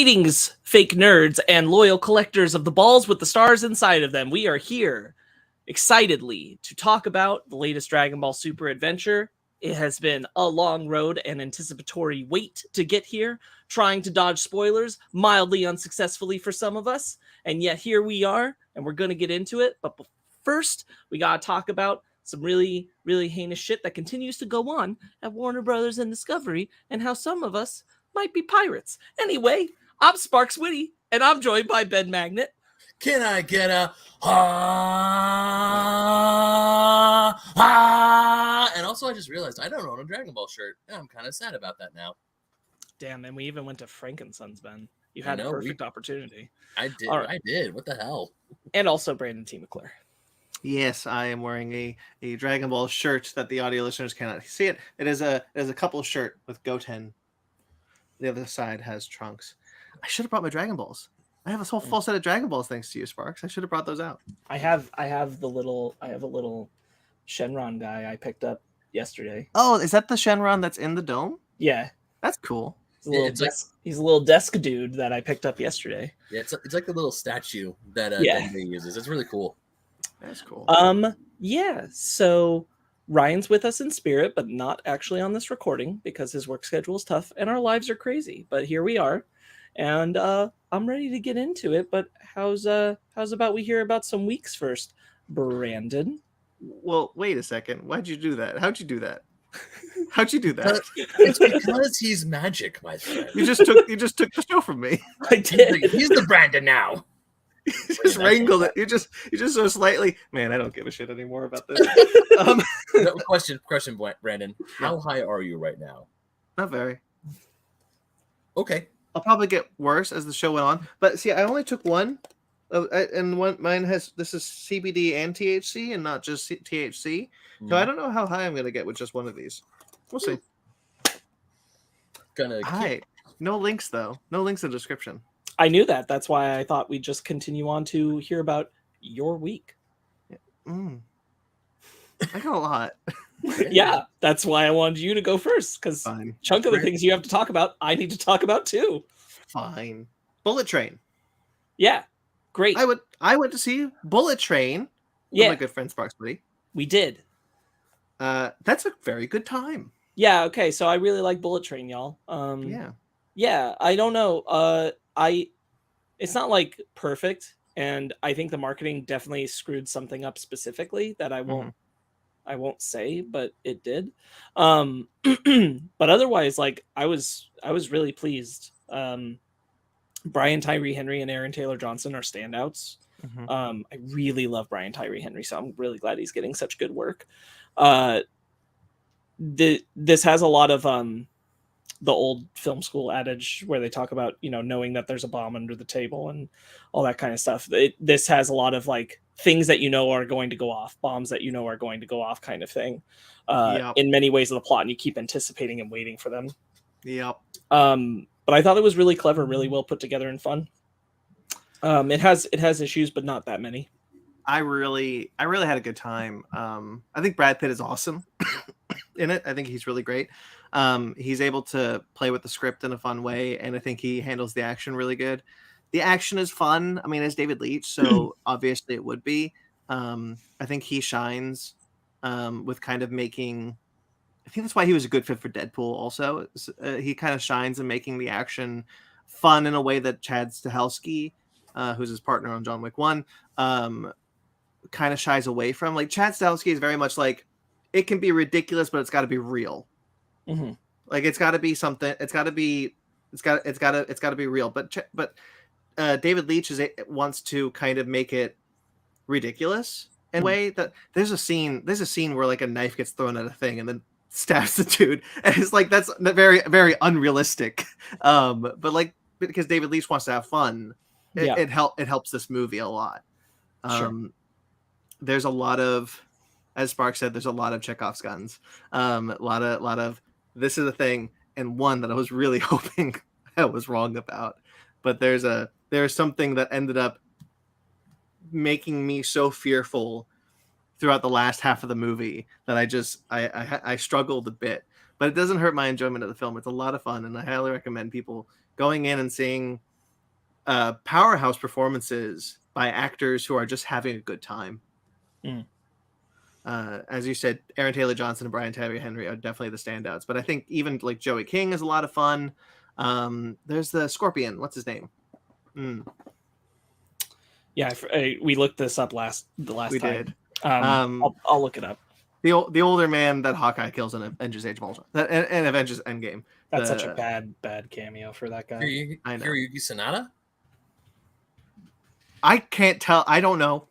Greetings, fake nerds and loyal collectors of the balls with the stars inside of them. We are here excitedly to talk about the latest Dragon Ball Super adventure. It has been a long road and anticipatory wait to get here, trying to dodge spoilers, mildly unsuccessfully for some of us. And yet here we are, and we're going to get into it. But first, we got to talk about some really, really heinous shit that continues to go on at Warner Brothers and Discovery, and how some of us might be pirates. Anyway, I'm Sparks Witty, and I'm joined by Ben Magnet. Can I get a ha? And also, I just realized I don't own a Dragon Ball shirt. And I'm kind of sad about that now. Damn, and we even went to Frankensons, Ben. You had a perfect opportunity. I did. Right. I did. What the hell? And also Brandon T. McClure. Yes, I am wearing a Dragon Ball shirt that the audio listeners cannot see it. It is a couple shirt with Goten. The other side has Trunks. I should have brought my Dragon Balls. I have a whole full set of Dragon Balls thanks to you, Sparks. I should have brought those out. I have a little Shenron guy I picked up yesterday. Oh, is that the Shenron that's in the dome? Yeah. That's cool. He's a little desk dude that I picked up yesterday. Yeah, it's like the little statue that Denby uses. It's really cool. That's cool. Yeah, so Ryan's with us in spirit, but not actually on this recording because his work schedule is tough and our lives are crazy. But here we are, and I'm ready to get into it. But how's about we hear about some weeks first, Brandon? Well, wait a second. Why'd you do that? How'd you do that? How'd you do that? It's because he's magic, my friend. You just took the show from me. I did. He's the Brandon now. You just wrangled it. You just so slightly. Man, I don't give a shit anymore about this. No, question, Brandon. How high are you right now? Not very. Okay. I'll probably get worse as the show went on. But see, I only took one, and mine has this is CBD and THC, and not just THC. So I don't know how high I'm gonna get with just one of these. We'll see. No links though. No links in the description. I knew that. That's why I thought we'd just continue on to hear about your week. I got a lot. Yeah, that's why I wanted you to go first, because chunk of the things you have to talk about, I need to talk about too. Fine. Bullet Train. Yeah, great. I went to see Bullet Train with my good friend Sparks Buddy. We did. That's a very good time. Yeah, okay, so I really like Bullet Train, y'all. Yeah, I don't know. It's not like perfect, and I think the marketing definitely screwed something up specifically that I won't say, but it did. But otherwise, like I was really pleased. Brian Tyree Henry and Aaron Taylor Johnson are standouts. I really love Brian Tyree Henry, so I'm really glad he's getting such good work. This has a lot of the old film school adage where they talk about, knowing that there's a bomb under the table and all that kind of stuff. This has a lot of like things that are going to go off, bombs that are going to go off kind of thing in many ways of the plot, and you keep anticipating and waiting for them. Yep. But I thought it was really clever, really well put together and fun. It has issues, but not that many. I really had a good time. I think Brad Pitt is awesome in it. I think he's really great. He's able to play with the script in a fun way, and I think he handles the action really good. The action is fun. I mean, it's David Leitch, so obviously it would be. I think he shines with kind of making. I think that's why he was a good fit for Deadpool. Also, he kind of shines in making the action fun in a way that Chad Stahelski, who's his partner on John Wick 1, kind of shies away from. Like Chad Stahelski is very much like it can be ridiculous, but it's got to be real. Like it's got to be something. It's got to be real. But David Leitch wants to kind of make it ridiculous in a way that there's a scene where like a knife gets thrown at a thing and then stabs the dude, and it's like that's very, very unrealistic. But like because David Leitch wants to have fun, it helps this movie a lot. There's a lot of, as Spark said, there's a lot of Chekhov's guns. A lot of this is a thing, and one that I was really hoping I was wrong about. But there's something that ended up making me so fearful throughout the last half of the movie that I struggled a bit. But it doesn't hurt my enjoyment of the film. It's a lot of fun, and I highly recommend people going in and seeing powerhouse performances by actors who are just having a good time. Mm. As you said, Aaron Taylor Johnson and Brian Tyree Henry are definitely the standouts. But I think even like Joey King is a lot of fun. There's the Scorpion. What's his name? Yeah, we looked this up the last We time. did. I'll look it up. The older man that Hawkeye kills in Avengers Age of Ultron and Avengers Endgame. That's such a bad cameo for that guy. I know. Hiroyuki Sanada? I can't tell. I don't know.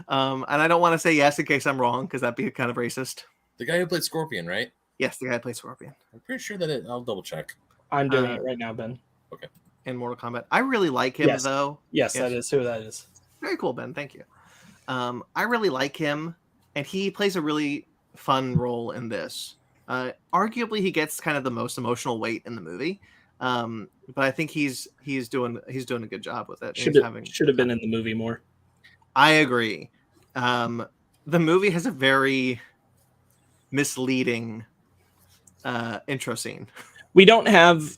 And I don't want to say yes in case I'm wrong, because that'd be kind of racist. The guy who played Scorpion, right? Yes, the guy who played Scorpion. I'm pretty sure that I'll double check. I'm doing it right now, Ben. Okay. In Mortal Kombat. I really like him, though. Yes, that is who that is. Very cool, Ben. Thank you. I really like him, and he plays a really fun role in this. Arguably, he gets kind of the most emotional weight in the movie. But I think he's doing a good job with it. Should have been in the movie more. I agree. The movie has a very misleading intro scene. We don't have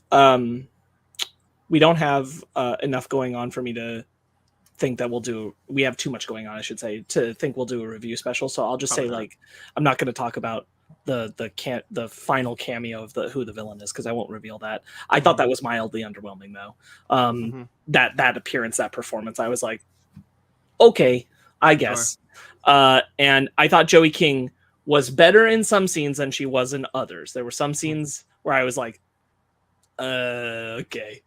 enough going on for me to think that we have too much going on, I should say, to think we'll do a review special. So I'll just say, like, I'm not going to talk about the final cameo of who the villain is, because I won't reveal that. I thought that was mildly underwhelming, though. That appearance, that performance, I was like, okay, I guess. Sure. And I thought Joey King was better in some scenes than she was in others. There were some scenes where I was like, okay,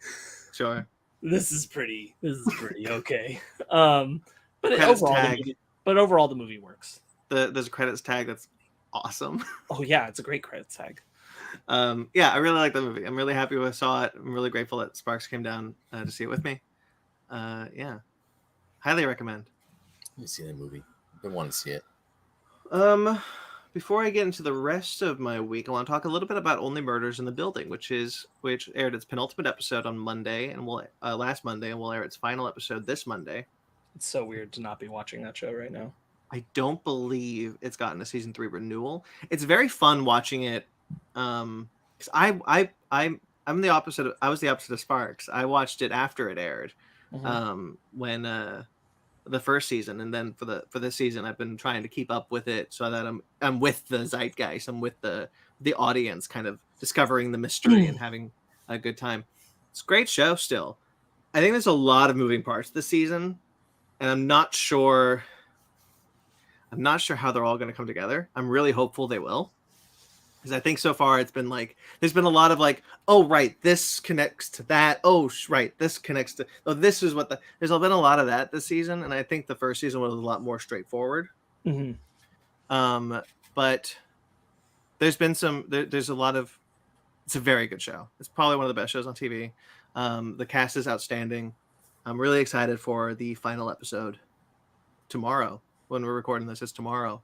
sure, this is pretty okay. But overall the movie works. There's a credits tag that's awesome. Oh yeah, it's a great credits tag. Yeah, I really like the movie. I'm really happy I saw it. I'm really grateful that Sparks came down to see it with me. Yeah, highly recommend. Let me see that movie. I want to see it. Before I get into the rest of my week, I want to talk a little bit about Only Murders in the Building, which aired its penultimate episode on Monday, and last Monday, and will air its final episode this Monday. It's so weird to not be watching that show right now. I don't believe it's gotten a season 3 renewal. It's very fun watching it. Because I'm the opposite. I was the opposite of Sparks. I watched it after it aired, when the first season, and then for this season, I've been trying to keep up with it so that I'm with the zeitgeist. I'm with the audience, kind of discovering the mystery and having a good time. It's a great show. Still, I think there's a lot of moving parts this season, and I'm not sure how they're all going to come together. I'm really hopeful they will, because I think so far it's been like there's been a lot of like, oh right, this connects to that. Oh right, this connects to. Oh, this is what there's been a lot of that this season, and I think the first season was a lot more straightforward. But there's been there's a lot of. It's a very good show. It's probably one of the best shows on TV. The cast is outstanding. I'm really excited for the final episode tomorrow. When we're recording this, it's tomorrow.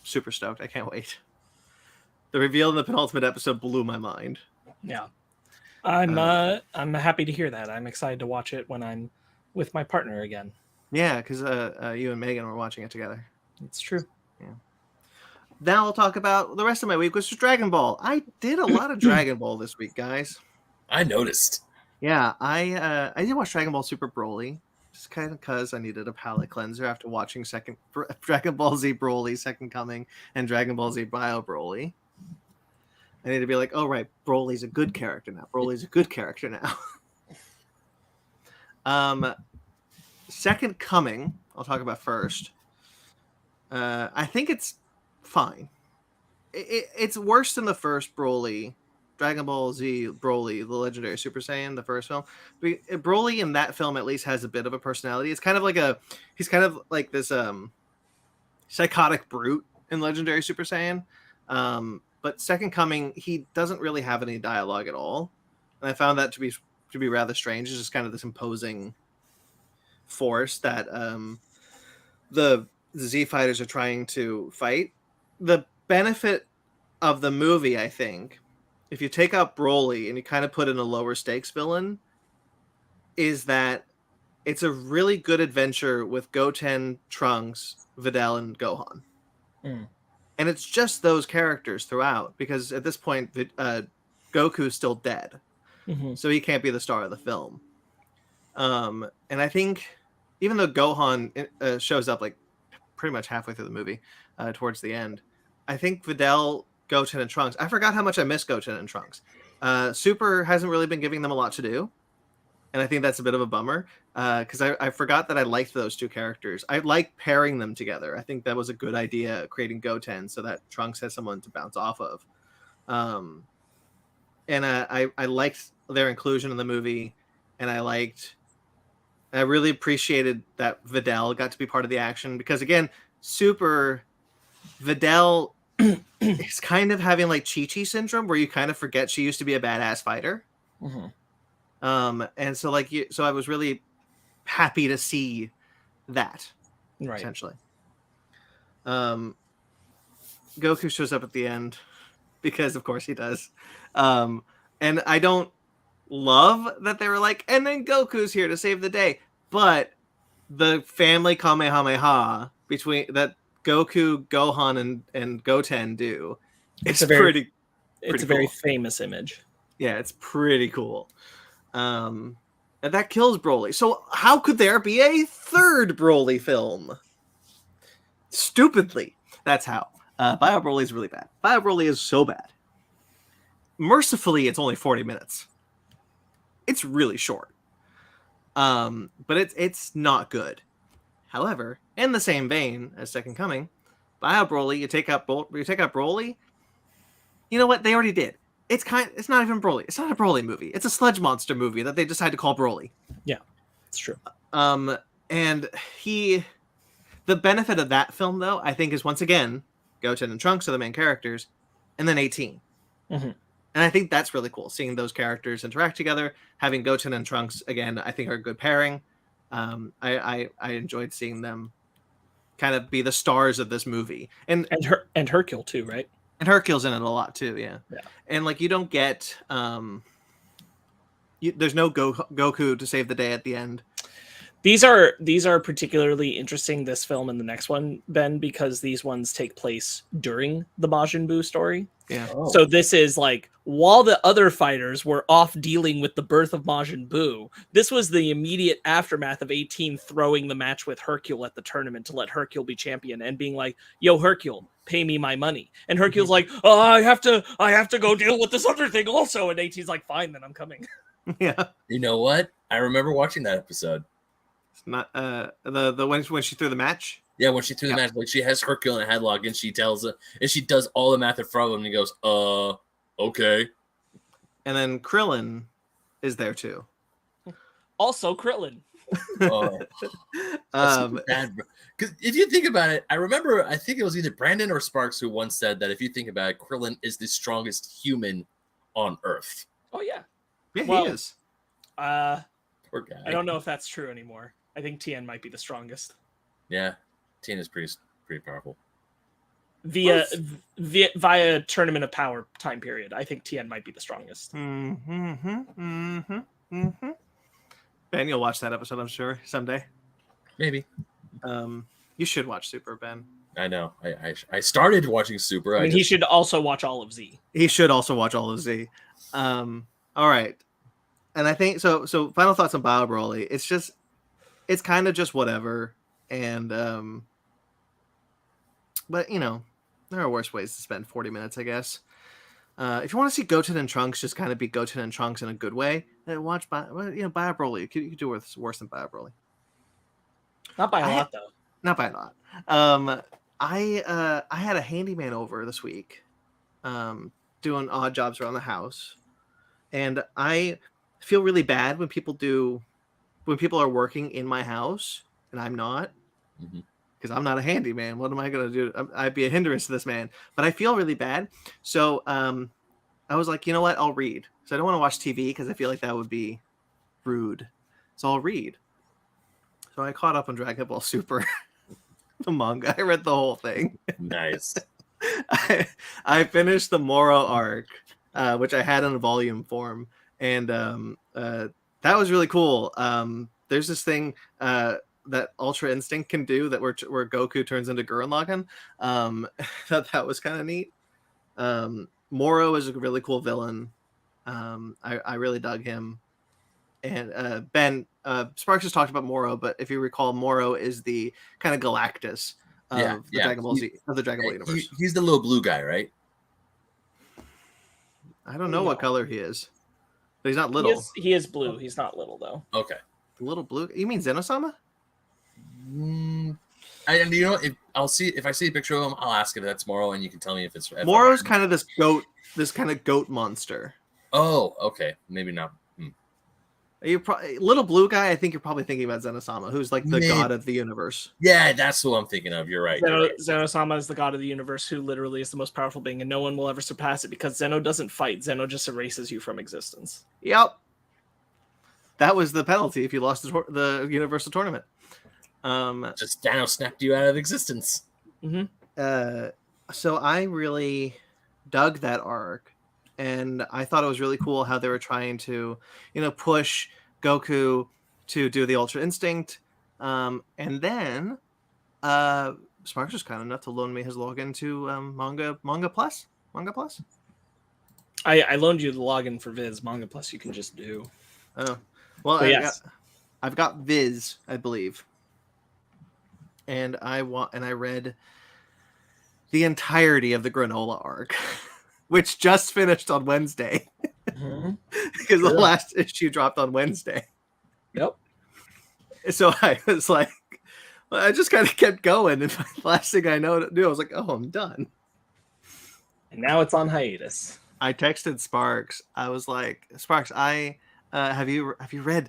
Super stoked. I can't wait. The reveal in the penultimate episode blew my mind. Yeah. I'm happy to hear that. I'm excited to watch it when I'm with my partner again. Yeah, because you and Megan were watching it together. It's true. Yeah. Now I'll talk about the rest of my week, which was Dragon Ball. I did a lot of Dragon Ball this week, guys. I noticed. Yeah, I did watch Dragon Ball Super Broly. Just kind of because I needed a palate cleanser after watching Dragon Ball Z Broly Second Coming and Dragon Ball Z Bio Broly. I need to be like, oh right, Broly's a good character now. Broly's a good character now. Second Coming, I'll talk about first. I think it's fine. It's worse than the first Broly. Dragon Ball Z Broly, the legendary Super Saiyan, the first film. Broly in that film at least has a bit of a personality. It's kind of like he's kind of like this psychotic brute in Legendary Super Saiyan. But Second Coming, he doesn't really have any dialogue at all, and I found that to be rather strange. It's just kind of this imposing force that the Z fighters are trying to fight. The benefit of the movie, I think, if you take out Broly and you kind of put in a lower stakes villain, is that it's a really good adventure with Goten, Trunks, Videl, and Gohan. And it's just those characters throughout, because at this point, Goku's still dead. So he can't be the star of the film. And I think even though Gohan shows up like pretty much halfway through the movie, towards the end, I think Videl, Goten, and Trunks. I forgot how much I miss Goten and Trunks. Super hasn't really been giving them a lot to do, and I think that's a bit of a bummer because I forgot that I liked those two characters. I like pairing them together. I think that was a good idea, creating Goten so that Trunks has someone to bounce off of. And I liked their inclusion in the movie, and I really appreciated that Videl got to be part of the action because again, Super Videl is kind of having like Chi-Chi syndrome where you kind of forget she used to be a badass fighter. And so so I was really happy to see that essentially. Goku shows up at the end because of course he does. And I don't love that they were like, and then Goku's here to save the day, but the family Kamehameha between that Goku, Gohan, and Goten do, it's a very very famous image. Yeah, it's pretty cool. And that kills Broly. So how could there be a third Broly film? Stupidly, that's how. Bio Broly is really bad. Bio Broly is so bad. Mercifully, it's only 40 minutes. It's really short. But it's not good. However, in the same vein as Second Coming, Bio Broly, you take out Broly. You know what? They already did. It's not even Broly. It's not a Broly movie. It's a sludge monster movie that they decided to call Broly. Yeah, it's true. And the benefit of that film, though, I think, is once again, Goten and Trunks are the main characters, and then 18. Mm-hmm. And I think that's really cool, seeing those characters interact together. Having Goten and Trunks, again, I think are a good pairing. I enjoyed seeing them kind of be the stars of this movie. And Hercule, too, right? And Hercule's in it a lot, too, yeah. And, like, you don't get... there's no Goku to save the day at the end. These are particularly interesting, this film and the next one, Ben, because these ones take place during the Majin Buu story. Yeah. Oh. So this is like while the other fighters were off dealing with the birth of Majin Buu, this was the immediate aftermath of 18 throwing the match with Hercule at the tournament to let Hercule be champion and being like, "Yo, Hercule, pay me my money." And Hercule's like, "Oh, I have to go deal with this other thing also." And 18's like, "Fine, then I'm coming." Yeah. You know what? I remember watching that episode. It's not the when she threw the match. Yeah, when she threw the match, like she has Hercule in a headlock, and she tells it, and she does all the math in front of him, and he goes, okay." And then Krillin is there too. Also, Krillin. Bad, because if you think about it, I think it was either Brandon or Sparks who once said that if you think about it, Krillin is the strongest human on Earth. Oh yeah, yeah, well, he is. Poor guy. I don't know if that's true anymore. I think Tien might be the strongest. Yeah, Tien is pretty powerful. Via Tournament of Power time period, I think Tien might be the strongest. Ben, you'll watch that episode, I'm sure, someday. Maybe. You should watch Super, Ben. I know. I started watching Super. I mean, he should also watch all of Z. He should also watch all of Z. All right. And I think so final thoughts on Bio Broly. It's kind of just whatever. And but you know, there are worse ways to spend 40 minutes, I guess. If you want to see Goten and Trunks just kind of be Goten and Trunks in a good way, then watch Bio Broly. You could do worse than Bio Broly. Not by a lot, though. Not by a lot. I had a handyman over this week, doing odd jobs around the house, and I feel really bad when people are working in my house and I'm not, because I'm not a handyman. What am I going to do? I'd be a hindrance to this man, but I feel really bad. So I was like, you know what? I'll read. So I don't want to watch TV because I feel like that would be rude. So I'll read. So I caught up on Dragon Ball Super, the manga. I read the whole thing. Nice. I finished the Moro arc, which I had in a volume form, and that was really cool. There's this thing that Ultra Instinct can do where Goku turns into Gurren Lagann. That was kind of neat. Moro is a really cool villain. I really dug him. And Ben Sparks has talked about Moro, but if you recall, Moro is the kind of Galactus of the Dragon Ball Z of the Dragon Ball universe. He's the little blue guy, right? I don't know what color he is, but he's not little. He is blue. He's not little though. Okay. The little blue. You mean Zenosama? And you know, if I see a picture of him, I'll ask if that's Moro, and you can tell me if it's Moro's kind of this kind of goat monster. Oh, okay, maybe not. Little blue guy. I think you're probably thinking about Zenosama, who's like the god of the universe. Yeah, that's who I'm thinking of. You're right. Zenosama is the god of the universe, who literally is the most powerful being, and no one will ever surpass it because Zeno doesn't fight. Zeno just erases you from existence. Yep. That was the penalty if you lost the Universal Tournament. Just Dano snapped you out of existence. So I really dug that arc, and I thought it was really cool how they were trying to, push Goku to do the Ultra Instinct. And then Sparks was kind enough to loan me his login to Manga Plus. I loaned you the login for Viz. Manga Plus you can just do. Oh, well, yes. I've got Viz, I believe. And I read the entirety of the Granola arc, which just finished on Wednesday, because the last issue dropped on Wednesday. Yep. So I was like, I just kind of kept going, and the last thing I knew, I was like, "Oh, I'm done." And now it's on hiatus. I texted Sparks. I was like, "Sparks, have you read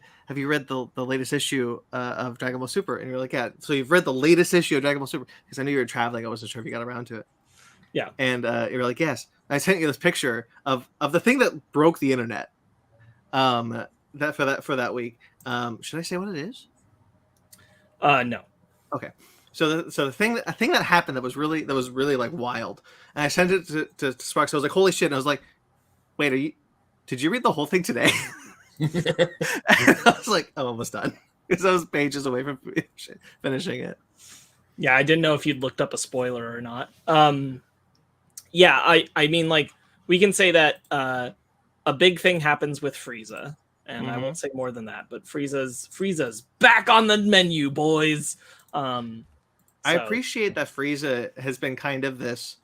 the latest issue of Dragon Ball Super?" And you're like, "Yeah." So you've read the latest issue of Dragon Ball Super, because I knew you were traveling. I wasn't sure if you got around to it. Yeah. And you're like, "Yes." And I sent you this picture of the thing that broke the internet. That for that week. Should I say what it is? No. Okay. So the thing that happened that was really like wild, and I sent it to Sparks. I was like, "Holy shit!" And I was like, "Wait, did you read the whole thing today?" And I was like, I'm almost done, because I was pages away from finishing it. Yeah, I didn't know if you'd looked up a spoiler or not. Yeah, I mean, like, we can say that a big thing happens with Frieza, and I won't say more than that. But Frieza's back on the menu, boys. I appreciate that Frieza has been kind of this.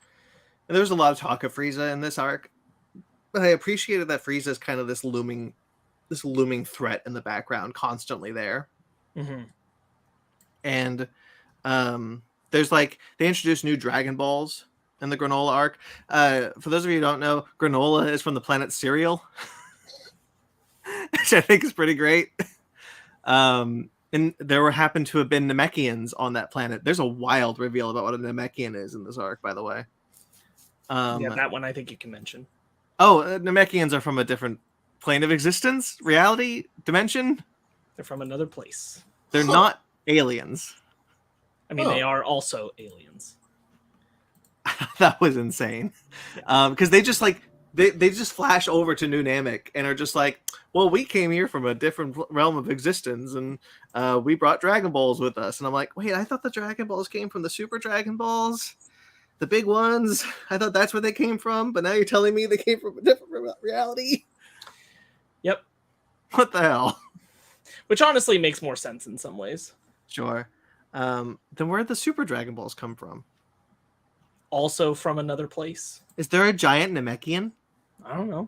And there was a lot of talk of Frieza in this arc, but I appreciated that Frieza is kind of this looming threat in the background, constantly there. And there's like, they introduced new Dragon Balls in the Granola arc. For those of you who don't know, Granola is from the planet Cereal, which I think is pretty great. And there happened to have been Namekians on that planet. There's a wild reveal about what a Namekian is in this arc, by the way. Yeah, that one I think you can mention. Oh, Namekians are from a different plane of existence, reality, dimension. They're from another place. They're not aliens. I mean, they are also aliens. That was insane. Because they just like they just flash over to New Namek and are just like, well, we came here from a different realm of existence, and we brought Dragon Balls with us. And I'm like, wait, I thought the Dragon Balls came from the Super Dragon Balls, the big ones. I thought that's where they came from, but now you're telling me they came from a different reality. Yep. What the hell? Which honestly makes more sense in some ways. Sure. Then where did the Super Dragon Balls come from? Also from another place. Is there a giant Namekian? I don't know.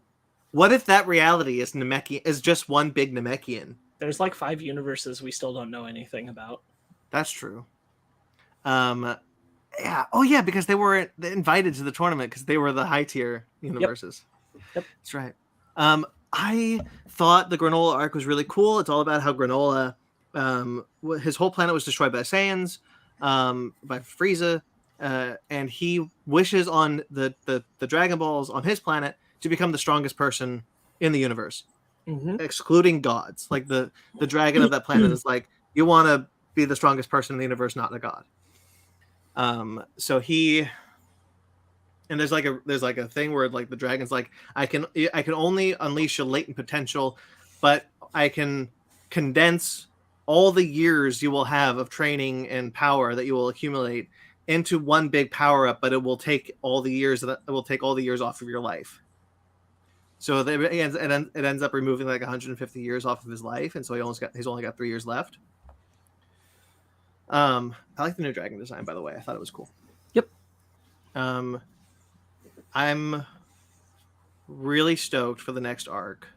What if that reality is just one big Namekian? There's like 5 universes we still don't know anything about. That's true. Yeah. Oh yeah, because they were invited to the tournament because they were the high tier universes. Yep. That's right. I thought the Granola arc was really cool. It's all about how Granola, his whole planet was destroyed by Saiyans, by Frieza, and he wishes on the Dragon Balls on his planet to become the strongest person in the universe, excluding gods. Like the dragon of that planet is like, you want to be the strongest person in the universe, not a god. So he, and there's like a thing where like the dragon's like, I can only unleash a latent potential, but I can condense all the years you will have of training and power that you will accumulate into one big power up, but it will take all the years off of your life. So it ends up removing like 150 years off of his life, and so he's only got 3 years left. I like the new dragon design, by the way. I thought it was cool. Yep. I'm really stoked for the next arc.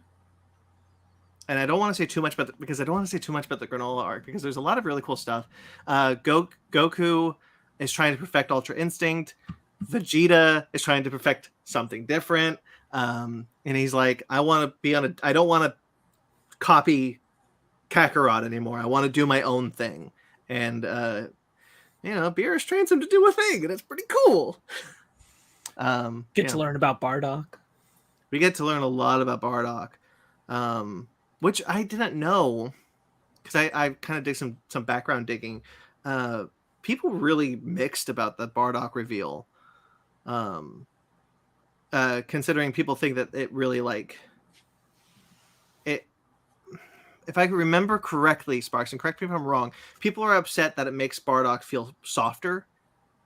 And I don't want to say too much about because I don't want to say too much about the granola arc because there's a lot of really cool stuff. Goku is trying to perfect Ultra Instinct. Vegeta is trying to perfect something different. And he's like, I don't want to copy Kakarot anymore. I want to do my own thing. And Beerus trains him to do a thing, and it's pretty cool. Get to learn about Bardock. We get to learn a lot about Bardock, which I didn't know because I kind of did some background digging. People really mixed about the Bardock reveal, considering people think that it really it. If I remember correctly, Sparks, and correct me if I'm wrong, people are upset that it makes Bardock feel softer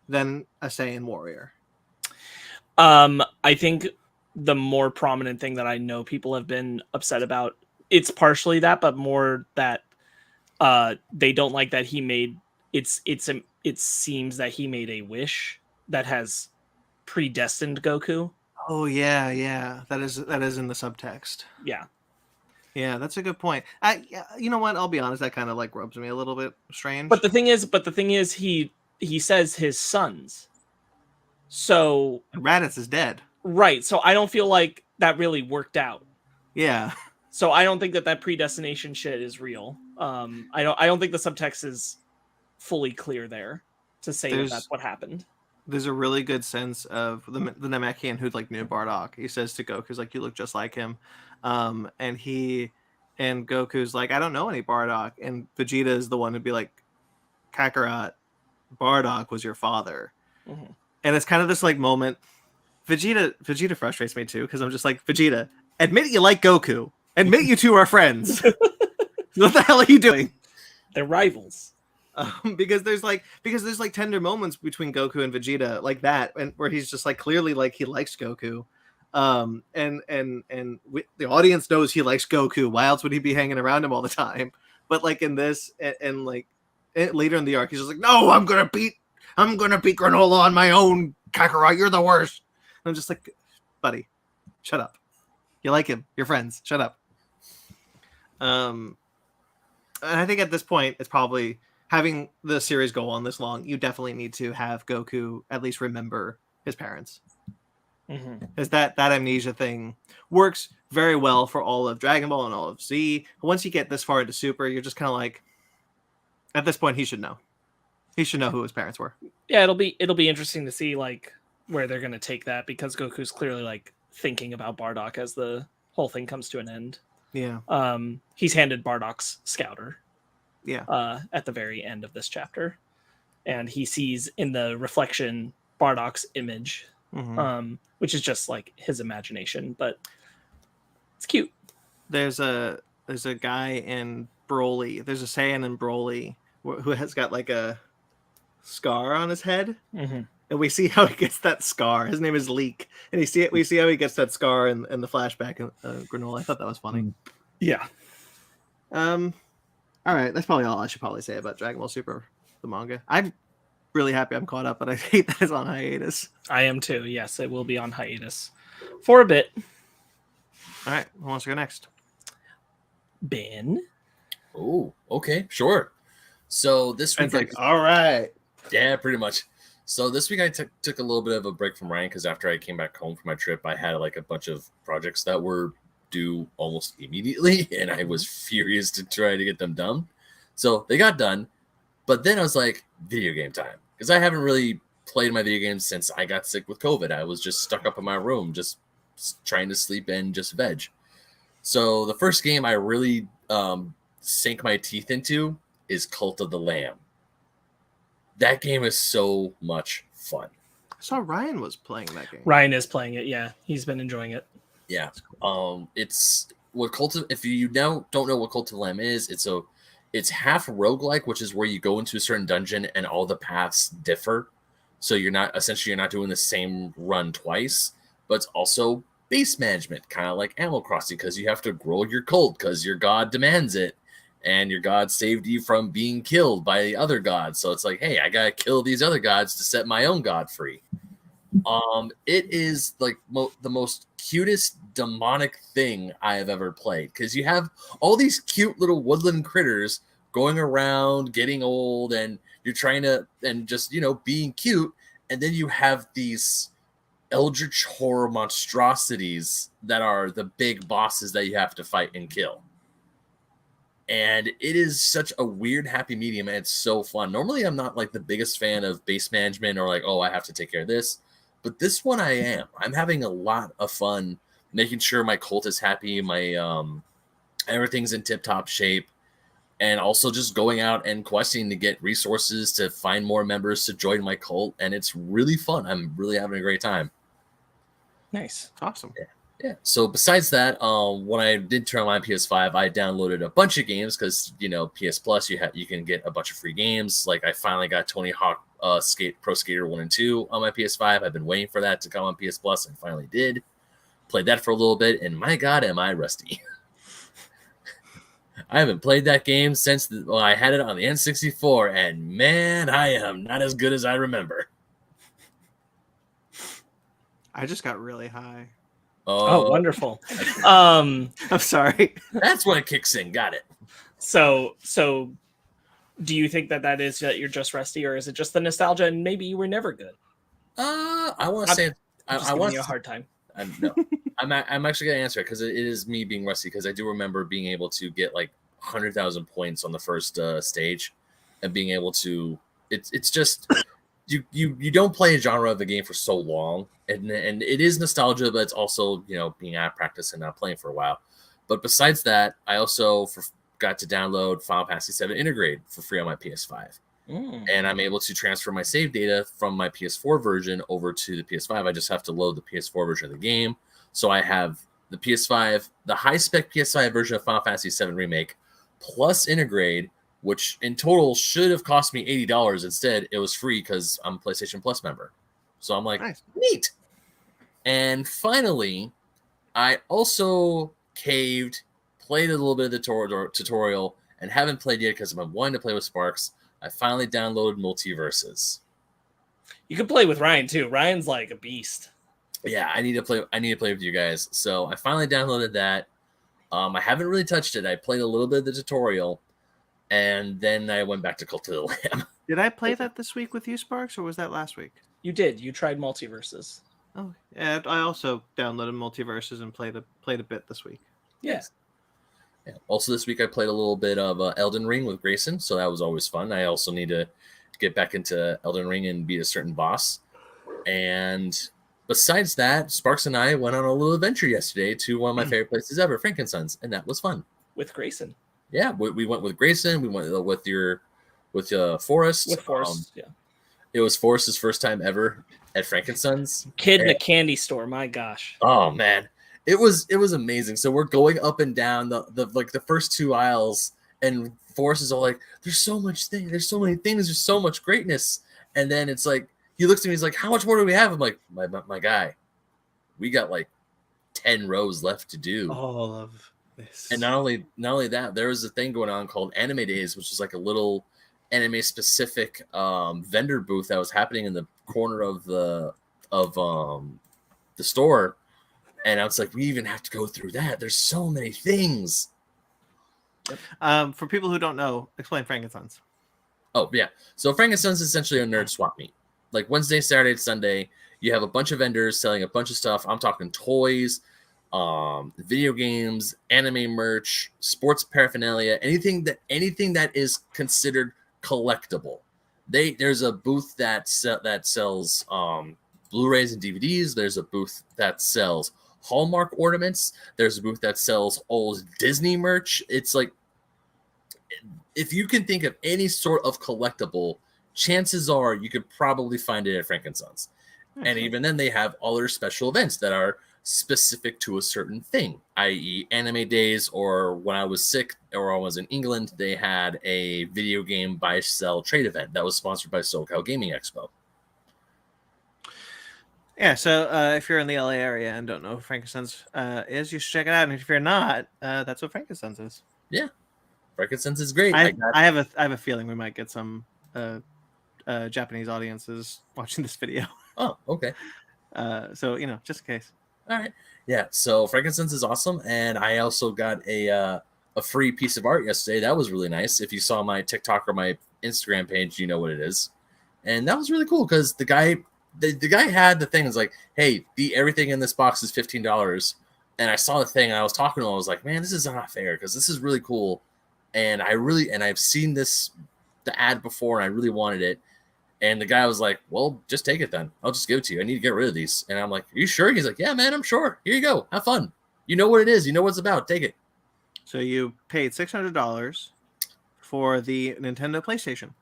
than a Saiyan warrior. I think the more prominent thing that I know people have been upset about, it's partially that, but more that they don't like that he made it seems that he made a wish that has predestined Goku. Oh yeah, that is in the subtext. Yeah, that's a good point. You know what? I'll be honest. That kind of rubs me a little bit strange. But the thing is, he says his sons. So Raditz is dead. Right. So I don't feel like that really worked out. Yeah. So I don't think that predestination shit is real. I don't think the subtext is fully clear there to say that that's what happened. There's a really good sense of the Namekian who knew Bardock. He says to Goku's you look just like him. And Goku's I don't know any Bardock. And Vegeta is the one who'd be like, Kakarot, Bardock was your father. Mm-hmm. And it's kind of this moment. Vegeta frustrates me too, because I'm just Vegeta, admit you like Goku. Admit you two are friends. What the hell are you doing? They're rivals. Because there's tender moments between Goku and Vegeta like that, and where he's just clearly he likes Goku. And the audience knows he likes Goku. Why else would he be hanging around him all the time? But in this and later in the arc, he's just no, I'm gonna beat Granola on my own. Kakarot, you're the worst. And I'm just buddy, shut up. You like him. You're friends. Shut up. And I think at this point, it's probably having the series go on this long. You definitely need to have Goku at least remember his parents. Because that amnesia thing works very well for all of Dragon Ball and all of Z. Once you get this far into Super, you're just kind of at this point, he should know. He should know who his parents were. Yeah, it'll be interesting to see where they're gonna take that, because Goku's clearly thinking about Bardock as the whole thing comes to an end. Yeah. He's handed Bardock's scouter. Yeah. At the very end of this chapter, and he sees in the reflection Bardock's image, which is just his imagination, but it's cute. There's a guy in Broly. There's a Saiyan in Broly who has got a scar on his head, and we see how he gets that scar. His name is Leek, and we see how he gets that scar in the flashback in Granola. I thought that was funny. Yeah. All right, that's probably all I should probably say about Dragon Ball Super, the manga. I'm really happy I'm caught up, but I hate that it's on hiatus. I am too. Yes, it will be on hiatus for a bit. All right, who wants to go next? Ben. Oh, okay, sure. So this week, all right. Yeah, pretty much. So this week I took a little bit of a break from writing because after I came back home from my trip, I had a bunch of projects that were due almost immediately, and I was furious to try to get them done. So they got done, but then I was video game time, because I haven't really played my video games since I got sick with COVID. I was just stuck up in my room, just trying to sleep and just veg. So the first game I really sink my teeth into is Cult of the Lamb. That game is so much fun. I saw Ryan was playing that game. Ryan is playing it, yeah. He's been enjoying it. Yeah. It's what if you now don't know what Cult of the Lamb is, it's half roguelike, which is where you go into a certain dungeon and all the paths differ. So you're not doing the same run twice, but it's also base management, kind of like Animal Crossing, because you have to grow your cult because your god demands it, and your god saved you from being killed by the other gods. So it's like, hey, I gotta kill these other gods to set my own god free. It is like the most cutest demonic thing I have ever played, because you have all these cute little woodland critters going around getting old, and you're trying to, and just, you know, being cute, and then you have these eldritch horror monstrosities that are the big bosses that you have to fight and kill. And it is such a weird happy medium, and it's so fun. Normally I'm not like the biggest fan of base management, or like, oh, I have to take care of this, but this one I am. I'm having a lot of fun making sure my cult is happy, my everything's in tip-top shape, and also just going out and questing to get resources to find more members to join my cult, and it's really fun. I'm really having a great time. Nice. Awesome. Yeah. So besides that, when I did turn on my PS5, I downloaded a bunch of games because, you know, PS Plus, you can get a bunch of free games. Like, I finally got Tony Hawk Pro Skater 1 and 2 on my PS5. I've been waiting for that to come on PS Plus, and finally did. Played that for a little bit, and my God, am I rusty. I haven't played that game since I had it on the N64, and man, I am not as good as I remember. I just got really high. Oh, wonderful. I'm sorry. That's when it kicks in. Got it. So do you think that is that you're just rusty, or is it just the nostalgia and maybe you were never good? I want to say I want you a hard time. No, I'm actually gonna answer it because it is me being rusty, because I do remember being able to get like 100,000 points on the first stage, and being able to. It's just you don't play a genre of the game for so long, and it is nostalgia, but it's also, you know, being out of practice and not playing for a while. But besides that, I also got to download Final Fantasy VII Intergrade for free on my PS5. And I'm able to transfer my save data from my PS4 version over to the PS5. I just have to load the PS4 version of the game. So I have the PS5, the high-spec PS5 version of Final Fantasy VII Remake, plus Intergrade, which in total should have cost me $80. Instead, it was free because I'm a PlayStation Plus member. So I'm like, nice. Neat. And finally, I also caved, played a little bit of the tutorial, and haven't played yet because I've been wanting to play with Sparks. I finally downloaded Multiverses. You can play with Ryan too. Ryan's like a beast. Yeah, I need to play with you guys. So I finally downloaded that. I haven't really touched it. I played a little bit of the tutorial, and then I went back to Cult of the Lamb. Did I play that this week with you, Sparks, or was that last week? You did. You tried Multiverses. Oh, yeah. I also downloaded Multiverses and played a bit this week. Yes. Yeah. Also, this week I played a little bit of Elden Ring with Grayson, so that was always fun. I also need to get back into Elden Ring and beat a certain boss. And besides that, Sparks and I went on a little adventure yesterday to one of my favorite places ever, Frankenstein's, and that was fun. With Grayson. Yeah, we went with Grayson. We went with Forrest. With Forrest, yeah. It was Forrest's first time ever at Frankenstein's. Kid in a candy store, my gosh. Oh man. It was amazing. So we're going up and down the first two aisles, and Forrest is all like, "There's so much thing. There's so many things. There's so much greatness." And then it's like he looks at me. He's like, "How much more do we have?" I'm like, "My guy, we got like 10 rows left to do." All of this. And not only that, there was a thing going on called Anime Days, which is like a little anime specific vendor booth that was happening in the corner of the store. And I was like, we even have to go through that. There's so many things. For people who don't know, explain Frankenstein's. Oh, yeah. So Frankenstein's is essentially a nerd swap meet. Like Wednesday, Saturday, Sunday, you have a bunch of vendors selling a bunch of stuff. I'm talking toys, video games, anime merch, sports paraphernalia, anything that is considered collectible. There's a booth that sells Blu-rays and DVDs. There's a booth that sells Hallmark ornaments. There's a booth that sells old Disney merch. It's like, if you can think of any sort of collectible, chances are you could probably find it at Frankenstein's. Mm-hmm. And even then, they have other special events that are specific to a certain thing, i.e. Anime Days, or when I was sick or I was in England, they had a video game buy-sell trade event that was sponsored by SoCal Gaming Expo. Yeah, so if you're in the LA area and don't know who Frankincense is, you should check it out. And if you're not, that's what Frankincense is. Yeah, frankincense is great. I have a feeling we might get some Japanese audiences watching this video. Oh, okay. So just in case. All right. Yeah. So frankincense is awesome, and I also got a free piece of art yesterday. That was really nice. If you saw my TikTok or my Instagram page, you know what it is, and that was really cool because the guy had the thing. It's like, hey, everything in this box is $15, and I saw the thing. And I was talking to him. I was like, man, this is not fair because this is really cool, and I've seen the ad before, and I really wanted it. And the guy was like, well, just take it then. I'll just give it to you. I need to get rid of these. And I'm like, are you sure? He's like, yeah, man, I'm sure. Here you go. Have fun. You know what it is. You know what it's about. Take it. So you paid $600 for the Nintendo PlayStation.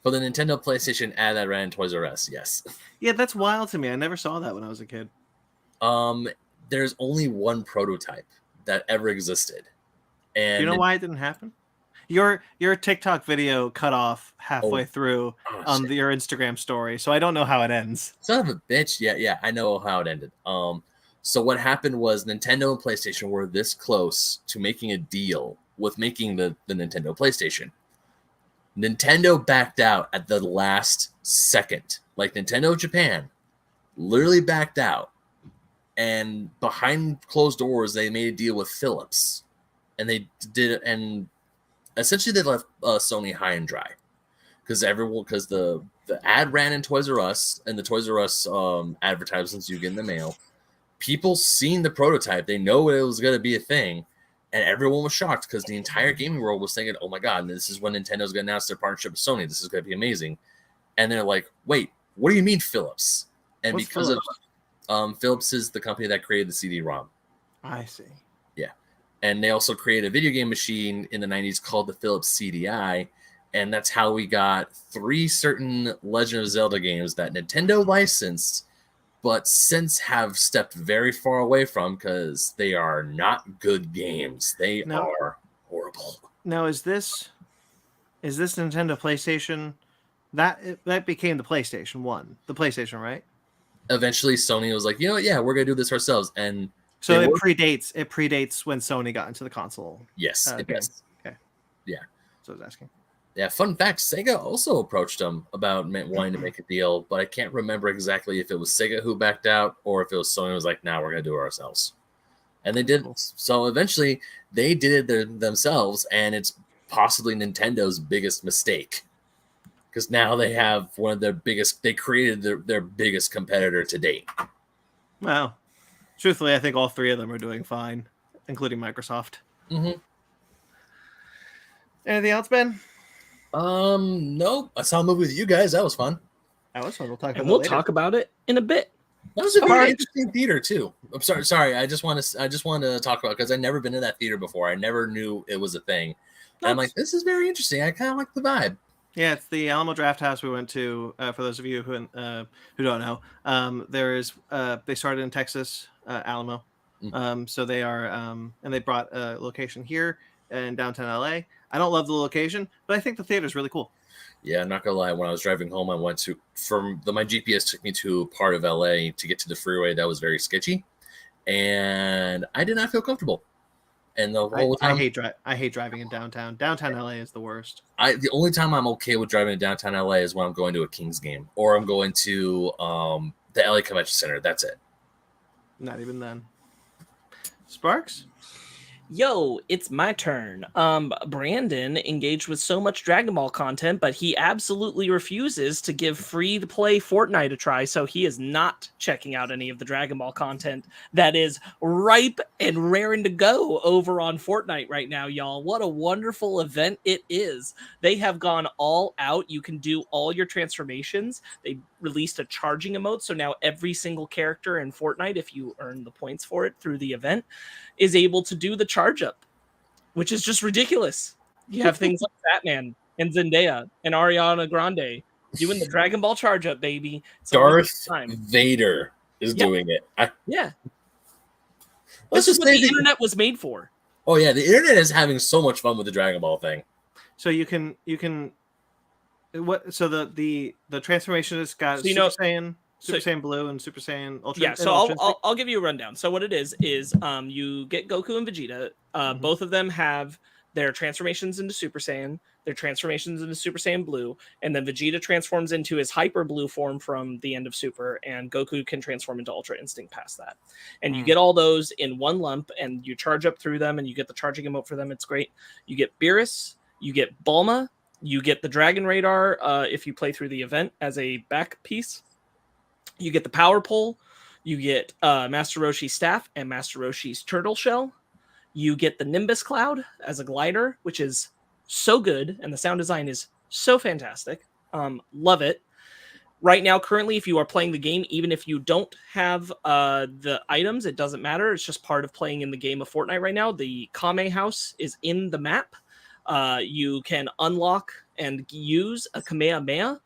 For the Nintendo PlayStation ad that ran in Toys R Us, yes. Yeah, that's wild to me. I never saw that when I was a kid. There's only one prototype that ever existed. And do you know why it didn't happen? Your TikTok video cut off halfway through on your Instagram story, so I don't know how it ends. Son of a bitch. Yeah, I know how it ended. So what happened was Nintendo and PlayStation were this close to making a deal with making the Nintendo PlayStation. Nintendo backed out at the last second. Like Nintendo Japan literally backed out. And behind closed doors, they made a deal with Philips. And they did, and essentially they left Sony high and dry. Because the ad ran in Toys R Us, and the Toys R Us advertisements you get in the mail. People seen the prototype. They know it was going to be a thing. And everyone was shocked because the entire gaming world was thinking, oh my God, this is when Nintendo's going to announce their partnership with Sony. This is going to be amazing. And they're like, wait, what do you mean Philips? And What's because Philips? of Philips is the company that created the CD-ROM. I see. Yeah. And they also created a video game machine in the 90s called the Philips CDI. And that's how we got 3 certain Legend of Zelda games that Nintendo licensed, but since have stepped very far away from because they are not good games. They are horrible. Now, is this Nintendo PlayStation? That became the PlayStation 1, the PlayStation, right? Eventually, Sony was like, you know what? Yeah, we're gonna do this ourselves. And so it predates when Sony got into the console. Yes, it does. Okay. Yeah. So I was asking. Yeah, fun fact, Sega also approached them about wanting to make a deal, but I can't remember exactly if it was Sega who backed out or if it was Sony who was like, nah, we're going to do it ourselves. And they did. So eventually, they did it themselves, and it's possibly Nintendo's biggest mistake. Because now they have one of their biggest, they created their biggest competitor to date. Well, truthfully, I think all 3 of them are doing fine, including Microsoft. Mm-hmm. Anything else, Ben? Nope. I saw a movie with you guys. That was fun. That was fun. We'll talk about And we'll talk about it in a bit. That was a very interesting theater too. I'm sorry. I just want to talk about because I've never been in that theater before. I never knew it was a thing. And I'm like, this is very interesting. I kind of like the vibe. Yeah, it's the Alamo Draft House we went to. For those of you who don't know, they started in Texas, Alamo. So they are, and they brought a location here in downtown LA. I don't love the location, but I think the theater is really cool. Yeah, I'm not gonna lie. When I was driving home, I went to my GPS took me to a part of LA to get to the freeway that was very sketchy, and I did not feel comfortable. And the whole time, I hate driving in downtown. Downtown LA is the worst. The only time I'm okay with driving in downtown LA is when I'm going to a Kings game or I'm going to the LA Convention Center. That's it. Not even then. Sparks? Yo, it's my turn. Brandon engaged with so much Dragon Ball content, but he absolutely refuses to give free-to-play Fortnite a try, so he is not checking out any of the Dragon Ball content that is ripe and raring to go over on Fortnite right now, y'all. What a wonderful event it is. They have gone all out. You can do all your transformations. They released a charging emote, so now every single character in Fortnite, if you earn the points for it through the event, is able to do the charge up, which is just ridiculous. You have things like Batman and Zendaya and Ariana Grande doing the Dragon Ball charge up, baby. Darth Vader is doing it. This is what the internet was made for. Oh yeah, the internet is having so much fun with the Dragon Ball thing. So you can what? So the transformation has got. So, Super Saiyan. Super Saiyan Blue and Super Saiyan Ultra. Yeah, and so Ultra Instinct? I'll give you a rundown. So what it is you get Goku and Vegeta. Both of them have their transformations into Super Saiyan, their transformations into Super Saiyan Blue, and then Vegeta transforms into his Hyper Blue form from the end of Super, and Goku can transform into Ultra Instinct past that. And you get all those in one lump, and you charge up through them, and you get the charging emote for them. It's great. You get Beerus, you get Bulma, you get the Dragon Radar if you play through the event as a back piece. You get the Power Pole, you get Master Roshi's staff and Master Roshi's turtle shell. You get the Nimbus Cloud as a glider, which is so good, and the sound design is so fantastic. Love it. Right now, currently, if you are playing the game, even if you don't have the items, it doesn't matter. It's just part of playing in the game of Fortnite right now. The Kame House is in the map. You can unlock and use a Kamehameha,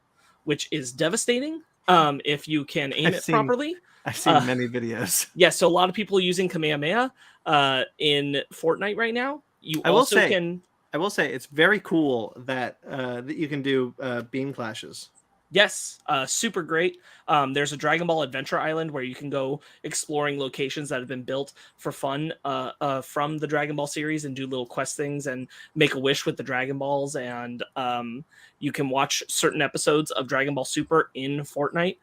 which is devastating if you can aim it properly. I've seen many videos. Yeah, so a lot of people using Kamehameha in Fortnite right now. I will say it's very cool that that you can do beam clashes. Yes, super great. There's a Dragon Ball Adventure Island where you can go exploring locations that have been built for fun from the Dragon Ball series and do little quest things and make a wish with the Dragon Balls. And you can watch certain episodes of Dragon Ball Super in Fortnite.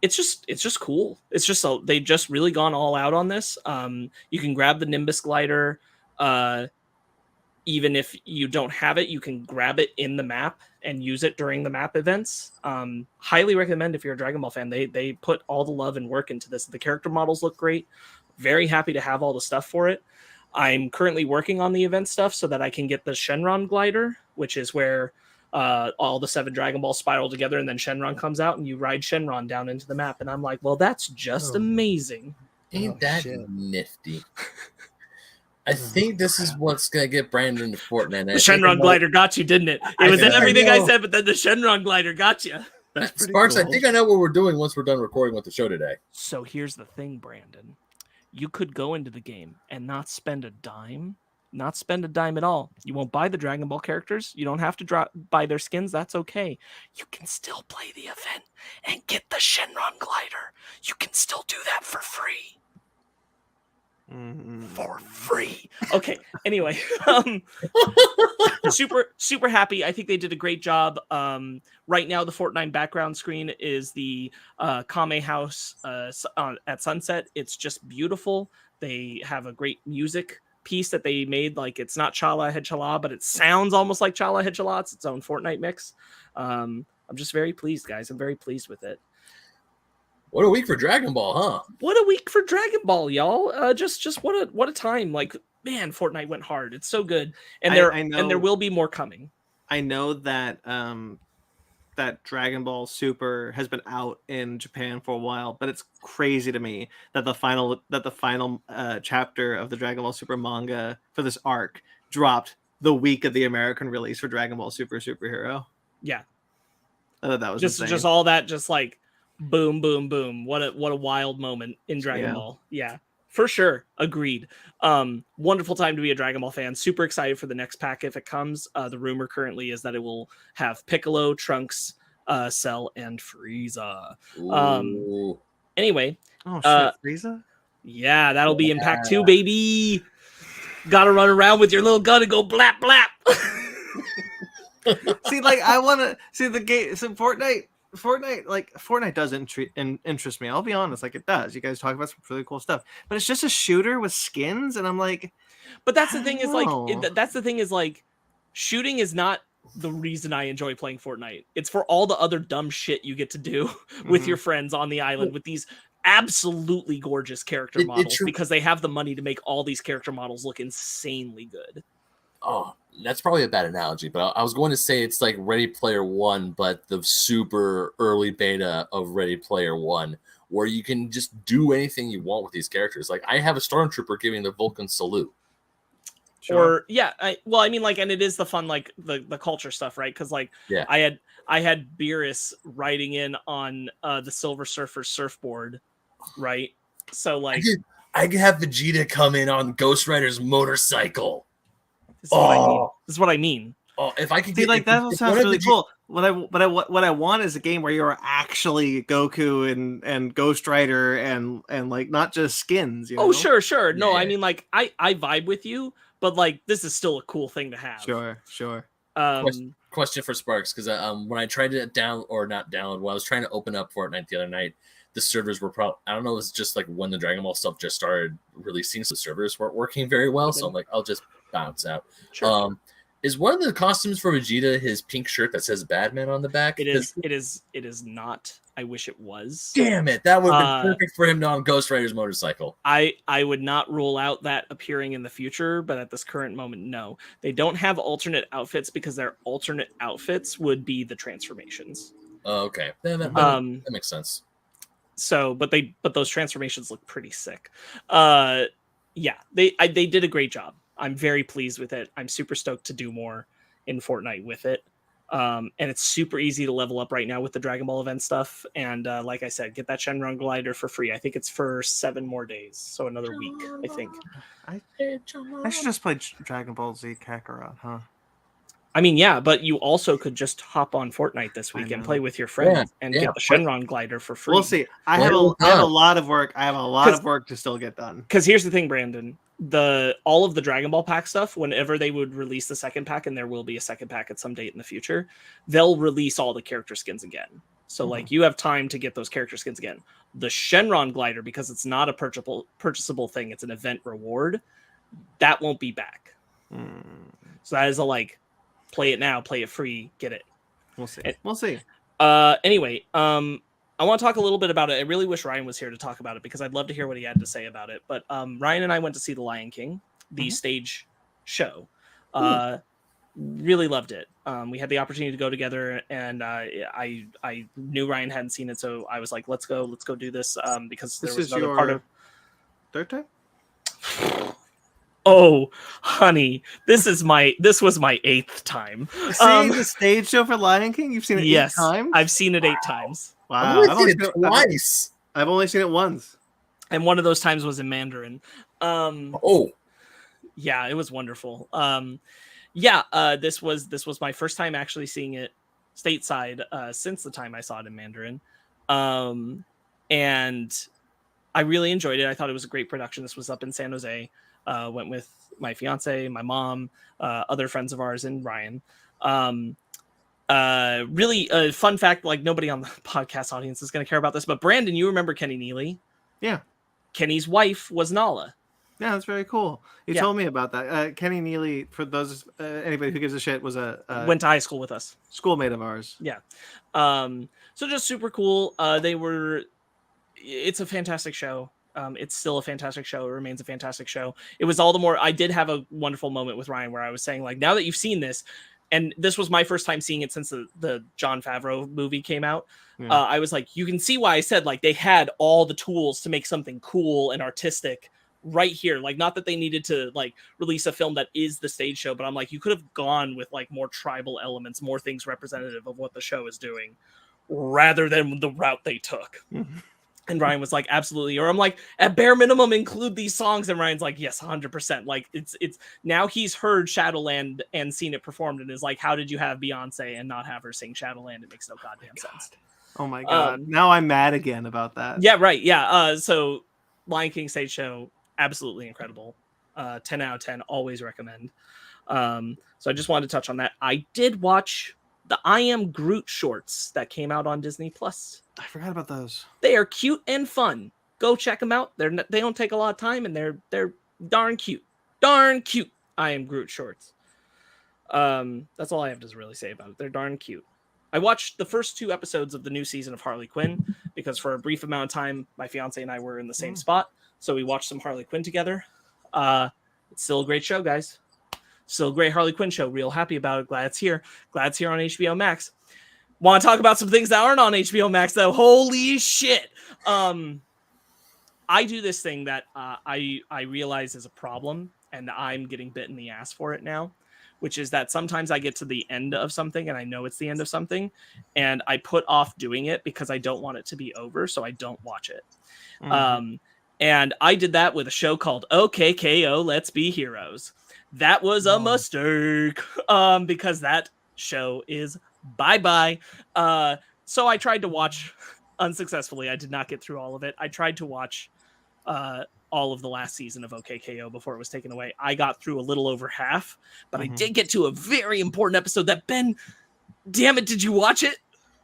It's just cool. It's just they just really gone all out on this. You can grab the Nimbus glider. Even if you don't have it, you can grab it in the map and use it during the map events. Highly recommend if you're a Dragon Ball fan. They put all the love and work into this. The character models look great. Very happy to have all the stuff for it. I'm currently working on the event stuff so that I can get the Shenron glider, which is where all the 7 Dragon Balls spiral together and then Shenron comes out and you ride Shenron down into the map. And I'm like, well, that's just amazing. Ain't that nifty? I think this is what's going to get Brandon into Fortnite. The Shenron glider got you, didn't it? It was everything I said, but then the Shenron glider got you. Sparks, cool. I think I know what we're doing once we're done recording with the show today. So here's the thing, Brandon. You could go into the game and not spend a dime. Not spend a dime at all. You won't buy the Dragon Ball characters. You don't have to buy their skins. That's okay. You can still play the event and get the Shenron glider. You can still do that for free. For free. Okay. Anyway, super happy. I think they did a great job. Right now, the Fortnite background screen is the Kame House at sunset. It's just beautiful. They have a great music piece that they made. Like, it's not Chala Head Chala, but it sounds almost like Chala Head Chala. It's its own Fortnite mix. I'm just very pleased, guys. I'm very pleased with it. What a week for Dragon Ball, huh? What a week for Dragon Ball, y'all. Just what a time. Like, man, Fortnite went hard. It's so good. And there will be more coming. I know that that Dragon Ball Super has been out in Japan for a while, but it's crazy to me that the final chapter of the Dragon Ball Super manga for this arc dropped the week of the American release for Dragon Ball Super Superhero. Yeah. I thought that was just all that, just like boom, boom, boom. What a wild moment in Dragon Ball. Yeah, for sure. Agreed. Wonderful time to be a Dragon Ball fan. Super excited for the next pack if it comes. The rumor currently is that it will have Piccolo, Trunks, Cell, and Frieza. Anyway. Oh, shit, Frieza? Yeah, that'll be in pack 2, baby. Gotta run around with your little gun and go blap, blap. See, like, I want to see the game. So Fortnite does interest me. I'll be honest, like, it does. You guys talk about some really cool stuff, but it's just a shooter with skins, and I'm like, but that's the thing is like, shooting is not the reason I enjoy playing Fortnite. It's for all the other dumb shit you get to do with your friends on the island with these absolutely gorgeous character models because they have the money to make all these character models look insanely good. Oh, that's probably a bad analogy, but I was going to say it's like Ready Player One, but the super early beta of Ready Player One, where you can just do anything you want with these characters. Like, I have a Stormtrooper giving the Vulcan salute. Sure. Or and it is the fun, like the culture stuff, right? Because I had Beerus riding in on the Silver Surfer surfboard, right? So like I could have Vegeta come in on Ghost Rider's motorcycle. This is what I mean. Oh, if I could that sounds really cool. what I want is a game where you're actually Goku and Ghost Rider and like not just skins. You know? Oh, sure. No, I Yeah. mean, like, I vibe with you, but like, this is still a cool thing to have. Sure. Question for Sparks, because when I tried to not download, when I was trying to open up Fortnite the other night, the servers were probably, I don't know, it was just like when the Dragon Ball stuff just started releasing, so the servers weren't working very well. So I'm like, I'll just bounce out. Sure. Is one of the costumes for Vegeta his pink shirt that says Badman on the back? It is not. I wish it was. Damn it! That would have been perfect for him on Ghost Rider's motorcycle. I would not rule out that appearing in the future, but at this current moment, no. They don't have alternate outfits because their alternate outfits would be the transformations. Oh, okay. That makes sense. So, but those transformations look pretty sick. Yeah, they did a great job. I'm very pleased with it. I'm super stoked to do more in Fortnite with it. And it's super easy to level up right now with the Dragon Ball event stuff. And like I said, get that Shenron glider for free. I think it's for 7 more days, so another week, I think. I should just play Dragon Ball Z Kakarot, huh? I mean, yeah, but you also could just hop on Fortnite this week and play with your friends and get the Shenron glider for free. We'll see. I have a lot of work. I have a lot of work to still get done. Because here's the thing, Brandon. All of the Dragon Ball pack stuff, whenever they would release the second pack, and there will be a second pack at some date in the future, they'll release all the character skins again. So like you have time to get those character skins again. The Shenron glider, because it's not a purchasable thing, it's an event reward, that won't be back. So that is a like, play it now, play it free, get it. We'll see. Anyway, I want to talk a little bit about it. I really wish Ryan was here to talk about it because I'd love to hear what he had to say about it. But Ryan and I went to see The Lion King, the stage show. Really loved it. We had the opportunity to go together, and I knew Ryan hadn't seen it, so I was like, let's go do this because there was another part of third time. Oh, honey, this was my 8th time. Seeing the stage show for Lion King, you've seen it 8 times? I've seen it 8 times. Wow, I've only seen it twice. I've only seen it once, and one of those times was in Mandarin. Yeah, it was wonderful. This was my first time actually seeing it stateside since the time I saw it in Mandarin, and I really enjoyed it. I thought it was a great production. This was up in San Jose. Went with my fiance, my mom, other friends of ours, and Ryan. Really a fun fact, like nobody on the podcast audience is going to care about this, but Brandon, you remember Kenny Neely? Yeah. Kenny's wife was Nala. Yeah, that's very cool. You told me about that. Kenny Neely, for those anybody who gives a shit, was went to high school with us. Schoolmate of ours. Yeah. So just super cool. It's a fantastic show. It's still a fantastic show. It remains a fantastic show. It was all the more. I did have a wonderful moment with Ryan where I was saying, like, now that you've seen this, and this was my first time seeing it since the Jon Favreau movie came out. I was like, you can see why I said, like, they had all the tools to make something cool and artistic right here. Like, not that they needed to like release a film that is the stage show, but I'm like, you could have gone with like more tribal elements, more things representative of what the show is doing, rather than the route they took. And Ryan was like, absolutely. Or I'm like, at bare minimum, include these songs. And Ryan's like, yes, 100%. Like, it's now he's heard Shadowland and seen it performed and is like, how did you have Beyonce and not have her sing Shadowland? It makes no goddamn sense. Oh my God. Now I'm mad again about that. Yeah, right. Yeah. So Lion King stage show, absolutely incredible. 10 out of 10, always recommend. So I just wanted to touch on that. I did watch the I Am Groot shorts that came out on Disney Plus. I forgot about those. They are cute and fun. Go check them out. They don't take a lot of time, and they're darn cute. Darn cute. I Am Groot shorts. That's all I have to really say about it. They're darn cute. I watched the first 2 episodes of the new season of Harley Quinn because for a brief amount of time, my fiance and I were in the same spot. So we watched some Harley Quinn together. It's still a great show, guys. Still a great Harley Quinn show. Real happy about it. Glad it's here. Glad it's here on HBO Max. Want to talk about some things that aren't on HBO Max, though? Holy shit. I do this thing that I realize is a problem, and I'm getting bit in the ass for it now, which is that sometimes I get to the end of something, and I know it's the end of something, and I put off doing it because I don't want it to be over, so I don't watch it. And I did that with a show called OKKO, Let's Be Heroes. That was a mistake because that show is Bye-bye. So I tried to watch unsuccessfully. I did not get through all of it. I tried to watch all of the last season of OKKO before it was taken away. I got through a little over half, but I did get to a very important episode that Ben, damn it, did you watch it?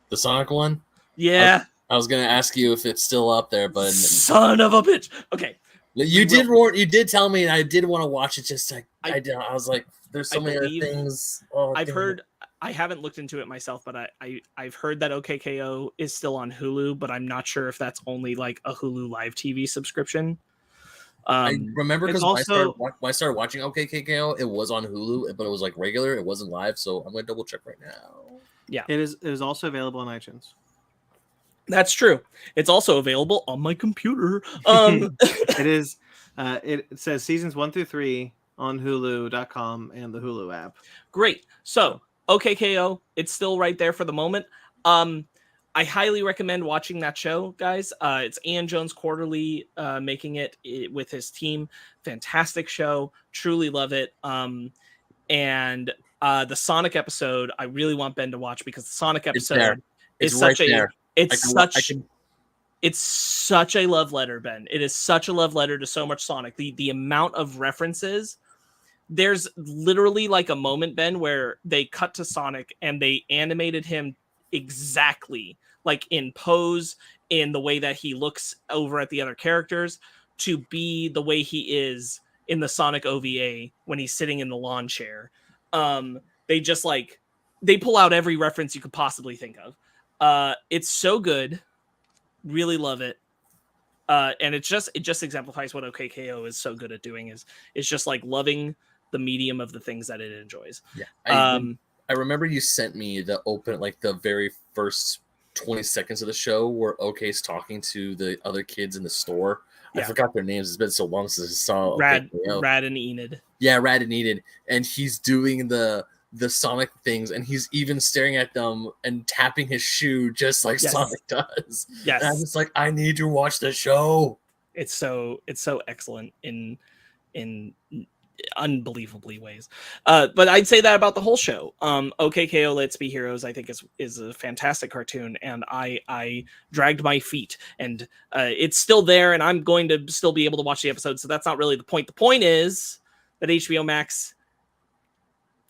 The Sonic one? Yeah. I was gonna ask you if it's still up there, but son of a bitch. Okay. You did tell me, and I did want to watch it. Just like I was like, there's so many other things. Oh, I've heard. I haven't looked into it myself, but I've heard that OKKO is still on Hulu, but I'm not sure if that's only like a Hulu Live TV subscription. I remember because also... when I started watching OKKO, it was on Hulu, but it was like regular. It wasn't live, so I'm gonna double check right now. Yeah, it is also available on iTunes. That's true. It's also available on my computer. It is. It says seasons 1 through 3 on Hulu.com and the Hulu app. Great. So OKKO, it's still right there for the moment. I highly recommend watching that show, guys. It's Ian Jones Quarterly making it with his team. Fantastic show. Truly love it. And the Sonic episode, I really want Ben to watch because the Sonic episode is such a it's such a love letter, Ben. It is such a love letter to so much Sonic. The amount of references. There's literally like a moment, Ben, where they cut to Sonic and they animated him exactly like in pose, in the way that he looks over at the other characters, to be the way he is in the Sonic OVA when he's sitting in the lawn chair. They just like, they pull out every reference you could possibly think of. It's so good. Really love it. And it just exemplifies what OKKO is so good at doing is just like loving the medium of the things that it enjoys. Yeah. I remember you sent me the very first 20 seconds of the show where OK's talking to the other kids in the store. Yeah. I forgot their names. It's been so long since I saw Rad and Enid. Yeah, Rad and Enid. And he's doing the Sonic things, and he's even staring at them and tapping his shoe just like Sonic does. Yes. And I'm just like, I need to watch the show. It's so excellent in unbelievably ways. But I'd say that about the whole show. OKKO Let's Be Heroes, I think is a fantastic cartoon, and I dragged my feet, and it's still there, and I'm going to still be able to watch the episode. So that's not really the point. The point is that HBO Max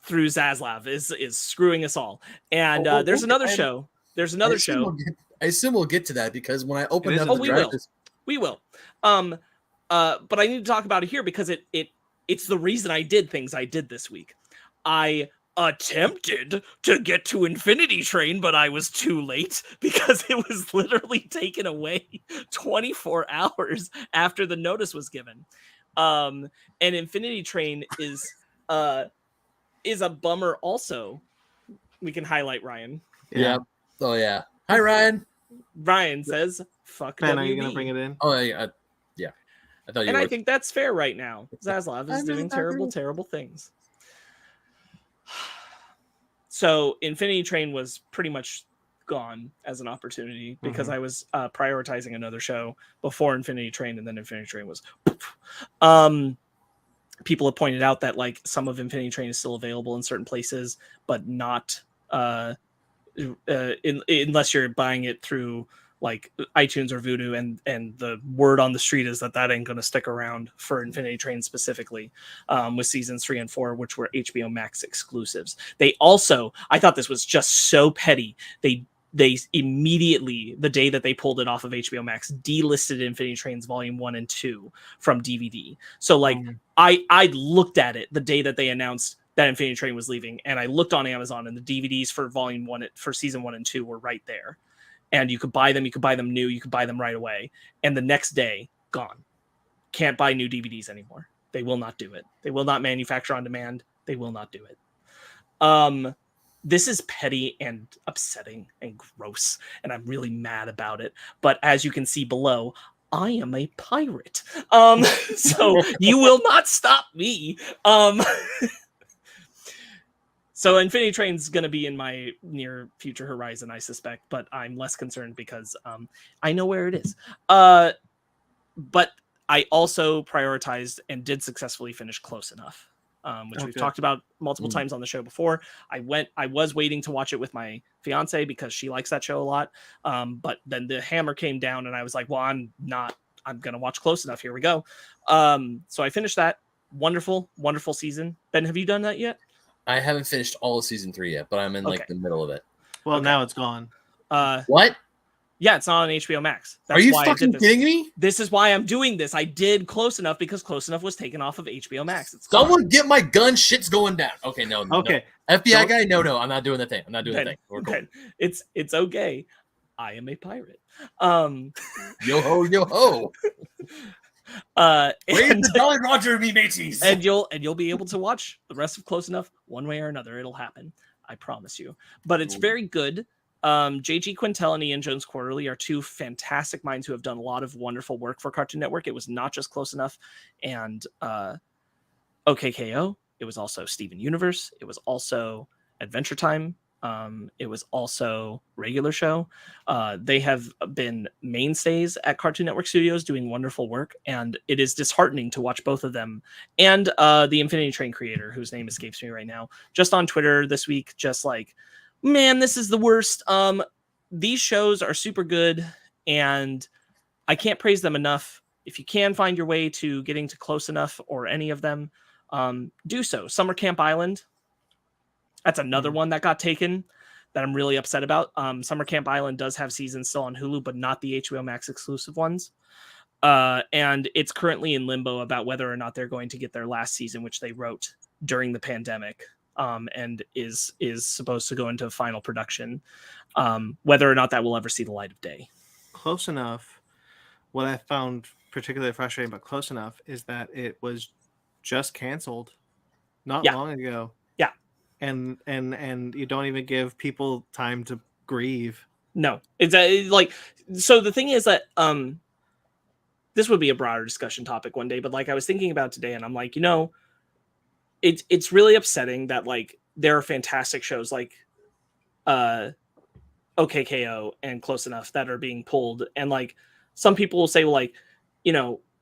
through Zaslav is screwing us all. And there's another show. There's another show. I assume we'll get to that because when I open up the drive, we will. But I need to talk about it here because it's the reason I did things I did this week. I attempted to get to Infinity Train, but I was too late because it was literally taken away 24 hours after the notice was given. And Infinity Train is a bummer also. We can highlight Ryan. Yeah. Oh, yeah. Hi, Ryan. Ryan says, fuck Ben, WB. are you going to bring it in? Oh, yeah. Yeah. I thought you were. I think that's fair right now. Zaslav is doing terrible things. So Infinity Train was pretty much gone as an opportunity because I was prioritizing another show before Infinity Train, and then Infinity Train was people have pointed out that like some of Infinity Train is still available in certain places, but not unless you're buying it through like iTunes or Vudu, and the word on the street is that ain't going to stick around for Infinity Train specifically, with seasons 3 and 4, which were HBO Max exclusives. They also, I thought this was just so petty. They immediately, the day that they pulled it off of HBO Max, delisted Infinity Trains Volume 1 and 2 from DVD. So like I looked at it the day that they announced that Infinity Train was leaving, and I looked on Amazon, and the DVDs for Volume 1 for season 1 and 2 were right there. And you could buy them new, you could buy them right away. And the next day, gone. Can't buy new DVDs anymore. They will not do it. They will not manufacture on demand. They will not do it. This is petty and upsetting and gross, and I'm really mad about it. But as you can see below, I am a pirate. So you will not stop me. So Infinity Train's going to be in my near future horizon, I suspect, but I'm less concerned because I know where it is. But I also prioritized and did successfully finish Close Enough. which we've Okay. talked about multiple times on the show before. I was waiting to watch it with my fiance because she likes that show a lot. But then the hammer came down and I was like, well, I'm going to watch Close Enough. Here we go. So I finished that. Wonderful, wonderful season. Ben, have you done that yet? I haven't finished all of season 3 yet, but I'm in like the middle of it. Well, now it's gone. What? Yeah, it's not on HBO Max. Are you fucking kidding me? This is why I'm doing this. I did Close Enough because Close Enough was taken off of HBO Max. It's gone. Someone get my gun. Shit's going down. Okay, no. Okay. No. FBI guy, no. I'm not doing the thing. I'm not doing the thing. We're cool. It's okay. I am a pirate. Yo ho, yo ho. Raise the Jolly Roger, me mateys. And you'll be able to watch the rest of Close Enough one way or another. It'll happen. I promise you. But it's very good. JG Quintel and Ian Jones Quarterly are two fantastic minds who have done a lot of wonderful work for Cartoon Network. It was not just Close Enough and OKKO. It was also Steven Universe. It was also Adventure Time. It was also Regular Show. They have been mainstays at Cartoon Network Studios doing wonderful work, and it is disheartening to watch both of them and the Infinity Train creator, whose name escapes me right now, just on Twitter this week, just like, man, this is the worst. These shows are super good, and I can't praise them enough. If you can find your way to getting to Close Enough or any of them, do so. Summer Camp Island, that's another one that got taken that I'm really upset about. Summer Camp Island does have seasons still on Hulu, but not the HBO Max exclusive ones. And it's currently in limbo about whether or not they're going to get their last season, which they wrote during the pandemic. And is supposed to go into final production, whether or not that will ever see the light of day. Close Enough. What I found particularly frustrating about Close Enough is that it was just canceled not long ago. Yeah, and you don't even give people time to grieve. No, it's like, so the thing is that this would be a broader discussion topic one day, but like I was thinking about today, and I'm like, it's really upsetting that like there are fantastic shows like OKKO and Close Enough that are being pulled, and like some people will say, well, like,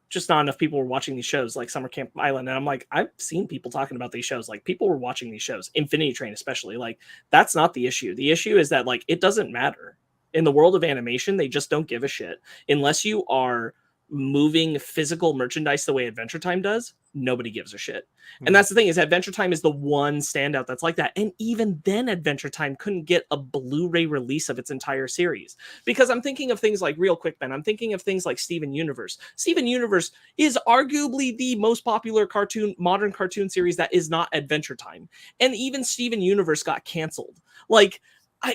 just not enough people were watching these shows like Summer Camp Island, and I'm like, I've seen people talking about these shows, like people were watching these shows, Infinity Train especially. Like, that's not the issue. The issue is that like it doesn't matter in the world of animation. They just don't give a shit unless you are moving physical merchandise the way Adventure Time does. Nobody gives a shit. And that's the thing, is Adventure Time is the one standout that's like that. And even then Adventure Time couldn't get a Blu-ray release of its entire series, because I'm thinking of things like, real quick, Ben, I'm thinking of things like Steven Universe. Steven Universe is arguably the most popular modern cartoon series that is not Adventure Time. And even Steven Universe got canceled. Like, I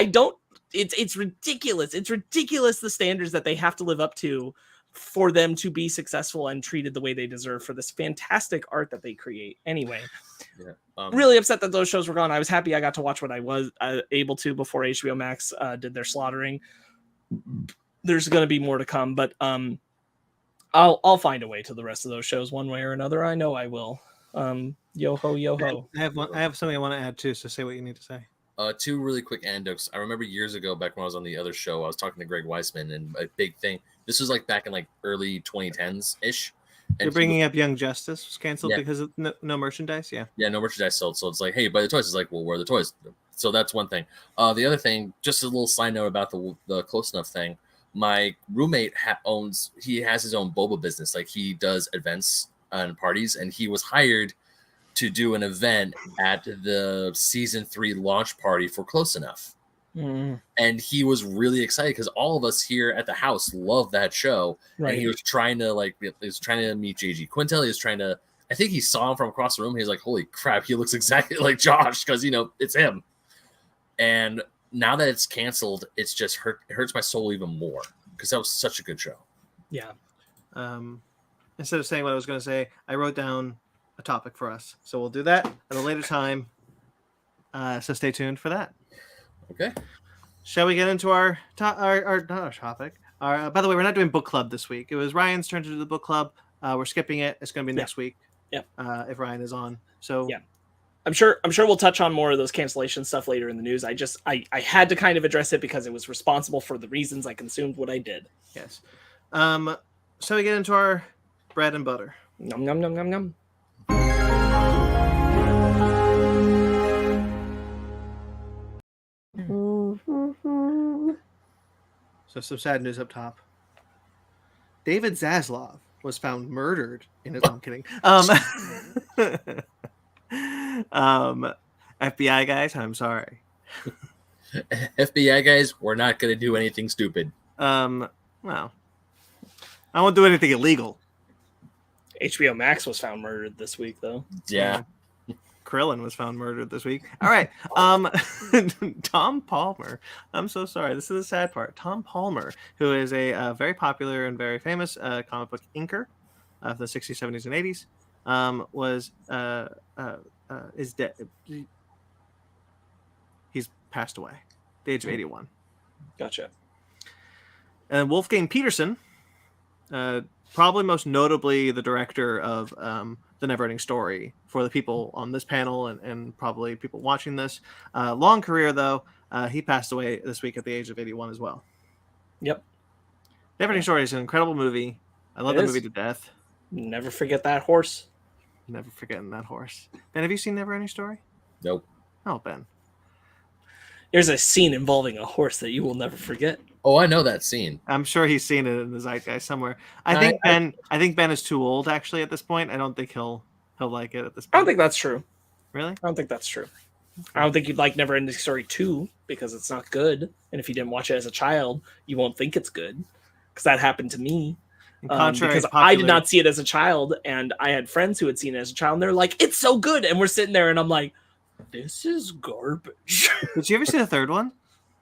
don't, it's ridiculous. It's ridiculous the standards that they have to live up to for them to be successful and treated the way they deserve for this fantastic art that they create. Anyway, really upset that those shows were gone. I was happy I got to watch what I was able to before HBO Max did their slaughtering. There's going to be more to come, but I'll find a way to the rest of those shows one way or another. I know I will. Yo ho, yo ho. I have something I want to add too, so say what you need to say. Two really quick anecdotes. I remember years ago, back when I was on the other show, I was talking to Greg Weisman, and a big thing. This was like back in like early 2010s ish. You're bringing up Young Justice was canceled because of no merchandise. Yeah, no merchandise sold. So it's like, hey, buy the toys. It's like, well, where are the toys? So that's one thing. The other thing, just a little side note about the Close Enough thing. My roommate he has his own boba business. Like, he does events and parties, and he was hired to do an event at the season 3 launch party for Close Enough. And he was really excited because all of us here at the house love that show. Right. And he was trying to meet JG Quintel. He was trying to, I think he saw him from across the room. He was like, holy crap, he looks exactly like Josh, because it's him. And now that it's canceled, it's just it hurts my soul even more, because that was such a good show. Yeah. Instead of saying what I was going to say, I wrote down a topic for us, so we'll do that at a later time. So stay tuned for that. Okay. Shall we get into our topic? By the way, we're not doing book club this week. It was Ryan's turn to do the book club. We're skipping it. It's going to be next week. Yeah. If Ryan is on. So yeah. I'm sure we'll touch on more of those cancellation stuff later in the news. I had to kind of address it because it was responsible for the reasons I consumed what I did. Yes. So we get into our bread and butter. Nom nom nom nom nom. So some sad news up top. David Zaslav was found murdered in his. I'm kidding. FBI guys, I'm sorry. FBI guys, we're not going to do anything stupid. Well, I won't do anything illegal. HBO Max was found murdered this week, though. Yeah. Krillin was found murdered this week. All right. Tom Palmer. I'm so sorry. This is the sad part. Tom Palmer, who is a very popular and very famous comic book inker of the 60s, 70s, and 80s, is dead. He's passed away at the age of 81. Gotcha. And Wolfgang Peterson, probably most notably the director of The Never-Ending Story for the people on this panel and probably people watching this. Long career, though. He passed away this week at the age of 81 as well. Yep. Never-Ending Story is an incredible movie. I love that movie to death. Never forget that horse. Never forgetting that horse. Ben, have you seen Never-Ending Story? Nope. Oh, Ben. There's a scene involving a horse that you will never forget. Oh, I know that scene. I'm sure he's seen it in the zeitgeist somewhere. I think Ben is too old actually at this point. I don't think he'll like it at this point. I don't think that's true. Really? I don't think that's true. I don't think you'd like Never Ending Story 2 because it's not good. And if you didn't watch it as a child, you won't think it's good. Because that happened to me. Because I did not see it as a child, and I had friends who had seen it as a child, and they're like, it's so good. And we're sitting there, and I'm like, this is garbage. Did you ever see the third one?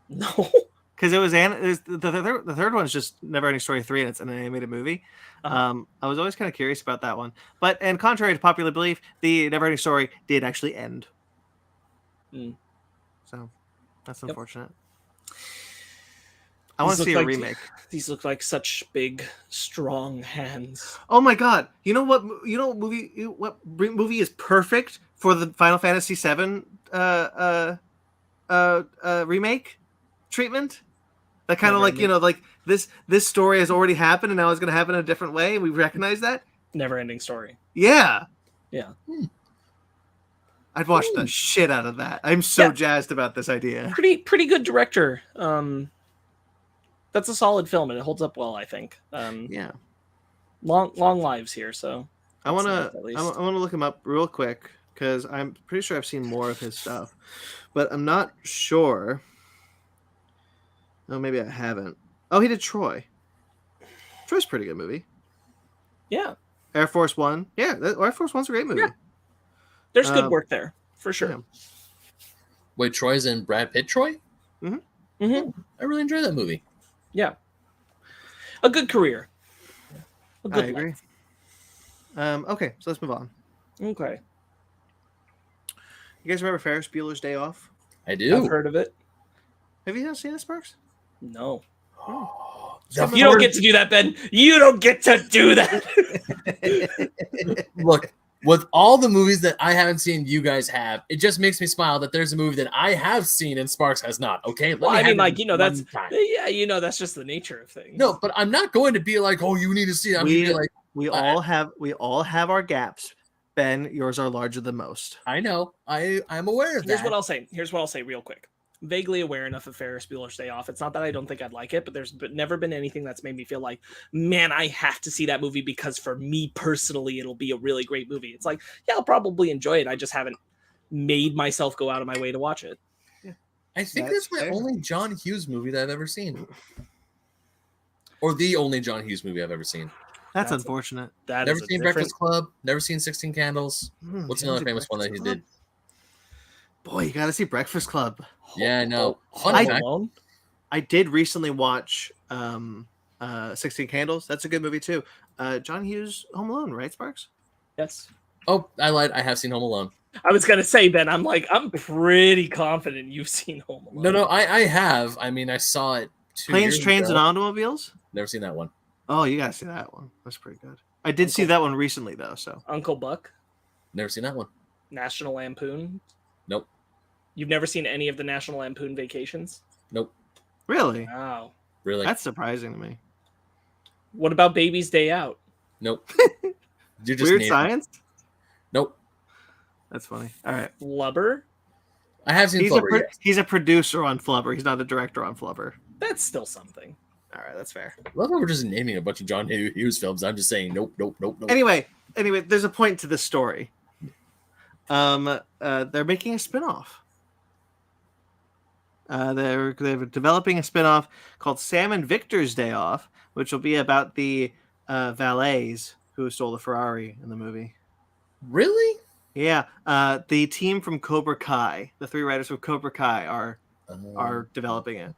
No. Because the third one is just Never Ending Story 3, and it's an animated movie. I was always kind of curious about that one. And contrary to popular belief, the Never Ending Story did actually end. So that's unfortunate. I want to see a remake. These look like such big, strong hands. Oh my god! You know what movie is perfect for the Final Fantasy VII remake treatment? That kind of like this story has already happened and now it's going to happen in a different way. We recognize that. Never Ending Story. Yeah. Yeah. I'd watch the shit out of that. I'm so jazzed about this idea. Pretty good director. That's a solid film and it holds up well, I think. Yeah. Long lives here, so I want to look him up real quick because I'm pretty sure I've seen more of his stuff, but I'm not sure. Oh, maybe I haven't. Oh, he did Troy. Troy's a pretty good movie. Yeah. Air Force One. Yeah, Air Force One's a great movie. Yeah. There's good work there, for sure. Yeah. Wait, Troy's in Brad Pitt Troy? Mm-hmm. Mm-hmm. I really enjoy that movie. Yeah. A good career. I agree. Okay, so let's move on. Okay. You guys remember Ferris Bueller's Day Off? I do. I've heard of it. Have you seen this, Sparks? No. You don't get to do that, Ben. You don't get to do that. Look, with all the movies that I haven't seen you guys have, it just makes me smile that there's a movie that I have seen and Sparks has not. Okay? Well, I mean, like, that's that's just the nature of things. No, but I'm not going to be like, oh, you need to see it. I'm going to be like, we all have our gaps. Ben, yours are larger than most. I know. I'm aware of that. Here's what I'll say real quick. Vaguely aware enough of Ferris Bueller's Day Off. It's not that I don't think I'd like it, but there's never been anything that's made me feel like, man, I have to see that movie because for me personally, it'll be a really great movie. It's like, yeah, I'll probably enjoy it. I just haven't made myself go out of my way to watch it. Yeah. I think that's my only John Hughes movie that I've ever seen. Or the only John Hughes movie I've ever seen. That's unfortunate. Never seen Breakfast Club. Never seen 16 Candles. What's another famous one that he did? Boy, you got to see Breakfast Club. Yeah, I know. I did recently watch 16 Candles. That's a good movie too. John Hughes, Home Alone, right, Sparks? Yes. Oh, I lied. I have seen Home Alone. I was gonna say, Ben, I'm pretty confident you've seen Home Alone. No, I have. I mean, I saw it 2 years Planes, Trains, ago. and Automobiles? Never seen that one. Oh, you gotta see that one. That's pretty good. I did see that one recently though. So Uncle Buck. Never seen that one. National Lampoon. Nope. You've never seen any of the National Lampoon Vacations? Nope. Really? Wow. Really? That's surprising to me. What about Baby's Day Out? Nope. You just Weird Science? Nope. That's funny. All right. Flubber? I have seen Flubber. He's a producer on Flubber. He's not a director on Flubber. That's still something. All right, that's fair. I love how we're just naming a bunch of John Hughes films. I'm just saying nope, nope, nope, nope. Anyway, there's a point to this story. They're making a spin-off. They're developing a spin-off called Sam and Victor's Day Off, which will be about the valets who stole the Ferrari in the movie. Really? Yeah, the team from Cobra Kai, the 3 writers from Cobra Kai are developing it.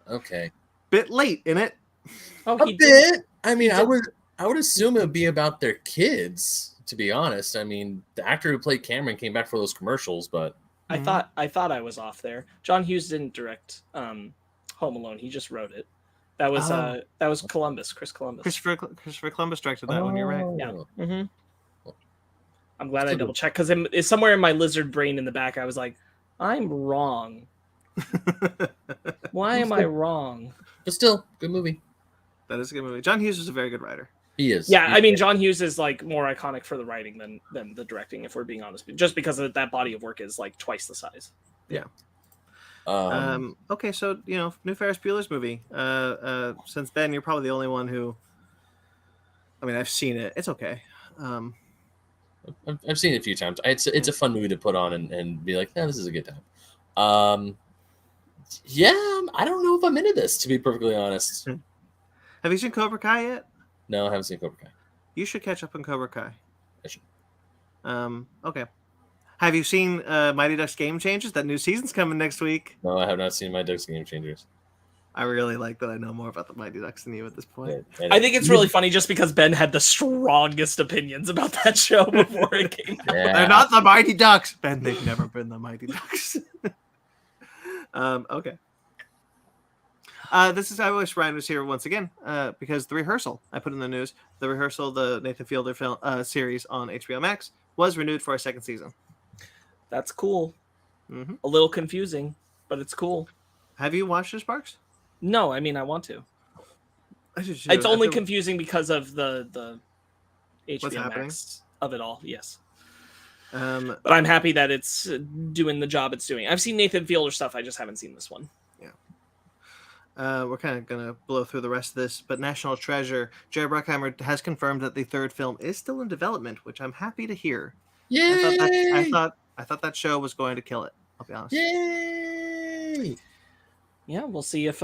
Okay. Bit late in it. Oh, A he did. bit. I mean, I would assume it would be about their kids. To be honest, I mean, the actor who played Cameron came back for those commercials, but I thought I was off there. John Hughes didn't direct Home Alone. He just wrote it. That was Columbus, Chris Columbus. Christopher Columbus directed that one. You're right. Yeah. Oh. Mm-hmm. I'm glad I double checked because it's somewhere in my lizard brain in the back. I was like, I'm wrong. Why am I wrong? But still, good movie. That is a good movie. John Hughes was a very good writer. He is. Yeah, I mean, John Hughes is like more iconic for the writing than the directing, if we're being honest. Just because of that body of work is like twice the size. Yeah. Um, Okay, so new Ferris Bueller's movie. Since Ben, you're probably the only one who. I mean, I've seen it. It's okay. I've seen it a few times. It's a fun movie to put on and be like, yeah, this is a good time. Yeah, I don't know if I'm into this, to be perfectly honest. Have you seen Cobra Kai yet? No, I haven't seen Cobra Kai. You should catch up on Cobra Kai. I should. Okay. Have you seen Mighty Ducks Game Changers? That new season's coming next week. No, I have not seen my Ducks Game Changers. I really like that I know more about the Mighty Ducks than you at this point. Yeah, I think it's really funny just because Ben had the strongest opinions about that show before it came out. Yeah. They're not the Mighty Ducks. Ben, they've never been the Mighty Ducks. Okay. I wish Ryan was here once again because the rehearsal, I put in the news, the Nathan Fielder film series on HBO Max was renewed for a second season. That's cool. Mm-hmm. A little confusing, but it's cool. Have you watched this, Sparks? No, I mean, I want to. It's only confusing because of the What's HBO happening? Max of it all, yes. Um, But I'm happy that it's doing the job it's doing. I've seen Nathan Fielder stuff, I just haven't seen this one. we're kind of going to blow through the rest of this, but National Treasure, Jerry Bruckheimer has confirmed that the third film is still in development, which I'm happy to hear. Yay! I thought that show was going to kill it. I'll be honest. Yay! Yeah, we'll see if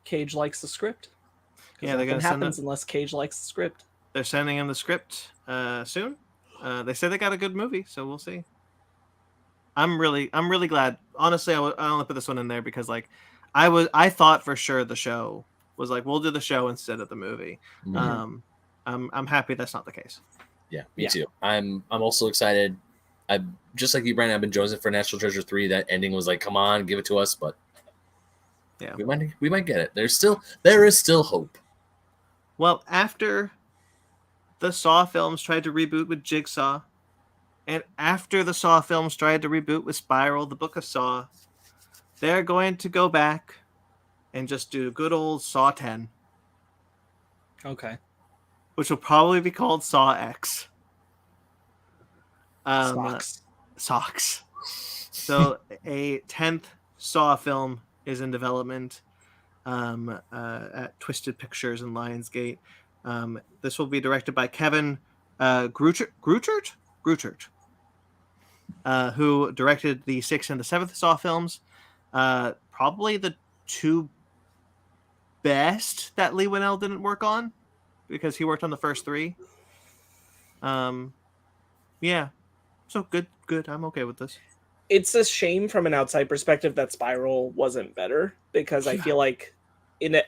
Cage likes the script. Yeah, they're nothing going to happens unless Cage likes the script. They're sending him the script soon. They say they got a good movie, so we'll see. I'm really glad. Honestly, I only put this one in there because like I thought for sure the show was like we'll do the show instead of the movie. Mhm. I'm happy that's not the case. Yeah, me too. I'm also excited. I just like you, Brandon. I've been jonesing for National Treasure 3. That ending was like, come on, give it to us. But yeah, we might get it. There is still hope. Well, after the Saw films tried to reboot with Jigsaw, and after the Saw films tried to reboot with Spiral, the Book of Saw, they're going to go back and just do good old Saw 10. Okay. Which will probably be called Saw X. Socks. So a 10th Saw film is in development at Twisted Pictures and Lionsgate. This will be directed by Kevin Gruchert, who directed the 6th and the 7th Saw films. Probably the two best that Lee Winnell didn't work on, because he worked on the first 3. Yeah. So good. I'm okay with this. It's a shame from an outside perspective that Spiral wasn't better, because I feel like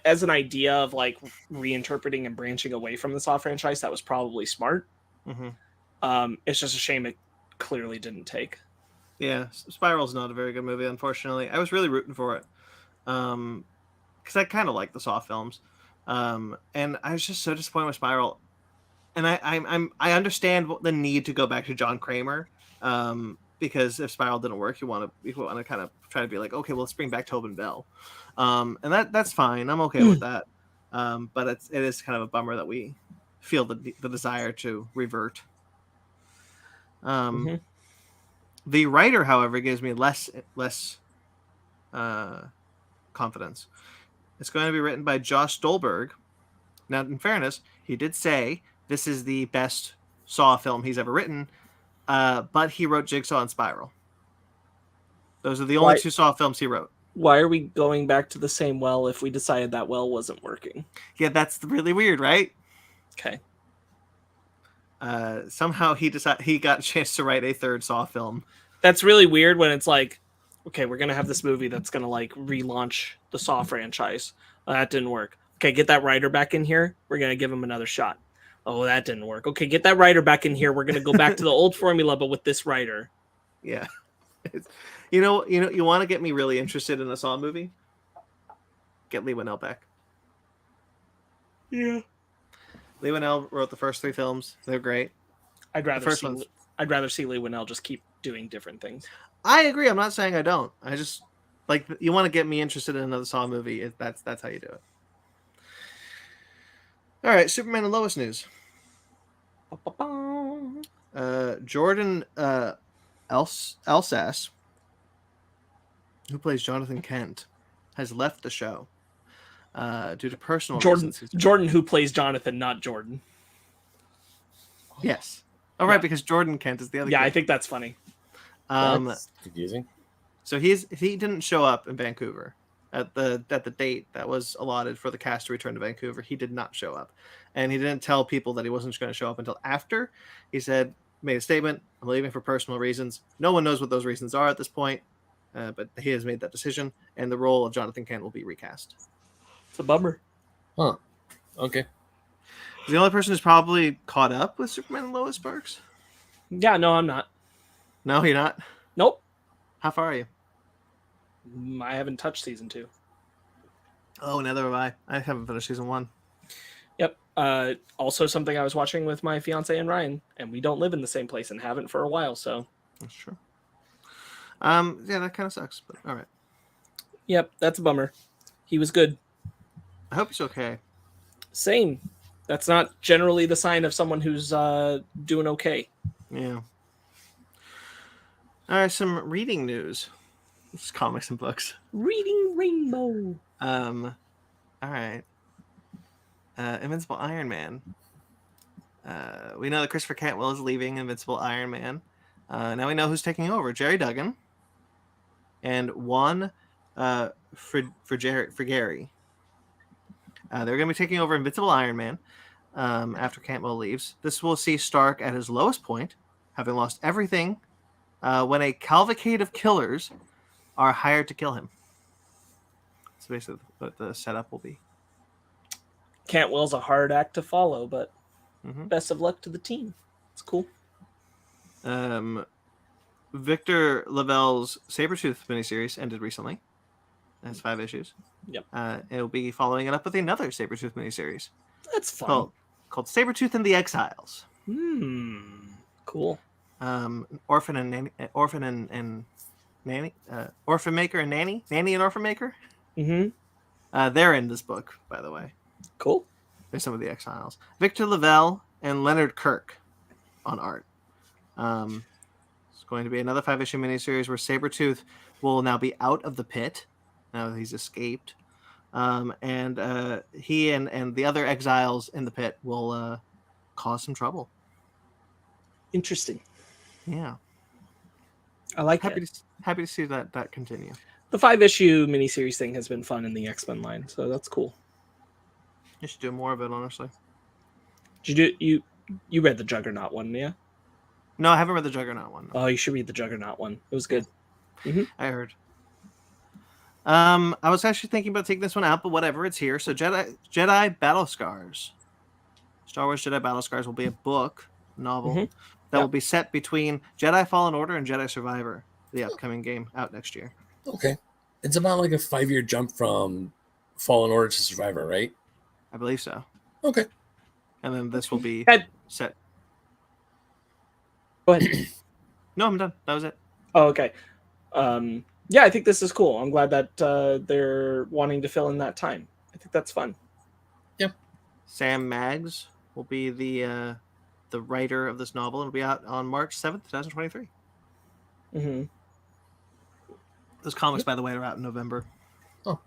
as an idea of like reinterpreting and branching away from the Saw franchise, that was probably smart. Mm-hmm. It's just a shame it clearly didn't take. Yeah, Spiral's not a very good movie, unfortunately. I was really rooting for it. Because I kind of like the Saw films. And I was just so disappointed with Spiral. And I understand the need to go back to John Kramer. Because if Spiral didn't work, you want to kind of try to be like, okay, well, let's bring back Tobin Bell. And that's fine. I'm okay with that. But it is kind of a bummer that we feel the desire to revert. The writer, however, gives me less confidence. It's going to be written by Josh Stolberg. Now, in fairness, he did say this is the best Saw film he's ever written, but he wrote Jigsaw and Spiral. Those are the only Why- 2 Saw films he wrote. Why are we going back to the same well if we decided that well wasn't working? Yeah, that's really weird, right? Okay. Somehow he got a chance to write a 3rd Saw film. That's really weird when it's like, okay, we're gonna have this movie that's gonna like relaunch the Saw franchise. That didn't work. Okay, get that writer back in here. We're gonna give him another shot. Oh, that didn't work. Okay, get that writer back in here. We're gonna go back to the old formula, but with this writer. Yeah. You want to get me really interested in a Saw movie? Get Lee Winnell back. Yeah. Lee Winnell wrote the first 3 films. They're great. I'd rather first see one's- I'd rather see Lee Winnell just keep doing different things. I agree. I'm not saying I don't. I just like you want to get me interested in another Saw movie. That's how you do it. All right, Superman and Lois news. Jordan Elsass, who plays Jonathan Kent, has left the show due to personal reasons. Jordan, who plays Jonathan, not Jordan. Yes. Oh, right, because Jordan Kent is the other. Yeah, kid. I think that's funny. That's confusing. So he didn't show up in Vancouver at the date that was allotted for the cast to return to Vancouver. He did not show up, and he didn't tell people that he wasn't going to show up until after. He made a statement. I'm leaving for personal reasons. No one knows what those reasons are at this point, but he has made that decision, and the role of Jonathan Kent will be recast. It's a bummer. Huh. Okay. The only person who's probably caught up with Superman and Lois Sparks. Yeah, no, I'm not. No, you're not. Nope. How far are you? I haven't touched season 2. Oh, neither have I. I haven't finished season 1. Yep. Also something I was watching with my fiance and Ryan, and we don't live in the same place and haven't for a while, so. That's true. Yeah, that kind of sucks, but all right. Yep, that's a bummer. He was good. I hope he's okay. Same. That's not generally the sign of someone who's doing okay. Yeah. All right, some reading news. It's comics and books. Reading Rainbow. All right. Invincible Iron Man. We know that Christopher Cantwell is leaving Invincible Iron Man. Now we know who's taking over. Jerry Duggan and Juan Frigeri. They're going to be taking over Invincible Iron Man after Cantwell leaves. This will see Stark at his lowest point, having lost everything, when a cavalcade of killers are hired to kill him. That's basically what the setup will be. Cantwell's a hard act to follow, but Mhm. best of luck to the team. It's cool. Victor Lavelle's Sabretooth miniseries ended recently. It has 5 issues. Yep. It'll be following it up with another Sabretooth miniseries That's fun. called Sabretooth and the Exiles. Cool. Orphan and Nanny, Orphan Maker and Nanny and Orphan Maker. Mm-hmm. They're in this book, by the way. Cool. They're some of the Exiles. Victor Lavelle and Leonard Kirk on art. It's going to be another 5-issue miniseries where Sabretooth will now be out of the pit now that he's escaped. And he and the other exiles in the pit will cause some trouble. Interesting. Yeah. I like Happy it. to see that continue. The 5-issue miniseries thing has been fun in the X-Men line, so that's cool. You should do more of it, honestly. Did you read the Juggernaut one, yeah? No, I haven't read the Juggernaut one. No. Oh, you should read the Juggernaut one. It was good. I heard. I was actually thinking about taking this one out, but whatever, it's here. So Jedi Battle Scars. Star Wars Jedi Battle Scars will be a book, novel, that will be set between Jedi Fallen Order and Jedi Survivor, the upcoming game out next year. Okay. It's about like a 5-year jump from Fallen Order to Survivor, right? I believe so. Okay. And then this will be set. Go ahead. No, I'm done. That was it. Oh, okay. Yeah, I think this is cool. I'm glad that they're wanting to fill in that time. I think that's fun. Yep. Sam Maggs will be the writer of this novel. It'll be out on March 7th, 2023. Mm-hmm. Those comics, by the way, are out in November. Oh.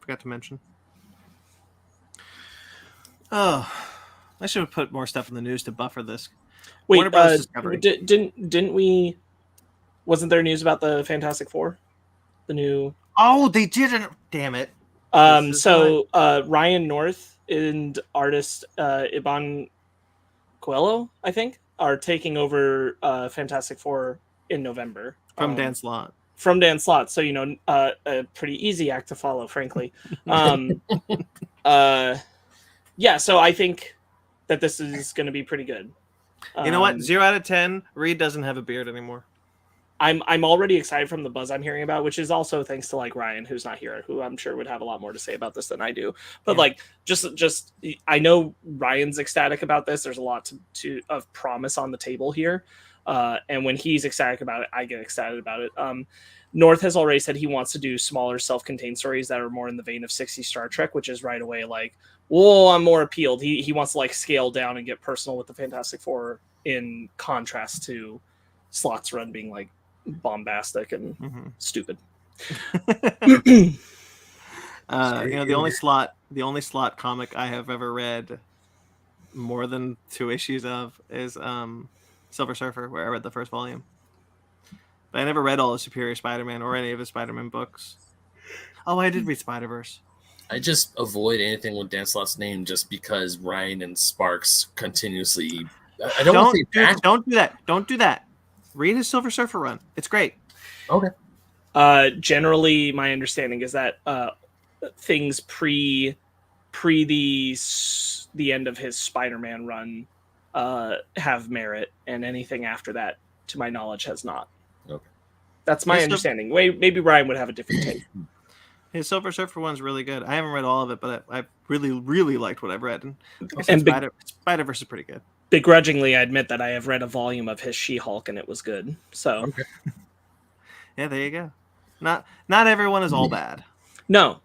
Forgot to mention. Oh, I should have put more stuff in the news to buffer this. Wait, Warner Bros. Discovery. didn't we? Wasn't there news about the Fantastic Four? The new. Oh, they didn't. Damn it. So Ryan North and artist Iban Coelho, I think, are taking over Fantastic Four in November From Dan Slott. From Dan Slott, so a pretty easy act to follow, frankly. Yeah, so I think that this is going to be pretty good. You know what? 0 out of 10. Reed doesn't have a beard anymore. I'm already excited from the buzz I'm hearing about, which is also thanks to like Ryan, who's not here, who I'm sure would have a lot more to say about this than I do. But like, just I know Ryan's ecstatic about this. There's a lot of promise on the table here, and when he's ecstatic about it, I get excited about it. North has already said he wants to do smaller, self-contained stories that are more in the vein of 60s Star Trek, which is right away like, whoa, I'm more appealed. He wants to like scale down and get personal with the Fantastic Four in contrast to Slott's run being like bombastic and stupid. The only slot comic I have ever read more than 2 issues of is Silver Surfer, where I read the first volume. But I never read all of Superior Spider-Man or any of his Spider-Man books. Oh, I did read Spider-Verse. I just avoid anything with Dan Slott's name just because Ryan and Sparks continuously. I don't want to say back. Don't do that. Don't do that. Read his Silver Surfer run. It's great. Okay. Generally, my understanding is that things pre the end of his Spider-Man run have merit, and anything after that, to my knowledge, has not. Okay. That's my understanding. Maybe Ryan would have a different take. His Silver Surfer one's really good. I haven't read all of it, but I really, really liked what I've read. And Spider-Verse is pretty good. Begrudgingly, I admit that I have read a volume of his She-Hulk, and it was good. So, yeah, there you go. Not everyone is all bad. No,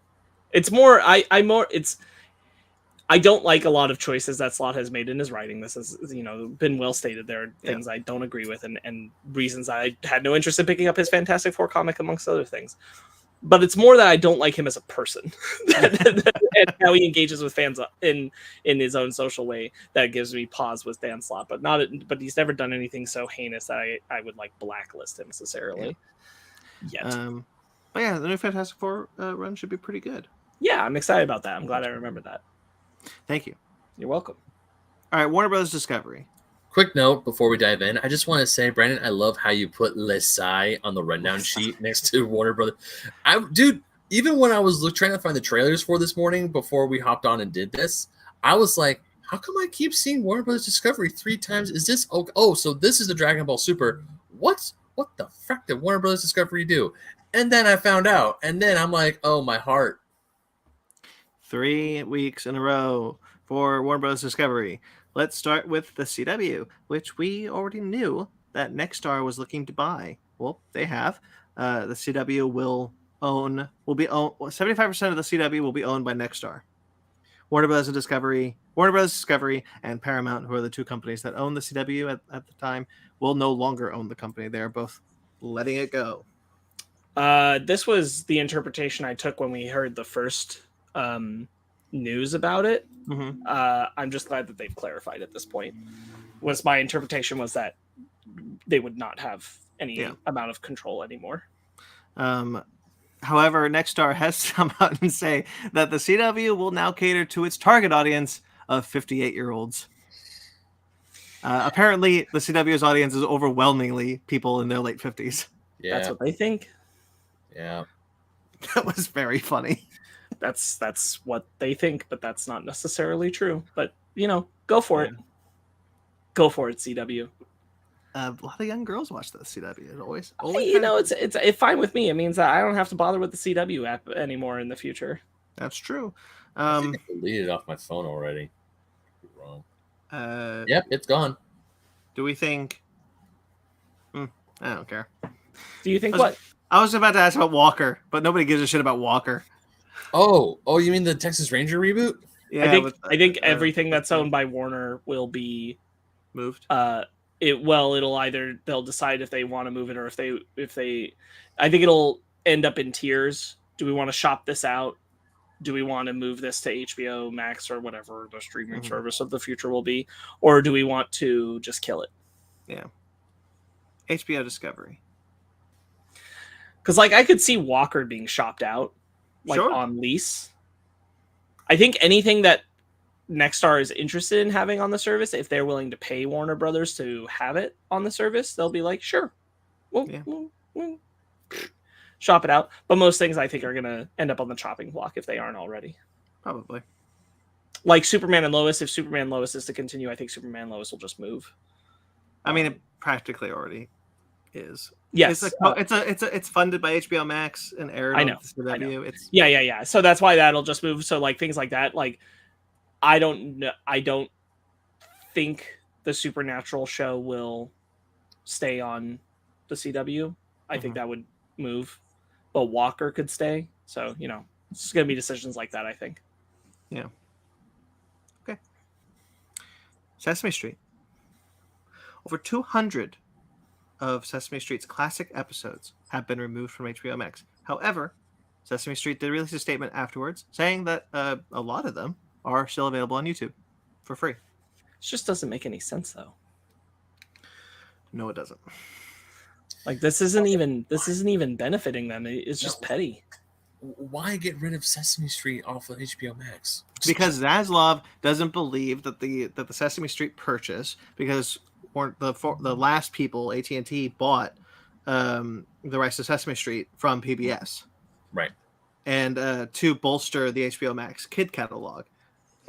it's more. I don't like a lot of choices that Slott has made in his writing. This has, been well stated. There are things I don't agree with, and reasons I had no interest in picking up his Fantastic Four comic, amongst other things. But it's more that I don't like him as a person, and how he engages with fans in his own social way that gives me pause with Dan Slott. But he's never done anything so heinous that I would like blacklist him necessarily. Yet. But yeah, the new Fantastic Four run should be pretty good. Yeah, I'm excited about that. I'm glad I remembered that. Thank you. You're welcome. All right, Warner Bros. Discovery. Quick note before we dive in. I just want to say, Brandon, I love how you put Lesai on the rundown sheet next to Warner Brothers. Dude, even when I was trying to find the trailers for this morning before we hopped on and did this, I was like, how come I keep seeing Warner Bros. Discovery 3 times? Is this so this is the Dragon Ball Super. What the frick did Warner Bros. Discovery do? And then I found out, and then I'm like, oh, my heart. 3 weeks in a row for Warner Bros. Discovery. Let's start with the CW, which we already knew that Nexstar was looking to buy. Well, they have. The CW will be owned. 75% of the CW will be owned by Nexstar. Warner Bros. Discovery, and Paramount, who are the 2 companies that own the CW at the time, will no longer own the company. They are both letting it go. This was the interpretation I took when we heard the first news about it. I'm just glad that they've clarified at this point. My interpretation was that they would not have any amount of control anymore. However, Nexstar has come out and say that the CW will now cater to its target audience of 58-year-olds. Apparently, the CW's audience is overwhelmingly people in their late 50s. Yeah. That's what they think. Yeah. That was very funny. That's what they think, but that's not necessarily true. But, go for it. Go for it, CW. A lot of young girls watch the CW. It always it's fine with me. It means that I don't have to bother with the CW app anymore in the future. That's true. I think I deleted it off my phone already. Wrong. Yep, it's gone. Do we think? I don't care. Do you think what? I was about to ask about Walker, but nobody gives a shit about Walker. Oh, you mean the Texas Ranger reboot? Yeah, I think everything that's owned by Warner will be moved. It'll either they'll decide if they want to move it or if they I think it'll end up in tiers. Do we want to shop this out? do we want to move this to HBO Max or whatever the streaming Mhm. service of the future will be, or do we want to just kill it? Yeah. HBO Discovery. Because like I could see Walker being shopped out, like Sure. on lease. I think anything that Nexstar is interested in having on the service, if they're willing to pay Warner Brothers to have it on the service, they'll be like, sure, we'll shop it out. But most things I think are gonna end up on the chopping block if they aren't already. Probably. Like Superman and Lois, if Superman and Lois is to continue, I think Superman and Lois will just move. I mean, it practically already is. Yes, It's funded by HBO Max and aired I on know, CW. It's yeah. So that's why that'll just move. So like things like that, like I don't think the Supernatural show will stay on the CW. I think that would move, but Walker could stay. So it's gonna be decisions like that, I think. Yeah. Okay. Sesame Street. Over 200 of Sesame Street's classic episodes have been removed from HBO Max. However, Sesame Street did release a statement afterwards saying that a lot of them are still available on YouTube for free. It just doesn't make any sense, though. No, it doesn't. Like this isn't even benefiting them. It's just petty. Why get rid of Sesame Street off of HBO Max? Because Zaslav doesn't believe that the Sesame Street purchase, because the last people AT&T bought the rights to Sesame Street from PBS, Right, and to bolster the HBO Max kid catalog.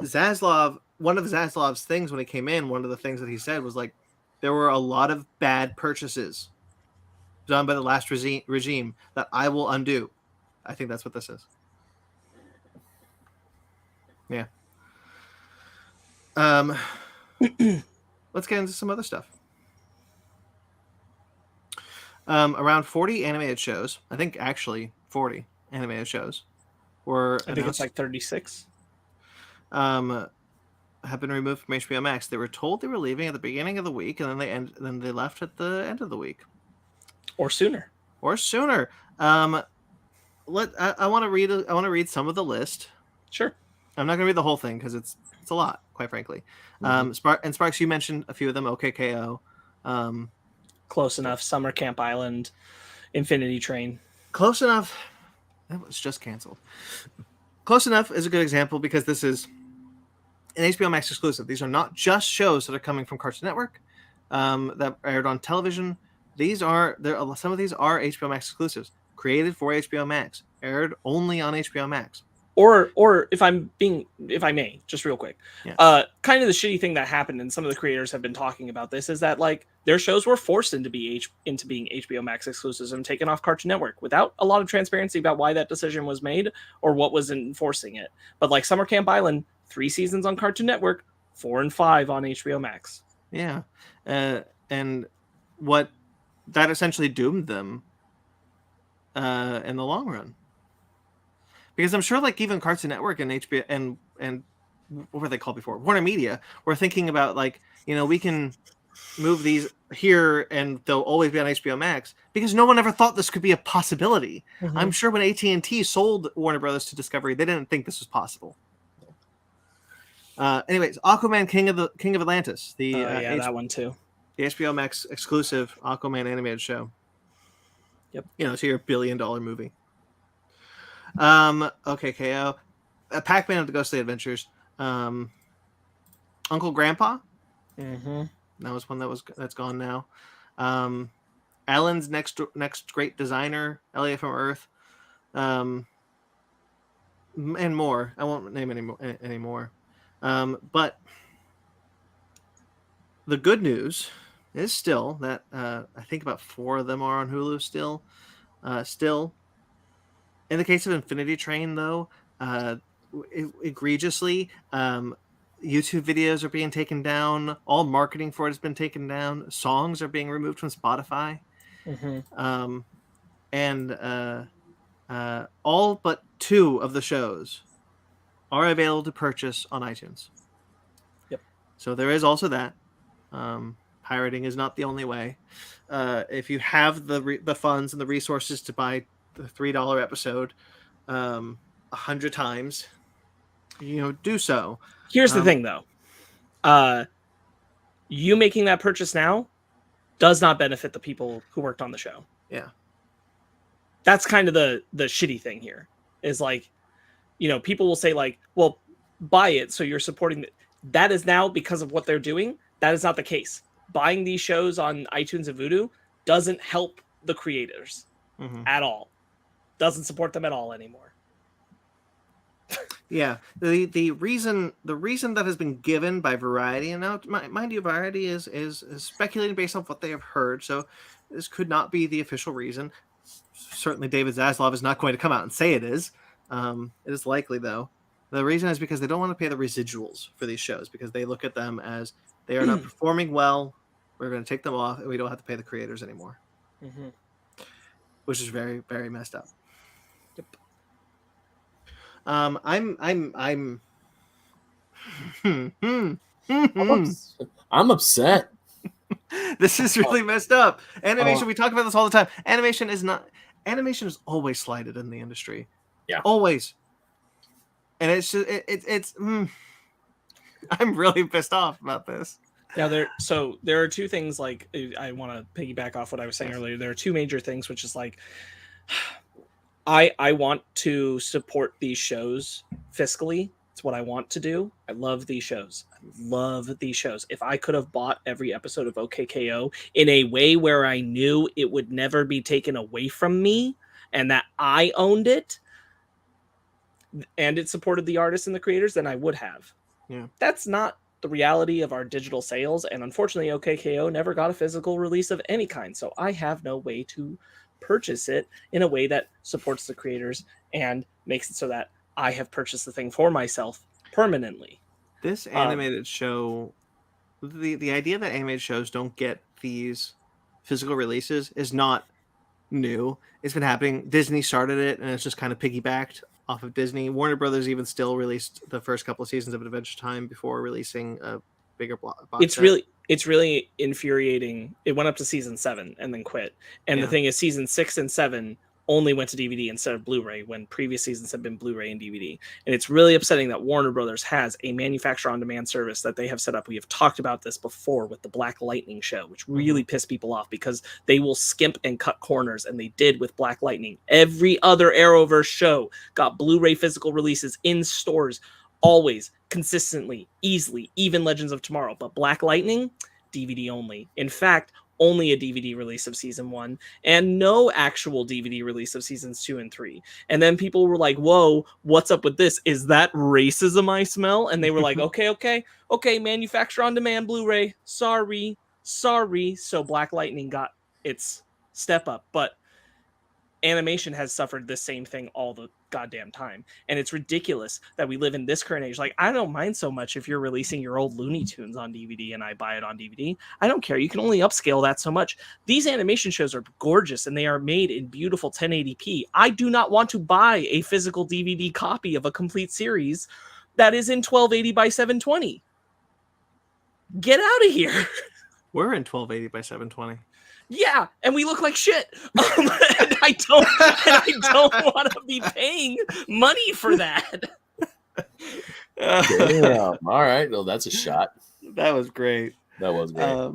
Zaslav, one of Zaslav's things when he came in, one of the things that he said was like, there were a lot of bad purchases done by the last regime that I will undo. I think that's what this is. Yeah. Let's get into some other stuff. Around 40 animated shows, I think actually 40 animated shows were I think it's like 36. Have been removed from HBO Max. They were told they were leaving at the beginning of the week, and then they left at the end of the week, or sooner. I want to read some of the list. Sure. I'm not going to read the whole thing because it's a lot, quite frankly. Sparks, you mentioned a few of them. OKKO. Close enough. Summer Camp Island, Infinity Train. Close enough. That was just canceled. Close enough is a good example because this is an HBO Max exclusive. These are not just shows that are coming from Cartoon Network that aired on television. Some of these are HBO Max exclusives, created for HBO Max, aired only on HBO Max. Or if I may, just real quick, yeah. Kind of the shitty thing that happened, and some of the creators have been talking about this, is that like their shows were forced into being HBO Max exclusives and taken off Cartoon Network without a lot of transparency about why that decision was made or what was enforcing it. But like Summer Camp Island, 3 seasons on Cartoon Network, 4 and 5 on HBO Max. Yeah, and what that essentially doomed them in the long run. Because I'm sure, like, even Cartoon Network and HBO and what were they called before? Warner Media were thinking about, like, we can move these here and they'll always be on HBO Max, because no one ever thought this could be a possibility. Mm-hmm. I'm sure when AT&T sold Warner Brothers to Discovery, they didn't think this was possible. Anyways, Aquaman, King of Atlantis, that one too. The HBO Max exclusive Aquaman animated show. Yep. It's your $1 billion movie. OKKO, Pac-Man and the Ghostly Adventures, Uncle Grandpa. Mm-hmm. That was one that's gone now. Ellen's next great designer, Elliot from Earth, and more. I won't name any more. But the good news is still that I think about 4 of them are on Hulu still. In the case of Infinity Train, though, egregiously, YouTube videos are being taken down. All marketing for it has been taken down. Songs are being removed from Spotify. Mm-hmm. And all but 2 of the shows are available to purchase on iTunes. Yep. So there is also that. Pirating is not the only way. If you have the funds and the resources to buy the $3 episode, 100 times, do so. Here's the thing, though. You making that purchase now does not benefit the people who worked on the show. Yeah. That's kind of the shitty thing here is like, people will say like, well, buy it. So you're supporting that is now because of what they're doing. That is not the case. Buying these shows on iTunes and Vudu doesn't help the creators at all. Doesn't support them at all anymore. Yeah, the reason that has been given by Variety, and now mind you, Variety is speculating based off what they have heard, so this could not be the official reason. Certainly, David Zaslav is not going to come out and say it is. It is likely, though. The reason is because they don't want to pay the residuals for these shows because they look at them as they are not performing well. We're going to take them off, and we don't have to pay the creators anymore, which is very, very messed up. Yep. I'm upset. This is really messed up. Animation, we talk about this all the time. Animation is always slighted in the industry. Yeah. Always. And it's just I'm really pissed off about this. Now there are two things like I want to piggyback off what I was saying earlier. There are two major things, which is like I want to support these shows fiscally. It's what I want to do. I love these shows. If I could have bought every episode of OKKO in a way where I knew it would never be taken away from me and that I owned it and it supported the artists and the creators, then I would have. Yeah. That's not the reality of our digital sales. And unfortunately, OKKO never got a physical release of any kind. So I have no way to purchase it in a way that supports the creators and makes it so that I have purchased the thing for myself permanently. This animated show, the idea that animated shows don't get these physical releases is not new. It's been happening. Disney started it, and it's just kind of piggybacked off of Disney. Warner Brothers even still released the first couple of seasons of Adventure Time before releasing a bigger box set. It's really infuriating. It went up to season 7 and then quit. And the thing is, season 6 and 7 only went to DVD instead of Blu-ray when previous seasons have been Blu-ray and DVD. And it's really upsetting that Warner Brothers has a manufacturer on demand service that they have set up. We have talked about this before with the Black Lightning show, which really pissed people off because they will skimp and cut corners. And they did with Black Lightning. Every other Arrowverse show got Blu-ray physical releases in stores, always, consistently, easily, even Legends of Tomorrow. But Black Lightning, DVD only. In fact, only a DVD release of season 1 and no actual DVD release of seasons 2 and 3. And then people were like, whoa, what's up with this? Is that racism I smell? And they were like, okay, manufacturer on demand Blu-ray. Sorry. So Black Lightning got its step up. But animation has suffered the same thing all the goddamn time. And it's ridiculous that we live in this current age. Like, I don't mind so much if you're releasing your old Looney Tunes on DVD and I buy it on DVD. I don't care. You can only upscale that so much. These animation shows are gorgeous and they are made in beautiful 1080p. I do not want to buy a physical DVD copy of a complete series that is in 1280 by 720. Get out of here. We're in 1280 by 720. Yeah, and we look like shit. And I don't want to be paying money for that. Damn. All right. Well, that's a shot. That was great. That was great.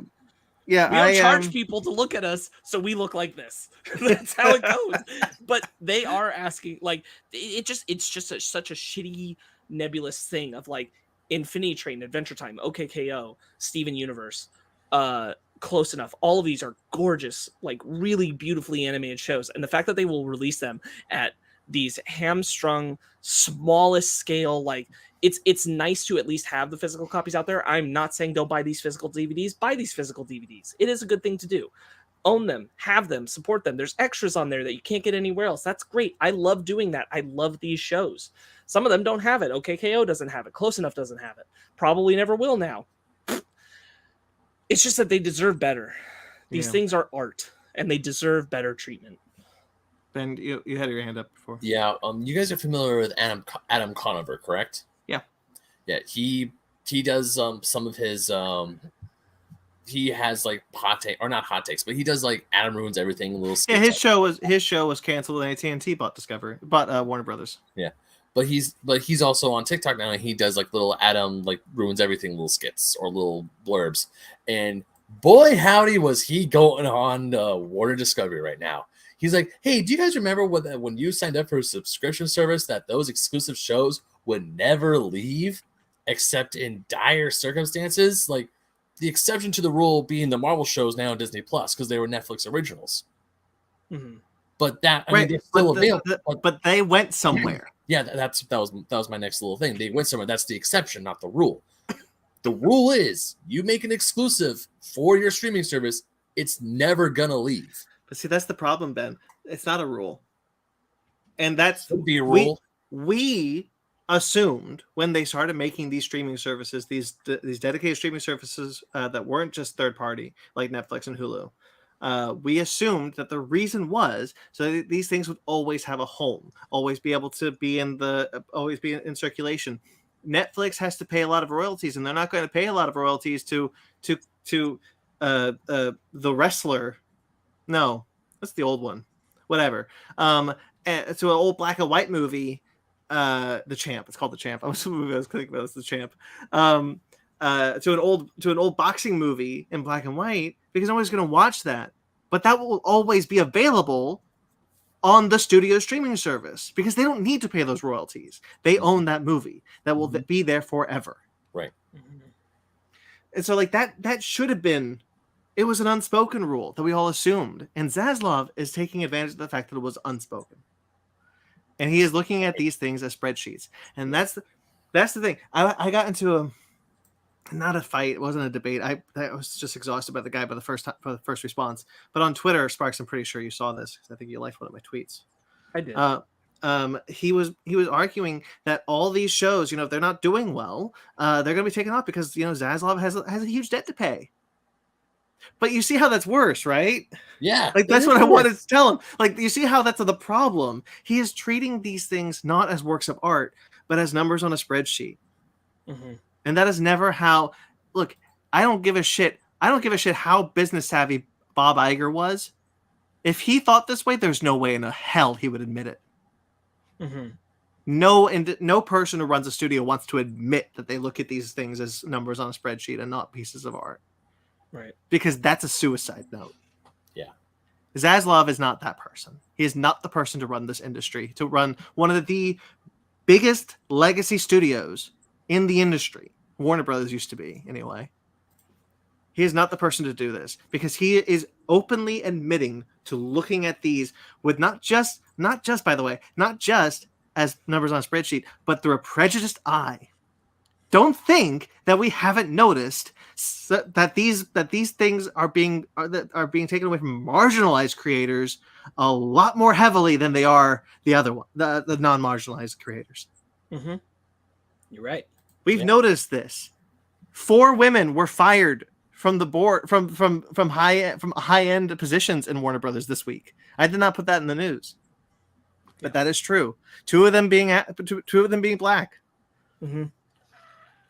Yeah, we don't charge people to look at us, so we look like this. That's how it goes. But they are asking, like, it's just such a shitty, nebulous thing of like Infinity Train, Adventure Time, OKKO, Steven Universe, Close Enough. All of these are gorgeous, like really beautifully animated shows, and the fact that they will release them at these hamstrung, smallest scale, like it's nice to at least have the physical copies out there. I'm not saying don't buy these physical DVDs. Buy these physical DVDs. It is a good thing to do. Own them, have them, support them. There's extras on there that you can't get anywhere else. That's great. I love doing that. I love these shows. Some of them don't have it. OKKO doesn't have it. Close Enough doesn't have it. Probably never will now. It's just that they deserve better. These things are art, and they deserve better treatment. Ben, you had your hand up before. Yeah. You guys are familiar with Adam Conover, correct? Yeah. Yeah. He does some of his he has like not hot takes, but he does like Adam Ruins Everything. Little his show was canceled, and AT&T bought Warner Brothers. Yeah. But he's also on TikTok now, and he does like little Adam like ruins everything little skits or little blurbs. And boy, howdy, was he going on Warner Discovery right now. He's like, hey, do you guys remember when you signed up for a subscription service that those exclusive shows would never leave except in dire circumstances? Like the exception to the rule being the Marvel shows now on Disney Plus because they were Netflix originals. Mm-hmm. But that I mean, they're still available. But they went somewhere. Yeah, that was my next little thing. They went somewhere. That's the exception, not the rule. The rule is you make an exclusive for your streaming service, it's never gonna leave. But see, that's the problem, Ben. It's not a rule, and that's Could be a rule. We assumed when they started making these streaming services, these dedicated streaming services that weren't just third party like Netflix and Hulu. We assumed that the reason was so that these things would always have a home, always be able to be always be in circulation. Netflix has to pay a lot of royalties, and they're not going to pay a lot of royalties to the wrestler. No, that's the old one. Whatever. And to an old black and white movie, The Champ. It's called The Champ. I was thinking about it, The Champ. To an old boxing movie in black and white, because nobody's going to watch that. But that will always be available on the studio streaming service because they don't need to pay those royalties. They own that movie. That will be there forever. Right. And so like that should have been, it was an unspoken rule that we all assumed. And Zaslav is taking advantage of the fact that it was unspoken. And he is looking at these things as spreadsheets. And that's the thing. I got into not a fight. It wasn't a debate. I was just exhausted by the guy by the first response. But on Twitter, Sparks, I'm pretty sure you saw this because I think you liked one of my tweets. I did. He was arguing that all these shows, if they're not doing well, they're going to be taken off because Zaslav has a huge debt to pay. But you see how that's worse, right? Yeah. Like that's what I wanted to tell him. Like you see how that's the problem. He is treating these things not as works of art, but as numbers on a spreadsheet. Mm-hmm. And that is never how. Look, I don't give a shit. I don't give a shit how business savvy Bob Iger was. If he thought this way, there's no way in hell he would admit it. Mm-hmm. No person who runs a studio wants to admit that they look at these things as numbers on a spreadsheet and not pieces of art. Right. Because that's a suicide note. Yeah. Zaslav is not that person. He is not the person to run this industry, to run one of the biggest legacy studios in the industry. Warner Brothers used to be, anyway. He is not the person to do this because he is openly admitting to looking at these with not just as numbers on a spreadsheet, but through a prejudiced eye. Don't think that we haven't noticed that these things are being taken away from marginalized creators a lot more heavily than they are the other one, the non-marginalized creators. Mm-hmm. You're right. We've noticed this. 4 women were fired from the board from high-end positions in Warner Brothers this week. I did not put that in the news, but that is true. 2 of them being black. Mm-hmm.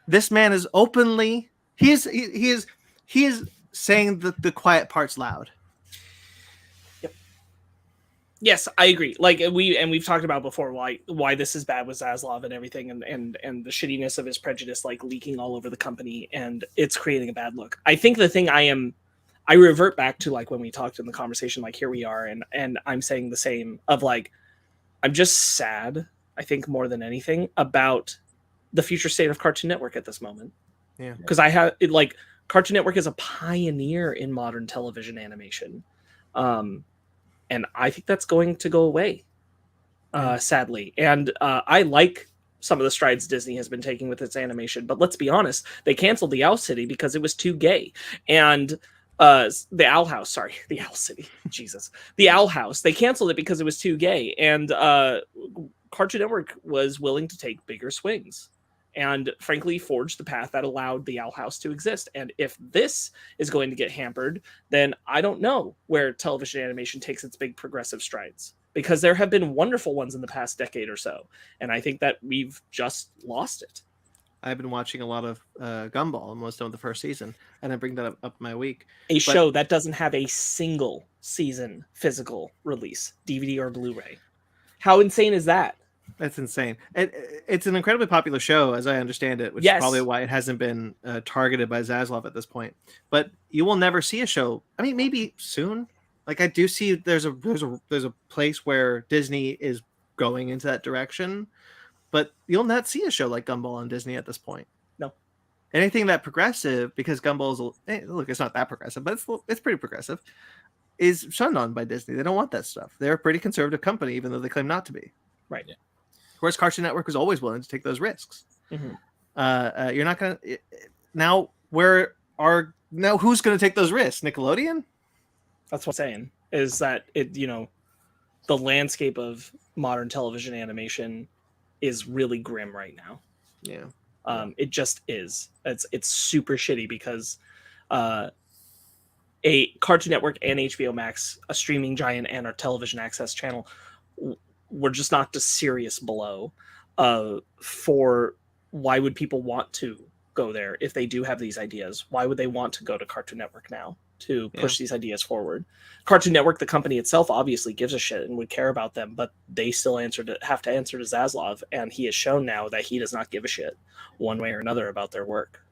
This man is openly he is saying the quiet parts loud. Yep. Yes, I agree. Like we've talked about before why this is bad with Zaslav and everything and the shittiness of his prejudice like leaking all over the company and it's creating a bad look. I think the thing I revert back to like when we talked in the conversation, like here we are and I'm saying the same of like I'm just sad, I think more than anything, about the future state of Cartoon Network at this moment. Yeah. Because Cartoon Network is a pioneer in modern television animation. And I think that's going to go away, sadly. And I like some of the strides Disney has been taking with its animation, but let's be honest, they canceled the Owl City because it was too gay. And the Owl House, sorry, the Owl City, Jesus. The Owl House, they canceled it because it was too gay. And Cartoon Network was willing to take bigger swings and frankly forged the path that allowed the Owl House to exist. And if this is going to get hampered, then I don't know where television animation takes its big progressive strides, because there have been wonderful ones in the past decade or so. And I think that we've just lost it. I've been watching a lot of Gumball. I'm almost done with the first season, and I bring that up my week. Show that doesn't have a single season physical release, DVD or Blu-ray. How insane is that? That's insane. It's an incredibly popular show, as I understand it, which Yes. is probably why it hasn't been targeted by Zaslav at this point. But you will never see a show. I mean, maybe soon. Like I do see there's a place where Disney is going into that direction, but you'll not see a show like Gumball on Disney at this point. No. Anything that progressive, because Gumball is look, it's not that progressive, but it's pretty progressive, is shunned on by Disney. They don't want that stuff. They're a pretty conservative company, even though they claim not to be. Right. Yeah. Whereas Cartoon Network is always willing to take those risks. Mm-hmm. You're not gonna now. Who's gonna take those risks? Nickelodeon. That's what I'm saying. Is that it? The landscape of modern television animation is really grim right now. Yeah. It just is. It's super shitty because a Cartoon Network and HBO Max, a streaming giant, and our television access channel were just knocked a serious blow for why would people want to go there if they do have these ideas? Why would they want to go to Cartoon Network now to push these ideas forward? Cartoon Network, the company itself, obviously gives a shit and would care about them, but they still have to answer to Zaslav, and he has shown now that he does not give a shit one way or another about their work.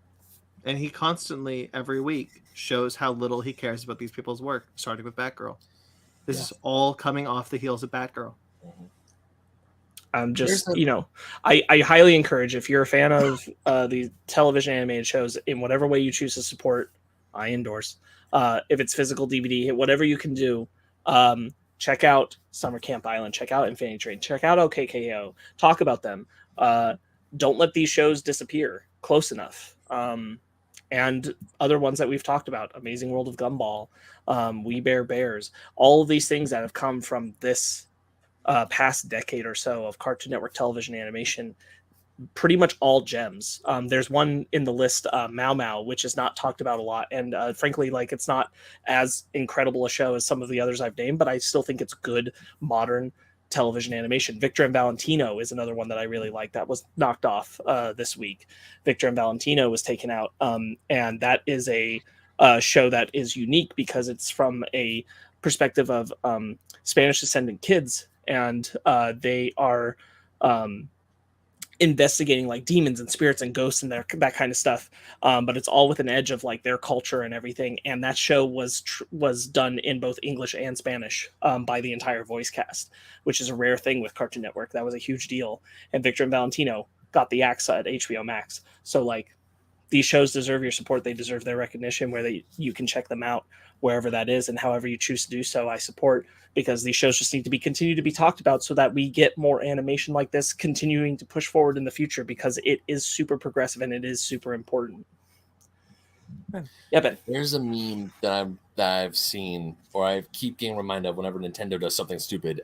And he constantly, every week, shows how little he cares about these people's work, starting with Batgirl. This is all coming off the heels of Batgirl. I'm just, I highly encourage, if you're a fan of the television animated shows in whatever way you choose to support, I endorse. If it's physical DVD, whatever you can do, check out Summer Camp Island, check out Infinity Train, check out OKKO, talk about them. Don't let these shows disappear close enough. And other ones that we've talked about, Amazing World of Gumball, We Bear Bears, all of these things that have come from this past decade or so of Cartoon Network television animation, pretty much all gems. There's one in the list, Mau Mau, which is not talked about a lot, and frankly, like, it's not as incredible a show as some of the others I've named, but I still think it's good modern television animation. Victor and Valentino is another one that I really like that was knocked off this week. Victor and Valentino was taken out, and that is a show that is unique because it's from a perspective of Spanish descendant kids, and they are investigating like demons and spirits and ghosts and that kind of stuff, but it's all with an edge of like their culture and everything. And that show was done in both English and Spanish by the entire voice cast, which is a rare thing with Cartoon Network. That was a huge deal. And Victor and Valentino got the axe at HBO Max. So like, these shows deserve your support. They deserve their recognition, where you can check them out wherever that is, and however you choose to do so, I support, because these shows just need to continue to be talked about so that we get more animation like this continuing to push forward in the future, because it is super progressive and it is super important. Yeah, Ben. There's a meme that I've seen, or I keep getting reminded of whenever Nintendo does something stupid.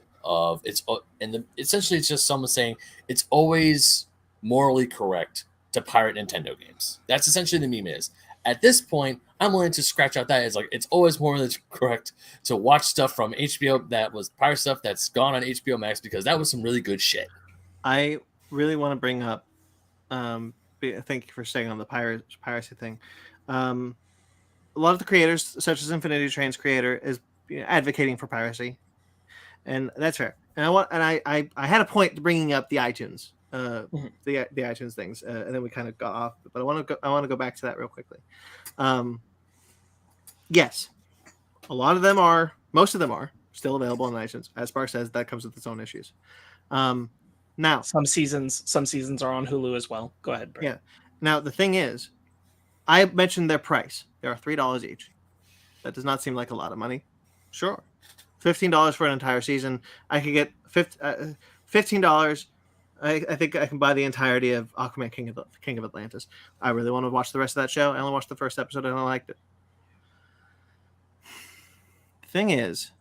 Essentially it's just someone saying it's always morally correct to pirate Nintendo games. That's essentially the meme is. At this point, I'm willing to scratch out that. It's like, it's always morally correct to watch stuff from HBO that was pirate stuff that's gone on HBO Max, because that was some really good shit. I really want to bring up, thank you for staying on the piracy thing. A lot of the creators, such as Infinity Train's creator, is advocating for piracy, and that's fair. And I had a point to bringing up the iTunes. The iTunes things, and then we kind of got off. But I want to go back to that real quickly. Yes, most of them are still available on iTunes. As Spark says, that comes with its own issues. Now some seasons are on Hulu as well. Go ahead, Brett. Yeah. Now the thing is, I mentioned their price. They are $3 each. That does not seem like a lot of money. Sure, $15 for an entire season. I could get $15. I think I can buy the entirety of Aquaman King of Atlantis. I really want to watch the rest of that show. I only watched the first episode and I liked it. The thing is,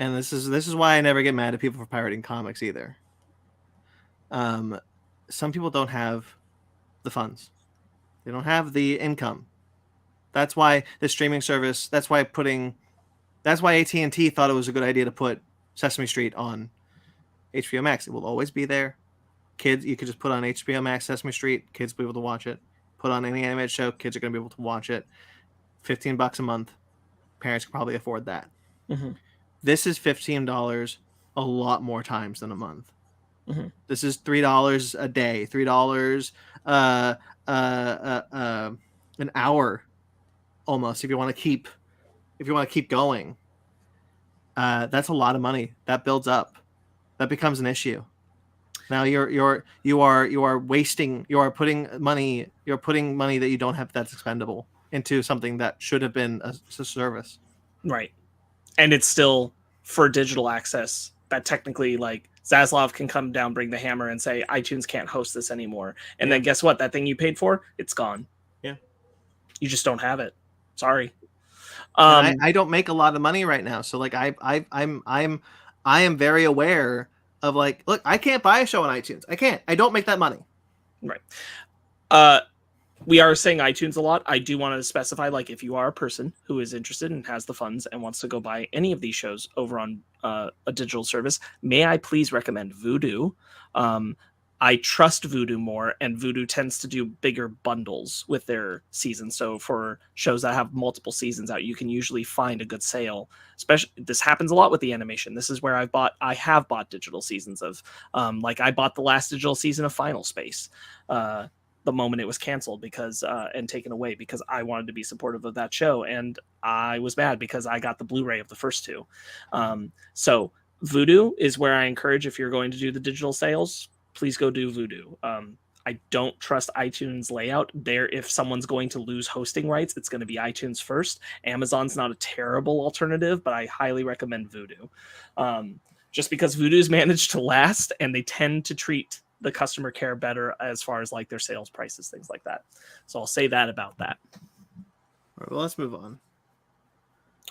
and this is why I never get mad at people for pirating comics either. Some people don't have the funds. They don't have the income. That's why the streaming service. That's why AT&T thought it was a good idea to put Sesame Street on HBO Max. It will always be there. Kids, you could just put on HBO Max Sesame Street. Kids will be able to watch it. Put on any animated show. Kids are going to be able to watch it. $15 a month. Parents can probably afford that. Mm-hmm. This is $15 a lot more times than a month. Mhm. This is $3 a day, $3 an hour, almost. If you want to keep going, that's a lot of money. That builds up. That becomes an issue. Now you are wasting. You are putting money. You're putting money that you don't have that's expendable into something that should have been a service. Right. And it's still for digital access that technically, like, Zaslav can come down, bring the hammer, and say iTunes can't host this anymore. And then guess what? That thing you paid for, it's gone. Yeah. You just don't have it. Sorry. And I don't make a lot of money right now, so like I am very aware of, like, look, I can't buy a show on iTunes. I can't. I don't make that money. Right. We are saying iTunes a lot. I do want to specify, like, if you are a person who is interested and has the funds and wants to go buy any of these shows over on a digital service, may I please recommend Vudu? I trust Vudu more, and Vudu tends to do bigger bundles with their seasons. So for shows that have multiple seasons out, you can usually find a good sale. Especially, this happens a lot with the animation. This is where I have bought digital seasons of, like, I bought the last digital season of Final Space. The moment it was canceled because and taken away, because I wanted to be supportive of that show, and I was mad because I got the Blu-ray of the first two. So Vudu is where I encourage, if you're going to do the digital sales, please go do Vudu. I don't trust iTunes layout there. If someone's going to lose hosting rights, it's going to be iTunes first. Amazon's not a terrible alternative, but I highly recommend Vudu. Just because Vudu's managed to last, and they tend to treat the customer care better as far as, like, their sales prices, things like that. So I'll say that about that. All right, well, let's move on.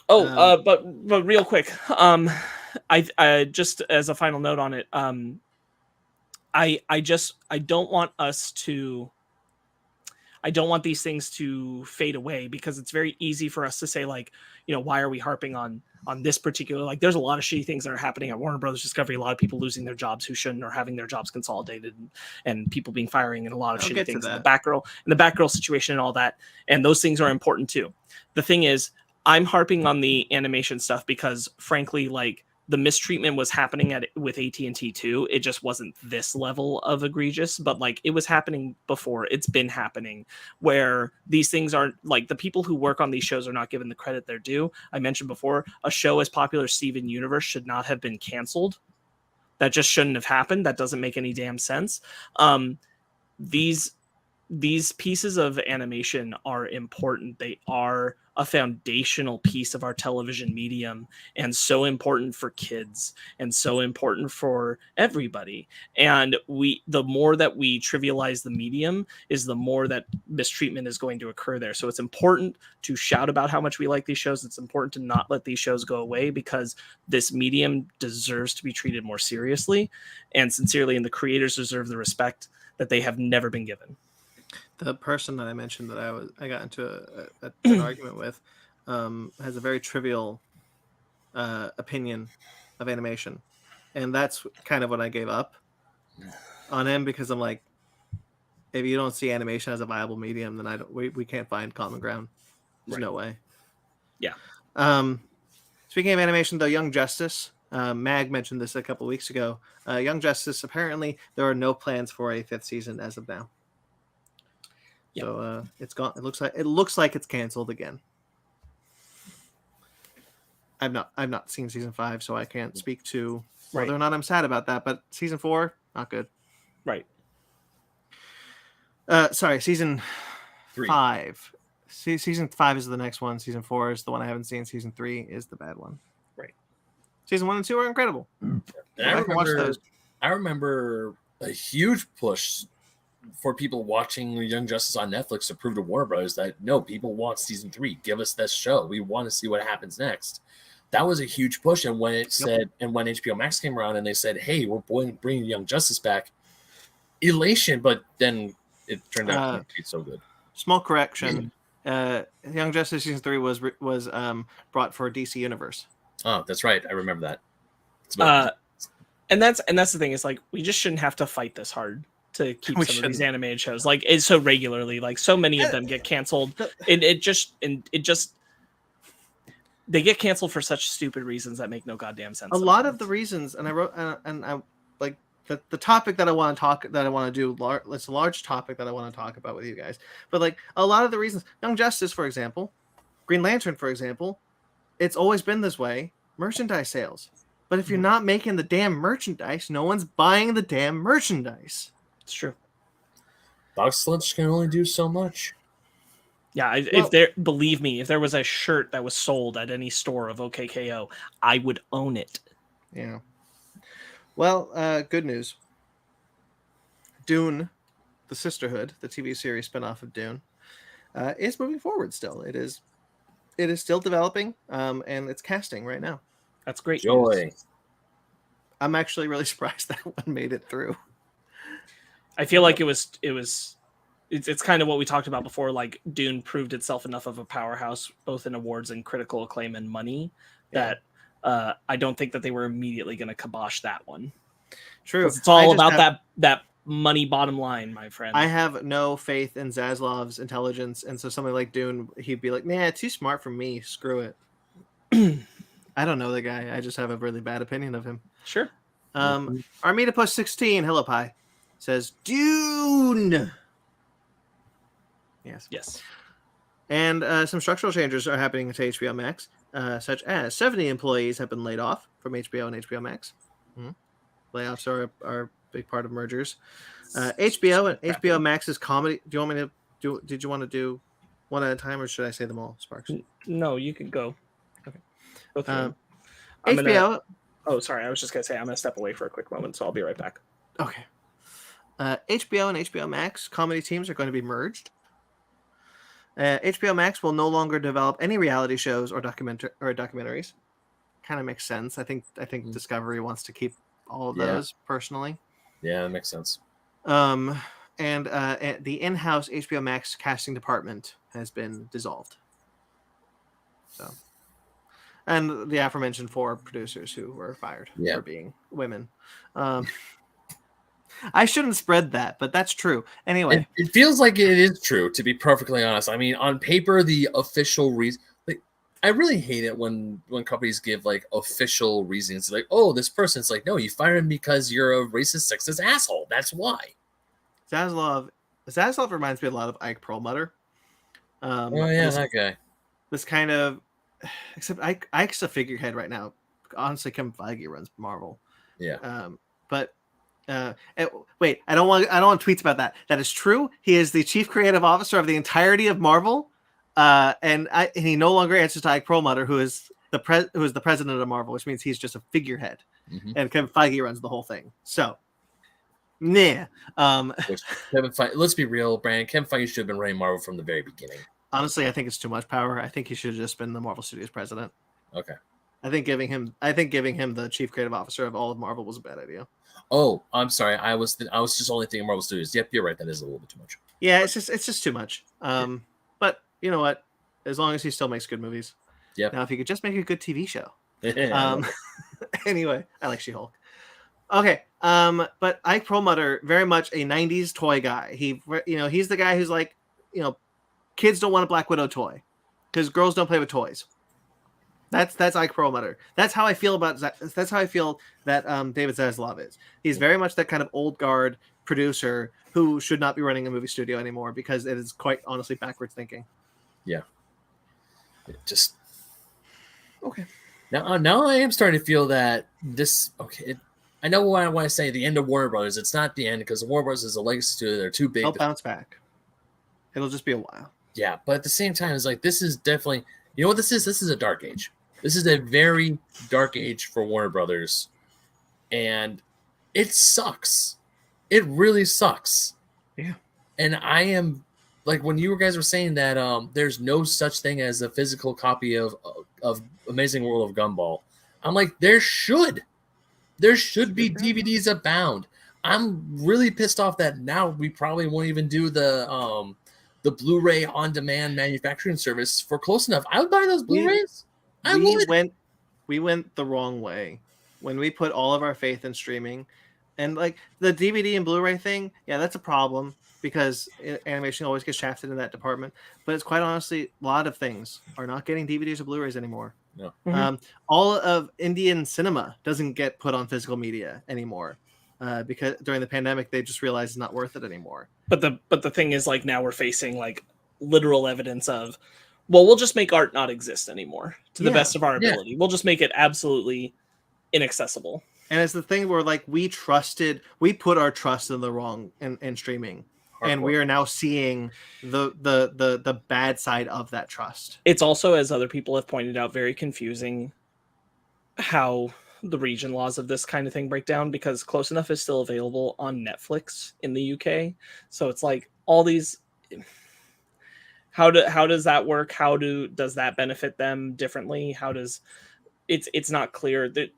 But real quick, I just, as a final note on it, I don't want these things to fade away, because it's very easy for us to say, like, why are we harping on this particular, like, there's a lot of shitty things that are happening at Warner Brothers Discovery, a lot of people losing their jobs who shouldn't, or having their jobs consolidated, and people being firing, and a lot of shitty things in the Batgirl situation and all that. And those things are important too. The thing is, I'm harping on the animation stuff because, frankly, like, the mistreatment was happening with AT&T too. It just wasn't this level of egregious, but, like, it was happening before. It's been happening where these things aren't, like, the people who work on these shows are not given the credit they're due. I mentioned before, a show as popular as Steven Universe should not have been canceled. That just shouldn't have happened. That doesn't make any damn sense. These pieces of animation are important. They are a foundational piece of our television medium, and so important for kids, and so important for everybody. And the more that we trivialize the medium, is the more that mistreatment is going to occur there. So it's important to shout about how much we like these shows. It's important to not let these shows go away, because this medium deserves to be treated more seriously and sincerely, and the creators deserve the respect that they have never been given. The person that I mentioned that I got into an argument with has a very trivial opinion of animation, and that's kind of what I gave up on him, because I'm like, if you don't see animation as a viable medium, then we can't find common ground. There's no way. Yeah. Speaking of animation, though, Young Justice, Mag mentioned this a couple weeks ago. Young Justice, apparently there are no plans for a 5th season as of now. Yep. So it's gone. It looks like it's canceled again. I've not seen season 5, so I can't speak to whether or not I'm sad about that. But season 4, not good. Right. Sorry, season 3. 5. Season 5 is the next one. Season 4 is the one I haven't seen. Season 3 is the bad one. Right. Season 1 and 2 are incredible. I remember a huge push for people watching Young Justice on Netflix to prove to Warner Bros. That no, people want season 3. Give us this show. We want to see what happens next. That was a huge push. And when it said, and when HBO Max came around and they said, "Hey, we're bringing Young Justice back," elation. But then it turned out to be so good. Small correction: Young Justice season 3 was brought for DC Universe. Oh, that's right. I remember that. And that's the thing. Is like, we just shouldn't have to fight this hard to keep some of these animated shows, like, it's so regularly, like, so many of them get canceled. They get canceled for such stupid reasons that make no goddamn sense. A lot of the reasons, and I wrote, and I, like, the topic that I want to do. It's a large topic that I want to talk about with you guys. But like a lot of the reasons, Young Justice, for example, Green Lantern, for example, it's always been this way. Merchandise sales. But if you're not making the damn merchandise, no one's buying the damn merchandise. It's true. Box lunch can only do so much. Yeah, believe me, if there was a shirt that was sold at any store of OKKO, I would own it. Yeah. Well, good news. Dune, the Sisterhood, the TV series spinoff of Dune, is moving forward still. It is still developing, and it's casting right now. That's great Joy. news. I'm actually really surprised that one made it through. I feel like it's kind of what we talked about before. Like Dune proved itself enough of a powerhouse, both in awards and critical acclaim and money, that I don't think that they were immediately going to kibosh that one. True. It's all about that money bottom line, my friend. I have no faith in Zaslav's intelligence, and so something like Dune, he'd be like, "Nah, too smart for me. Screw it." I don't know the guy. I just have a really bad opinion of him. Sure. Armida 16, hello pie, says Dune. Yes. And some structural changes are happening to HBO Max, such as 70 employees have been laid off from HBO and HBO Max. Layoffs are a big part of mergers. HBO and HBO Max's comedy. Do you want me to do? Did you want to do one at a time, or should I say them all, Sparks? No, you can go. Okay. HBO. Oh, sorry. I was just gonna say I'm gonna step away for a quick moment, so I'll be right back. Okay. HBO and HBO Max comedy teams are going to be merged. HBO Max will no longer develop any reality shows or documentaries. Kind of makes sense. I think Discovery wants to keep all of those personally. Yeah, that makes sense. And the in-house HBO Max casting department has been dissolved. So, and the aforementioned 4 producers who were fired for being women. I shouldn't spread that, but that's true. Anyway, it feels like it is true, to be perfectly honest. I mean, on paper, the official reason, like, I really hate it when companies give like official reasons, like, oh, this person's like, no, you fired him because you're a racist, sexist asshole. That's why. Zaslav reminds me a lot of Ike Perlmutter. That guy. This kind of, except Ike's a figurehead right now. Honestly, Kevin Feige runs Marvel. Yeah. Wait, I don't want tweets about that. That is true. He is the chief creative officer of the entirety of Marvel, and he no longer answers to Ike Perlmutter, who is the president of Marvel, which means he's just a figurehead. And Kevin Feige runs the whole thing. So, nah. Let's be real, Brandon. Kevin Feige should have been running Marvel from the very beginning. Honestly, I think it's too much power. I think he should have just been the Marvel Studios president. Okay. I think giving him the chief creative officer of all of Marvel was a bad idea. Oh, I'm sorry. I was just only thinking Marvel Studios. Yep, you're right. That is a little bit too much. Yeah, it's just too much. But you know what? As long as he still makes good movies. Yeah. Now, if he could just make a good TV show. Anyway, I like She-Hulk. Okay. But Ike Perlmutter, very much a '90s toy guy. He's the guy who's like, kids don't want a Black Widow toy because girls don't play with toys. That's Ike Perlmutter. That's how I feel that David Zaslav is. He's very much that kind of old guard producer who should not be running a movie studio anymore because it is quite honestly backwards thinking. Yeah. Just okay. Now I am starting to feel that this. Okay, I know what I want to say. The end of Warner Brothers. It's not the end because Warner Brothers is a legacy studio. They're too big. They'll bounce back. It'll just be a while. Yeah, but at the same time, it's like this is definitely. You know what this is? This is a dark age. This is a very dark age for Warner Brothers, and it sucks. It really sucks. Yeah. And I am like when you guys were saying that there's no such thing as a physical copy of Amazing World of Gumball. I'm like, there should be DVDs abound. I'm really pissed off that now we probably won't even do the Blu-ray on-demand manufacturing service for close enough. I would buy those Blu-rays. We went the wrong way when we put all of our faith in streaming, and like the DVD and Blu-ray thing. Yeah, that's a problem because animation always gets shafted in that department. But it's quite honestly, a lot of things are not getting DVDs or Blu-rays anymore. No. All of Indian cinema doesn't get put on physical media anymore. because during the pandemic they just realized it's not worth it anymore. But the thing is, like, now we're facing like literal evidence of, well, we'll just make art not exist anymore to the Yeah. best of our ability. We'll just make it absolutely inaccessible. And it's the thing where like we put our trust in the wrong in streaming. And we are now seeing the bad side of that trust. It's also, as other people have pointed out, very confusing how the region laws of this kind of thing break down, because Close Enough is still available on Netflix in the UK. So it's like all these. How does that work? Does that benefit them differently? It's not clear. That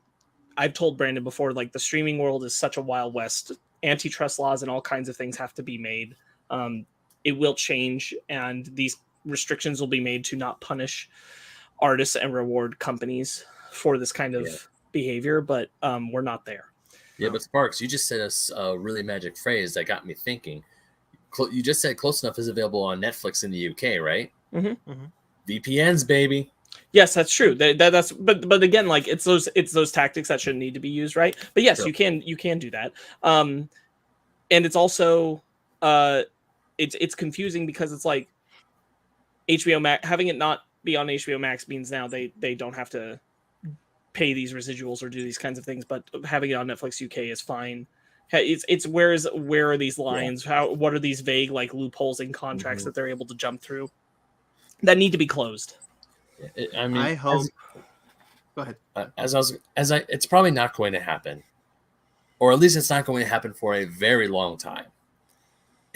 I've told Brandon before, like, the streaming world is such a wild west. Antitrust laws and all kinds of things have to be made. It will change, and these restrictions will be made to not punish artists and reward companies for this kind of behavior, but we're not there. Yeah, but Sparks, you just said a really magic phrase that got me thinking. You just said Close Enough is available on Netflix in the UK, right? Mm-hmm. Mm-hmm. VPNs, baby. Yes, that's true. But again, like, it's those tactics that shouldn't need to be used, right? But yes, Sure. you can do that. And it's also it's confusing because it's like HBO Max, having it not be on HBO Max means now they don't have to pay these residuals or do these kinds of things, but having it on Netflix UK is fine. It's where are these lines? What are these vague like loopholes in contracts that they're able to jump through that need to be closed? I mean, I hope. Go ahead. It's probably not going to happen, or at least it's not going to happen for a very long time.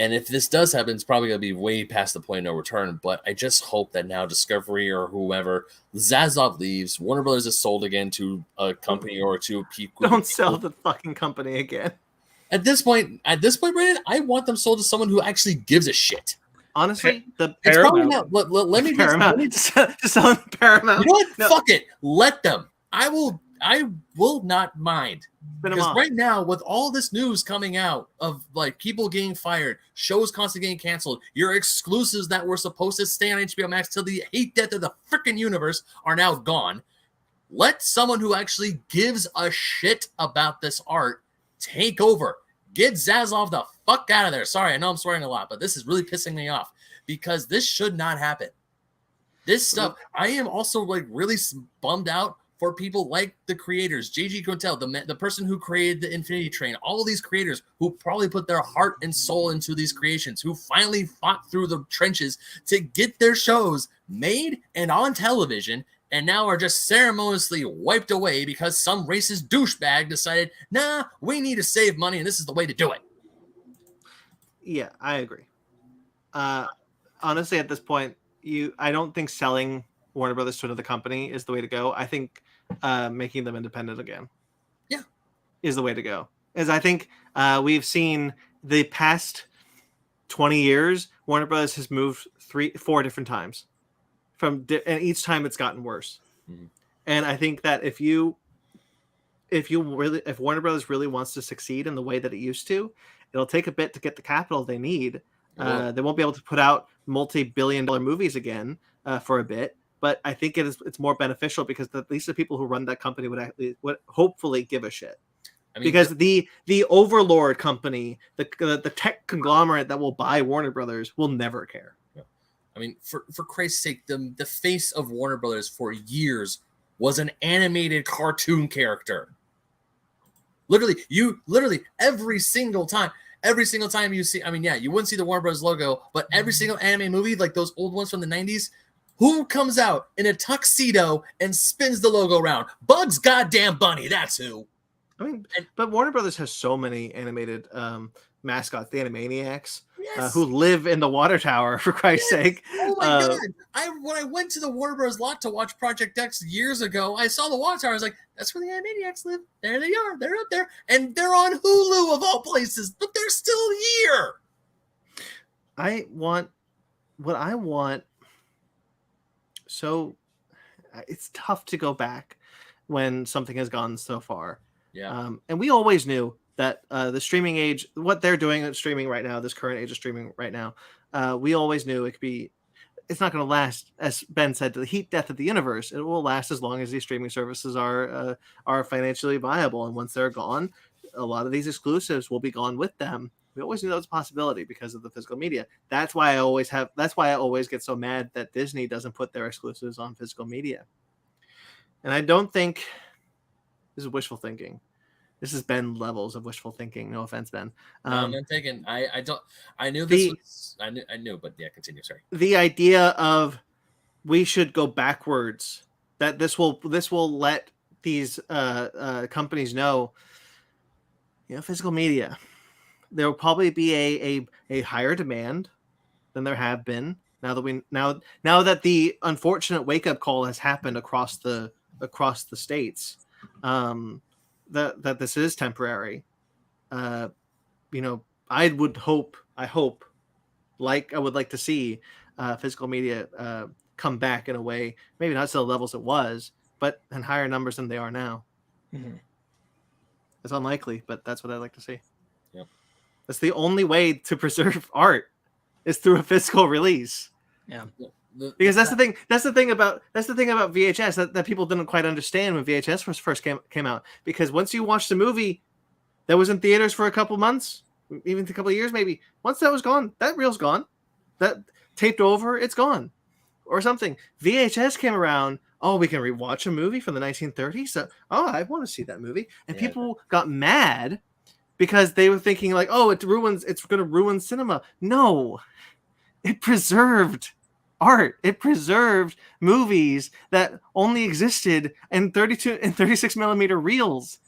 And if this does happen, it's probably going to be way past the point of no return. But I just hope that now Discovery or whoever, Zazov leaves, Warner Brothers is sold again to a company or to a people. Don't sell the fucking company again. At this point, Brandon, I want them sold to someone who actually gives a shit. Honestly, It's probably not. Let me Paramount. Just selling Paramount. You know what? No. Fuck it. Let them. I will not mind. Because right now, with all this news coming out of like people getting fired, shows constantly getting canceled, your exclusives that were supposed to stay on HBO Max till the hate death of the freaking universe are now gone. Let someone who actually gives a shit about this art take over. Get Zazov the fuck out of there. Sorry, I know I'm swearing a lot, but this is really pissing me off because this should not happen. This stuff, I am also like really bummed out for people like the creators, J.G. Quintel, the person who created the Infinity Train, all of these creators who probably put their heart and soul into these creations, who finally fought through the trenches to get their shows made and on television, and now are just ceremoniously wiped away because some racist douchebag decided, nah, we need to save money, and this is the way to do it. Yeah, I agree. Honestly, at this point, I don't think selling Warner Brothers to another company is the way to go. I think making them independent again, is the way to go. As I think we've seen the past 20 years, Warner Brothers has moved 4 different times, and each time it's gotten worse. Mm-hmm. And I think that if Warner Brothers really wants to succeed in the way that it used to, it'll take a bit to get the capital they need. They won't be able to put out multi-billion-dollar movies again for a bit. But I think it's more beneficial because at least the people who run that company would hopefully give a shit. I mean, because the overlord company, the tech conglomerate that will buy Warner Brothers will never care. Yeah. I mean, for Christ's sake, the face of Warner Brothers for years was an animated cartoon character. Literally every single time you see, I mean, yeah, you wouldn't see the Warner Bros. Logo, but every single anime movie, like those old ones from the 90s, who comes out in a tuxedo and spins the logo around? Bugs Goddamn Bunny, that's who. I mean, but Warner Brothers has so many animated mascots, the Animaniacs, who live in the water tower, for Christ's sake. Oh my God. When I went to the Warner Bros. Lot to watch Project X years ago, I saw the water tower. I was like, that's where the Animaniacs live. There they are. They're up there. And they're on Hulu of all places, but they're still here. So it's tough to go back when something has gone so far. Yeah. And we always knew that the streaming age, what they're doing at streaming right now, this current age of streaming right now, we always knew it's not going to last, as Ben said, to the heat death of the universe. It will last as long as these streaming services are financially viable. And once they're gone, a lot of these exclusives will be gone with them. We always knew that was a possibility because of the physical media. That's why I always get so mad that Disney doesn't put their exclusives on physical media. And I don't think this is wishful thinking. This is Ben levels of wishful thinking. No offense, Ben. No, I'm not taking. I knew I knew, but yeah, continue. Sorry. The idea of we should go backwards. That this will let these companies know. Physical media. There will probably be a higher demand than there have been now that the unfortunate wake up call has happened across the states. That this is temporary. I would like to see physical media come back in a way, maybe not to the levels it was, but in higher numbers than they are now. Mm-hmm. It's unlikely, but that's what I'd like to see. Yep. That's the only way to preserve art is through a physical release. Yeah. Because that's the thing. That's the thing about VHS that people didn't quite understand when VHS first came out. Because once you watched the movie that was in theaters for a couple months, even a couple of years, maybe once that was gone, that reel's gone. That taped over, it's gone, or something. VHS came around. Oh, we can rewatch a movie from the 1930s. So, I want to see that movie. And people got mad because they were thinking like, oh, it's going to ruin cinema. No, it preserved art. It preserved movies that only existed in 32 and 36 millimeter reels.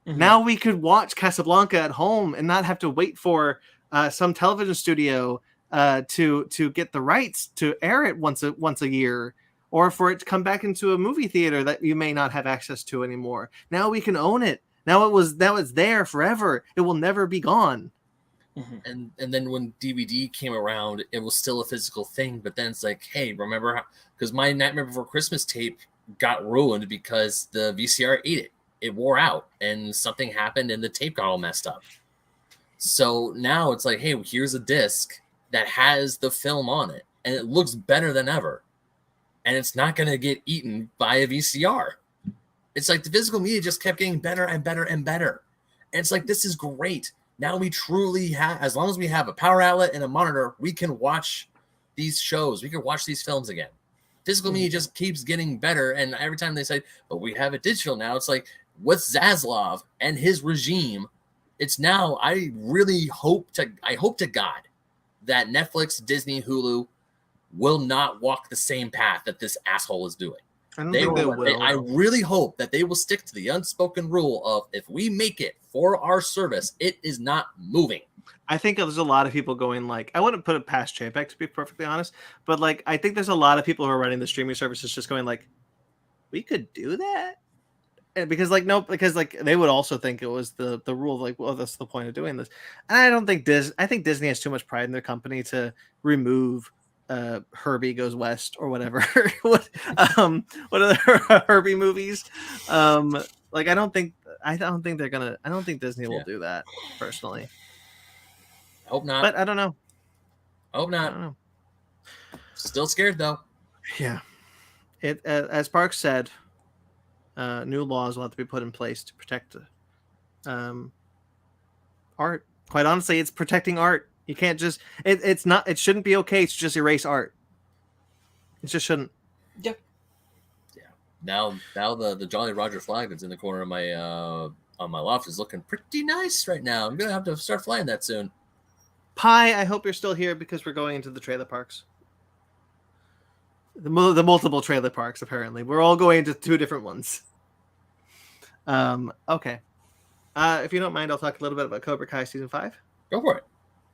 Mm-hmm. Now we could watch Casablanca at home and not have to wait for some television studio to get the rights to air it once a year, or for it to come back into a movie theater that you may not have access to anymore. Now we can own it. Now it's there forever. It will never be gone. Mm-hmm. And then when DVD came around, it was still a physical thing. But then it's like, hey, remember how? Because my Nightmare Before Christmas tape got ruined because the VCR ate it. It wore out, and something happened, and the tape got all messed up. So now it's like, hey, here's a disc that has the film on it, and it looks better than ever. And it's not going to get eaten by a VCR. It's like the physical media just kept getting better and better and better. And it's like, this is great. Now we truly have, as long as we have a power outlet and a monitor, we can watch these shows. We can watch these films again. Physical media just keeps getting better. And every time they say, but we have it digital now, it's like, with Zaslav and his regime, it's now, I hope to God that Netflix, Disney, Hulu will not walk the same path that this asshole is doing. I don't think they will. I really hope that they will stick to the unspoken rule of, if we make it for our service, it is not moving. I think there's a lot of people going like, I wouldn't put it past JPEG, to be perfectly honest, but like, I think there's a lot of people who are running the streaming services just going like, we could do that? And because they would also think it was the rule of like, well, that's the point of doing this. And I don't think I think Disney has too much pride in their company to remove Herbie Goes West or whatever. what are the Herbie movies? I don't think Disney will do that personally. I hope not. But I don't know. I hope not. I don't know. Still scared though. Yeah. It as Parks said, new laws will have to be put in place to protect art. Quite honestly, it's protecting art. You can't just it shouldn't be okay to just erase art. It just shouldn't. Yep. Yeah. Now the Jolly Roger flag that's in the corner of my on my loft is looking pretty nice right now. I'm gonna have to start flying that soon. Pi, I hope you're still here because we're going into the trailer parks. The multiple trailer parks, apparently. We're all going to 2 different ones. Okay. If you don't mind, I'll talk a little bit about Cobra Kai Season 5. Go for it.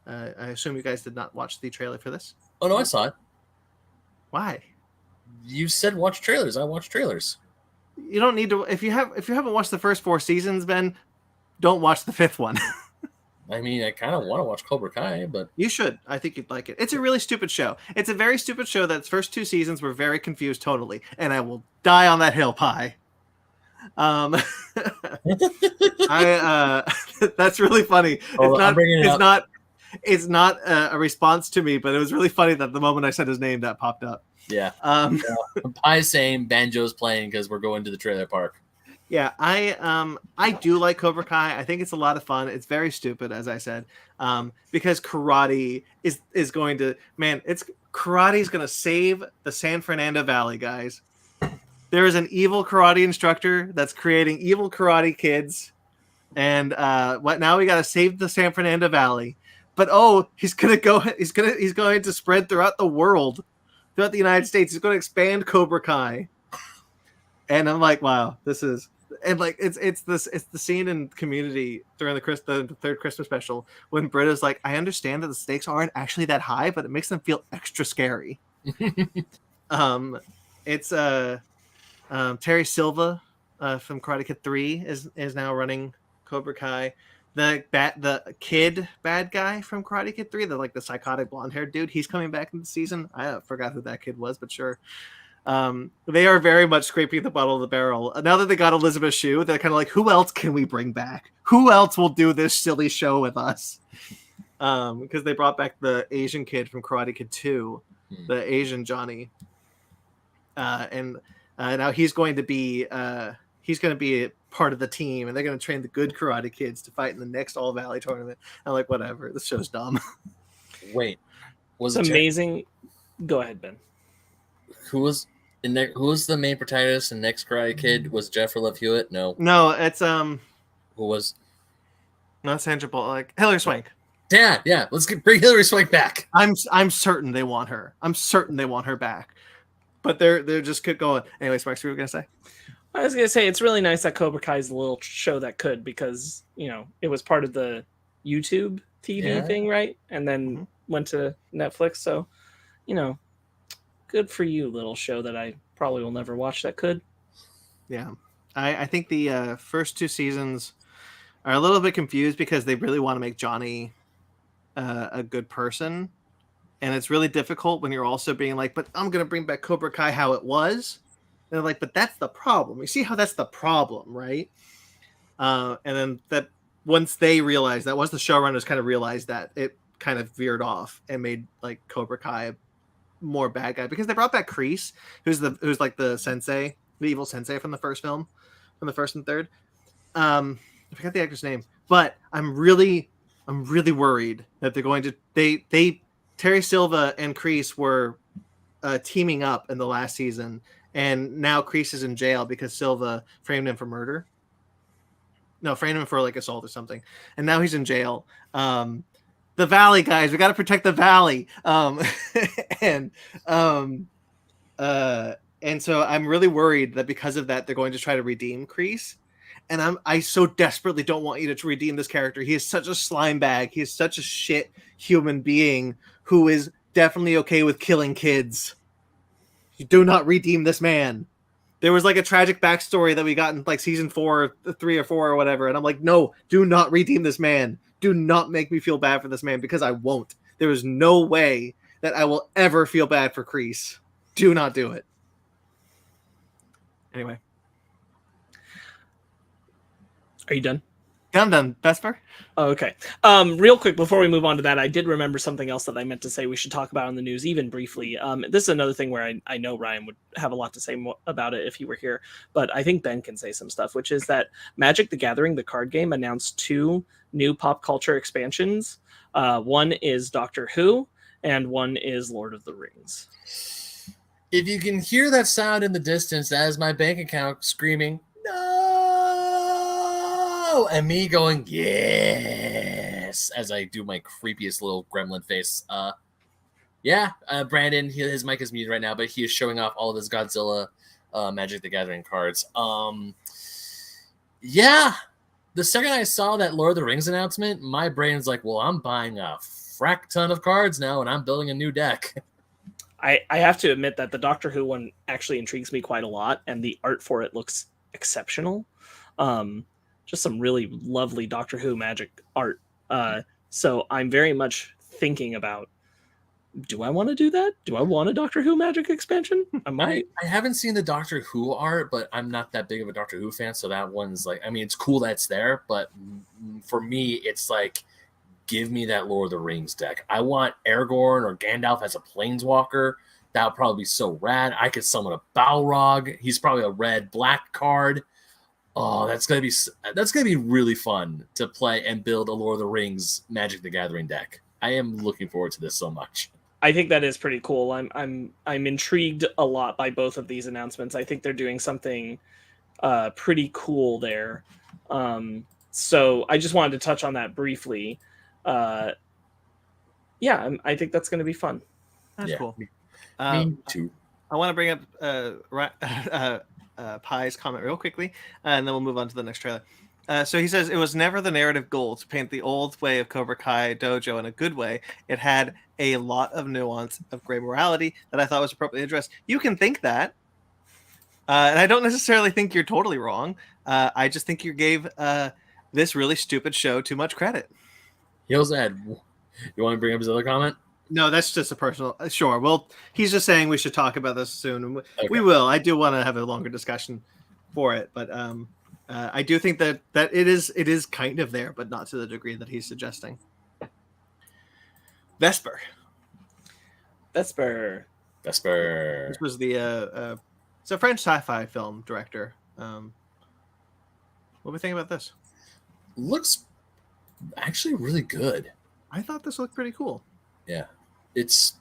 I assume you guys did not watch the trailer for this. Oh, no, I saw it. Why? You said watch trailers. I watch trailers. You don't need to. If you haven't watched the first 4 seasons, Ben, don't watch the 5th one. I mean, I kind of want to watch Cobra Kai, but... You should. I think you'd like it. It's a really stupid show. It's a very stupid show that its first 2 seasons were very confused totally. And I will die on that hill, Pi. That's really funny. It's not a response to me, but it was really funny that the moment I said his name, that popped up. Yeah. Pie's saying Banjo's playing because we're going to the trailer park. Yeah, I do like Cobra Kai. I think it's a lot of fun. It's very stupid, as I said, because karate is going to karate is going to save the San Fernando Valley, guys. There is an evil karate instructor that's creating evil karate kids, and what now? We got to save the San Fernando Valley, but he's going to spread throughout the world, throughout the United States. He's going to expand Cobra Kai, and I'm like, wow, this is. And like it's the scene in Community during the third Christmas special when Britta's like, I understand that the stakes aren't actually that high, but it makes them feel extra scary. It's Terry Silva from Karate Kid 3 is now running Cobra Kai. The bad guy from Karate Kid 3, the psychotic blonde haired dude, he's coming back in the season. I forgot who that kid was, but sure. They are very much scraping the bottom of the barrel. Now that they got Elizabeth Shue, they're kind of like, who else can we bring back? Who else will do this silly show with us? Because they brought back the Asian kid from Karate Kid 2, the Asian Johnny, and now he's going to be a part of the team, and they're going to train the good karate kids to fight in the next All Valley tournament. I'm like, whatever, this show's dumb. Wait, was it amazing? Go ahead, Ben. Who was the main protagonist in Next Karate Kid? Was Jennifer Love Hewitt? No, it's who was? Not Sandra Bullock, Hilary Swank. Yeah. Let's bring Hilary Swank back. I'm certain they want her. I'm certain they want her back, but they're just keep going. Anyways, Max, what were you gonna say? I was gonna say it's really nice that Cobra Kai is a little show that could, because it was part of the YouTube TV thing, right? And then went to Netflix. So, good for you, little show that I probably will never watch that could. Yeah. I think the first 2 seasons are a little bit confused because they really want to make Johnny a good person. And it's really difficult when you're also being like, but I'm going to bring back Cobra Kai how it was. And they're like, but that's the problem. You see how that's the problem, right? And then that once they realized that, once the showrunners kind of realized that, it kind of veered off and made like Cobra Kai more bad guy, because they brought back Kreese, who's like the sensei, the evil sensei from the first film, from the first and third. I forgot the actor's name, but I'm really worried that they're going to they Terry Silva and Kreese were teaming up in the last season, and now Kreese is in jail because Silva framed him for murder. No, framed him for like assault or something, and now he's in jail. The Valley, guys, we got to protect the Valley. And so I'm really worried that because of that, they're going to try to redeem Kreese. And I so desperately don't want you to redeem this character. He is such a slime bag. He is such a shit human being who is definitely okay with killing kids. You do not redeem this man. There was like a tragic backstory that we got in like season 4, 3 or 4 or whatever. And I'm like, no, do not redeem this man. Do not make me feel bad for this man, because I won't. There is no way that I will ever feel bad for Kreese. Do not do it. Anyway. Are you done? I'm done. Vesper? Oh, okay. Real quick, before we move on to that, I did remember something else that I meant to say we should talk about in the news, even briefly. This is another thing where I know Ryan would have a lot to say about it if he were here, but I think Ben can say some stuff, which is that Magic the Gathering, the card game, announced 2 new pop culture expansions. One is Doctor Who, and one is Lord of the Rings. If you can hear that sound in the distance, that is my bank account screaming, no! And me going, yes, as I do my creepiest little gremlin face. Brandon, his mic is muted right now, but he is showing off all of his Godzilla Magic the Gathering cards. The second I saw that Lord of the Rings announcement, my brain's like, well, I'm buying a frack ton of cards now, and I'm building a new deck. I have to admit that the Doctor Who one actually intrigues me quite a lot, and the art for it looks exceptional. Just some really lovely Doctor Who Magic art. So I'm very much thinking about, do I want to do that? Do I want a Doctor Who Magic expansion? I might. I haven't seen the Doctor Who art, but I'm not that big of a Doctor Who fan, so that one's like, I mean, it's cool that it's there, but for me, it's like, give me that Lord of the Rings deck. I want Aragorn or Gandalf as a planeswalker. That would probably be so rad. I could summon a Balrog. He's probably a red-black card. Oh, that's gonna be really fun to play and build a Lord of the Rings Magic the Gathering deck. I am looking forward to this so much. I think that is pretty cool. I'm intrigued a lot by both of these announcements. I think they're doing something pretty cool there. So I just wanted to touch on that briefly. I think that's going to be fun. That's cool. Me too. I want to bring up Pie's comment real quickly, and then we'll move on to the next trailer. So he says, it was never the narrative goal to paint the old way of Cobra Kai Dojo in a good way. It had a lot of nuance of gray morality that I thought was appropriately addressed. You can think that. And I don't necessarily think you're totally wrong. I just think you gave this really stupid show too much credit. He also had, you want to bring up his other comment? No, that's just a personal. Sure. Well, he's just saying we should talk about this soon. And Okay. we will. I do want to have a longer discussion for it, but I do think that it is kind of there, but not to the degree that he's suggesting. Vesper. This This was the it's a French sci-fi film director. What do we think about this? looks actually really good. I thought this looked pretty cool. Yeah, it's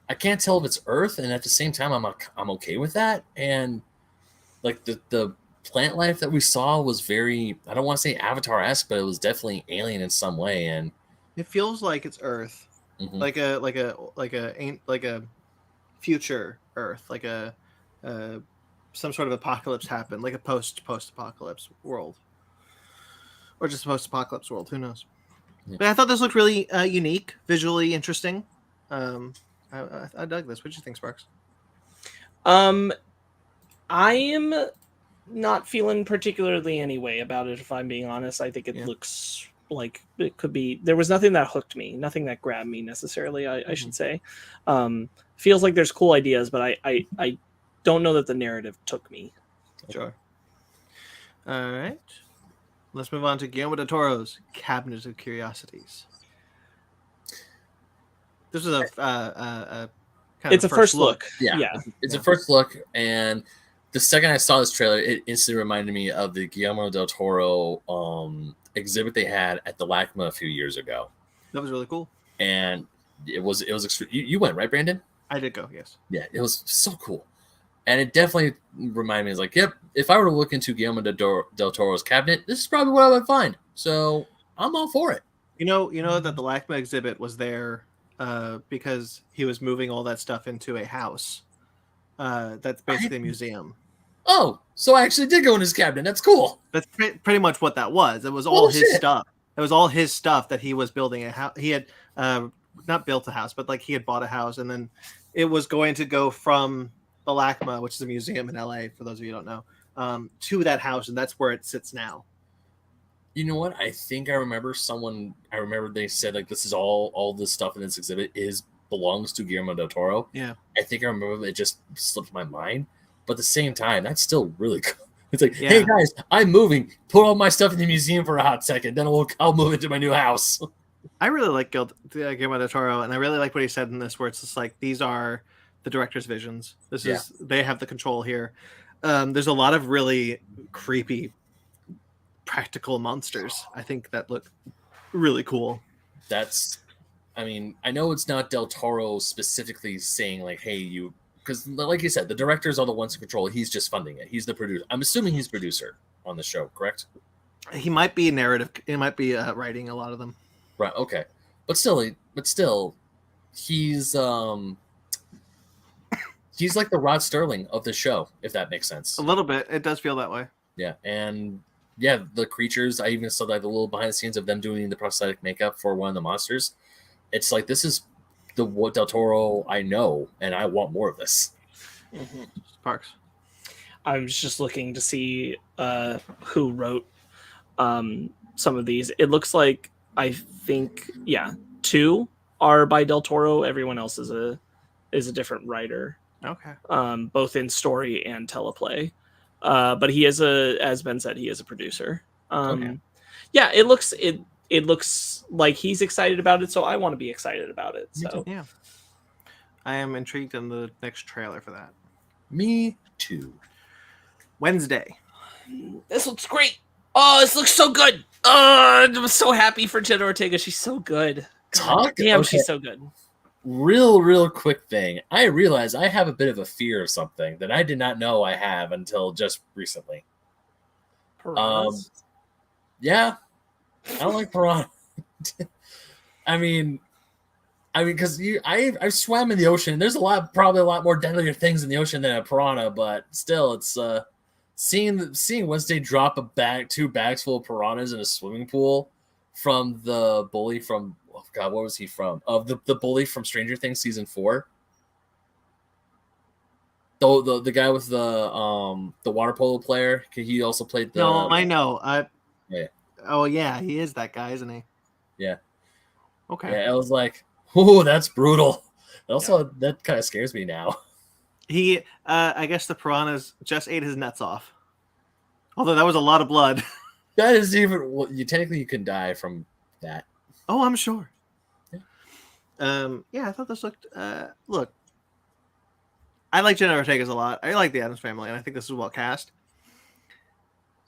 I can't tell if it's Earth, and at the same time, I'm okay with that. And like the plant life that we saw was very, I don't want to say Avatar-esque, but it was definitely alien in some way. And It feels like it's Earth, mhm. like a future Earth, like a some sort of apocalypse happened, like a post-apocalypse world, or just a post-apocalypse world. Who knows? Yeah. But I thought this looked really unique, visually interesting. I dug this. What did you think, Sparks? I am not feeling particularly any way about it, if I'm being honest. I think it looks like it could be. There was nothing that hooked me, nothing that grabbed me necessarily, I should say. Feels like there's cool ideas, but I don't know that the narrative took me. Sure. All right. Let's move on to Guillermo del Toro's Cabinet of Curiosities. This is a kind It's of a first look. Yeah. It's a first look, and the second I saw this trailer, it instantly reminded me of the Guillermo del Toro exhibit they had at the LACMA a few years ago. That was really cool. And it was extreme. You went, right, Brandon? I did go, yes. Yeah, it was so cool. And it definitely reminded me, it's like, yep, if I were to look into Guillermo del Toro's cabinet, this is probably what I would find. So I'm all for it. You know that the LACMA exhibit was there because he was moving all that stuff into a house. That's basically a museum. Oh, so I actually did go in his cabinet. That's cool. That's pretty much what that was. It was all his Bullshit. stuff. It was all his stuff that he was building a house. He had not built a house, but like he had bought a house, and then it was going to go from the LACMA, which is a museum in LA, for those of you who don't know, to that house, and that's where it sits now. You know what? I think I remember they said like this is all this stuff in this exhibit belongs to Guillermo del Toro. Yeah. I think I remember it just slipped my mind. But at the same time, that's still really cool. It's like, hey guys, I'm moving. Put all my stuff in the museum for a hot second. Then I'll move into my new house. I really like Guillermo del Toro, and I really like what he said in this, where it's just like, these are the director's visions. They have the control here. There's a lot of really creepy practical monsters, I think, that look really cool. I know it's not Del Toro specifically saying like, hey, because like you said, the directors are the ones who control it. He's just funding it. He's the producer. I'm assuming he's producer on the show, correct? He might be narrative. He might be writing a lot of them. Right. Okay. But still, he's like the Rod Sterling of the show, if that makes sense. A little bit. It does feel that way. Yeah, and yeah, the creatures. I even saw like the little behind the scenes of them doing the prosthetic makeup for one of the monsters. It's like, this is the Del Toro I know, and I want more of this. Mm-hmm. Sparks. I was just looking to see who wrote some of these. It looks like, I think, 2 are by Del Toro. Everyone else is a different writer. Okay. Both in story and teleplay. But he is as Ben said, he is a producer. Okay. Yeah, it looks like he's excited about it, so I want to be excited about it. So yeah, I am intrigued in the next trailer for that. Me too. Wednesday. This looks great. Oh, this looks so good. Oh, I'm so happy for Jenna Ortega. She's so good. Damn, Okay. she's so good. Real quick thing. I realize I have a bit of a fear of something that I did not know I have until just recently. Piranhas. Yeah, I don't like piranha. I mean, because I swam in the ocean. There's probably a lot more deadlier things in the ocean than a piranha, but still, it's seeing Wednesday drop two bags full of piranhas in a swimming pool from the bully from what was he from? Of the bully from Stranger Things season 4. The guy with the water polo player. He also played the. No, I know. Yeah. Oh yeah, he is that guy, isn't he? Yeah. Okay. Yeah, it was like, oh, that's brutal. Also, that kind of scares me now. He, I guess the piranhas just ate his nuts off. Although that was a lot of blood. That is even. Technically, you can die from that. Oh, I'm sure. Yeah. Yeah, I thought this looked. Look, I like Jenna Ortega's a lot. I like the Addams Family, and I think this is well cast.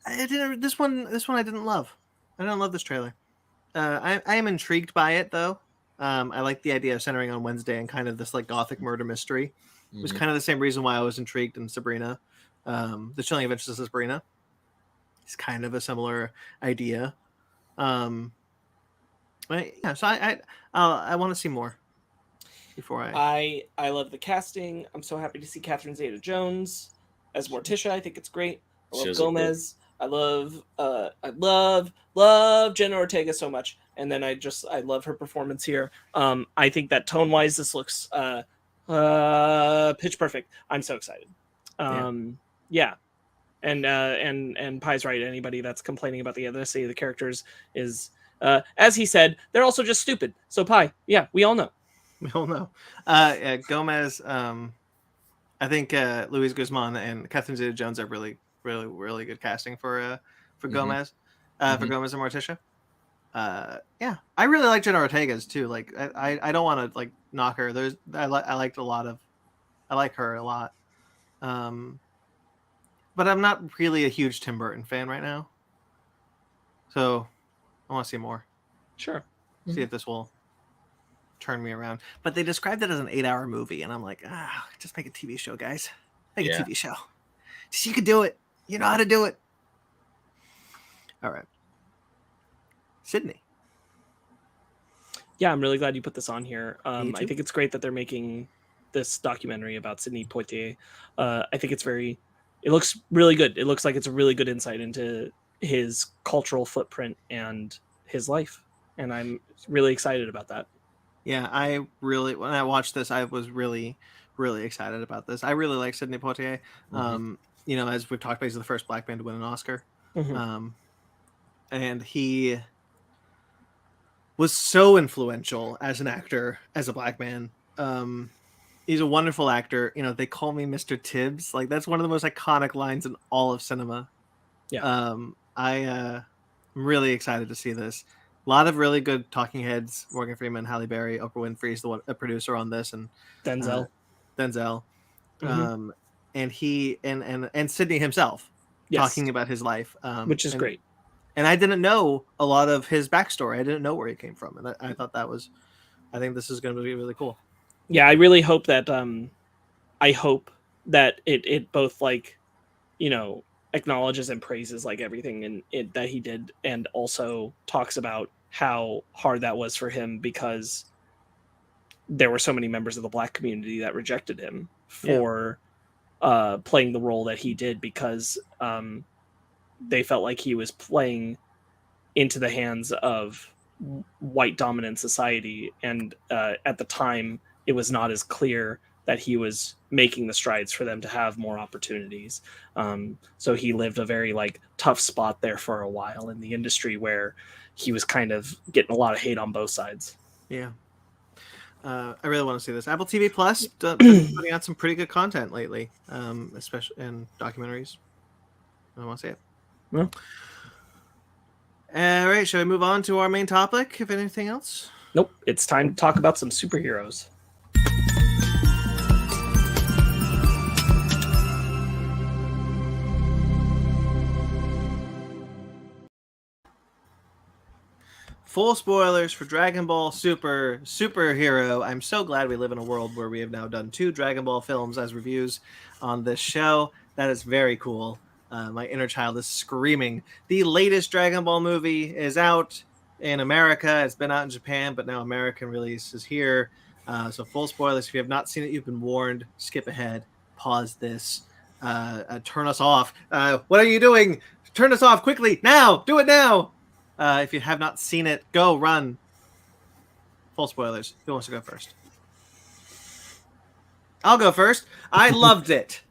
This one I didn't love. I didn't love this trailer. I am intrigued by it though. I like the idea of centering on Wednesday and kind of this like gothic murder mystery. It was kind of the same reason why I was intrigued in Sabrina. The Chilling Adventures of Sabrina. It's kind of a similar idea. So I want to see more before I love the casting. I'm so happy to see Catherine Zeta-Jones as Morticia. I think it's great. I love Gomez. I love Jenna Ortega so much, and then I love her performance here. I think that tone wise, this looks pitch perfect. I'm so excited. Yeah. And Pie's right. Anybody that's complaining about the ethnicity of the characters is, as he said, they're also just stupid. So Pie, yeah, we all know. We all know. Gomez. I think Luis Guzman and Catherine Zeta-Jones are really good casting for Gomez, for Gomez and Morticia. Yeah, I really like Jenna Ortega's too. Like, I don't want to like knock her. I like her a lot. But I'm not really a huge Tim Burton fan right now. So I want to see more. Sure. See if this will turn me around. But they described it as an 8-hour movie, and I'm like, just make a TV show, guys. Make a TV show. You can do it. You know how to do it. All right. Sydney. Yeah, I'm really glad you put this on here. I think it's great that they're making this documentary about Sidney Poitier. I think it looks really good. It looks like it's a really good insight into his cultural footprint and his life. And I'm really excited about that. Yeah, when I watched this, I was really, really excited about this. I really like Sidney Poitier. As we've talked about, he's the first black man to win an Oscar. And he was so influential as an actor, as a black man. He's a wonderful actor. They call me Mr. Tibbs. Like, that's one of the most iconic lines in all of cinema. Yeah. I'm really excited to see this. A lot of really good talking heads: Morgan Freeman, Halle Berry, Oprah Winfrey's a producer on this, and Denzel. And he and Sidney himself talking about his life, which is great. And I didn't know a lot of his backstory. I didn't know where he came from, and I thought I think this is going to be really cool. Yeah, I really hope that it both acknowledges and praises everything that he did, and also talks about how hard that was for him because there were so many members of the black community that rejected him for playing the role that he did because they felt like he was playing into the hands of white dominant society. And at the time, it was not as clear that he was making the strides for them to have more opportunities. So he lived a very tough spot there for a while in the industry where he was kind of getting a lot of hate on both sides. Yeah. I really want to see this. Apple TV Plus been putting out some pretty good content lately, especially in documentaries. I want to see it. Yeah. All right, shall we move on to our main topic, if anything else? Nope. It's time to talk about some superheroes. full spoilers for Dragon Ball Super Superhero. I'm so glad we live in a world where we have now done 2 Dragon Ball films as reviews on this show. That is very cool. My inner child is screaming. The latest Dragon Ball movie is out in America. It's been out in Japan, but now American release is here. So full spoilers. If you have not seen it, you've been warned. Skip ahead. Pause this. Turn us off. What are you doing? Turn us off quickly now. Do it now. If you have not seen it, go run. Full spoilers. Who wants to go first? I'll go first. I loved it.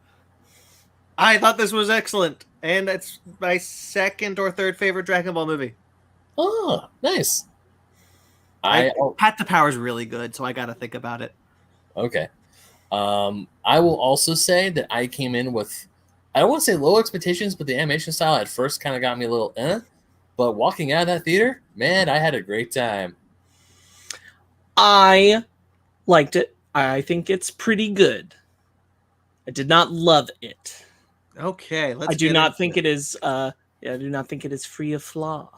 I thought this was excellent, and it's my second or third favorite Dragon Ball movie. Oh, nice. Pat the Power's really good, so I got to think about it. Okay. I will also say that I came in with, I don't want to say low expectations, but the animation style at first kind of got me a little but walking out of that theater, man, I had a great time. I liked it. I think it's pretty good. I did not love it. Okay, I do not think it is. I do not think it is free of flaw.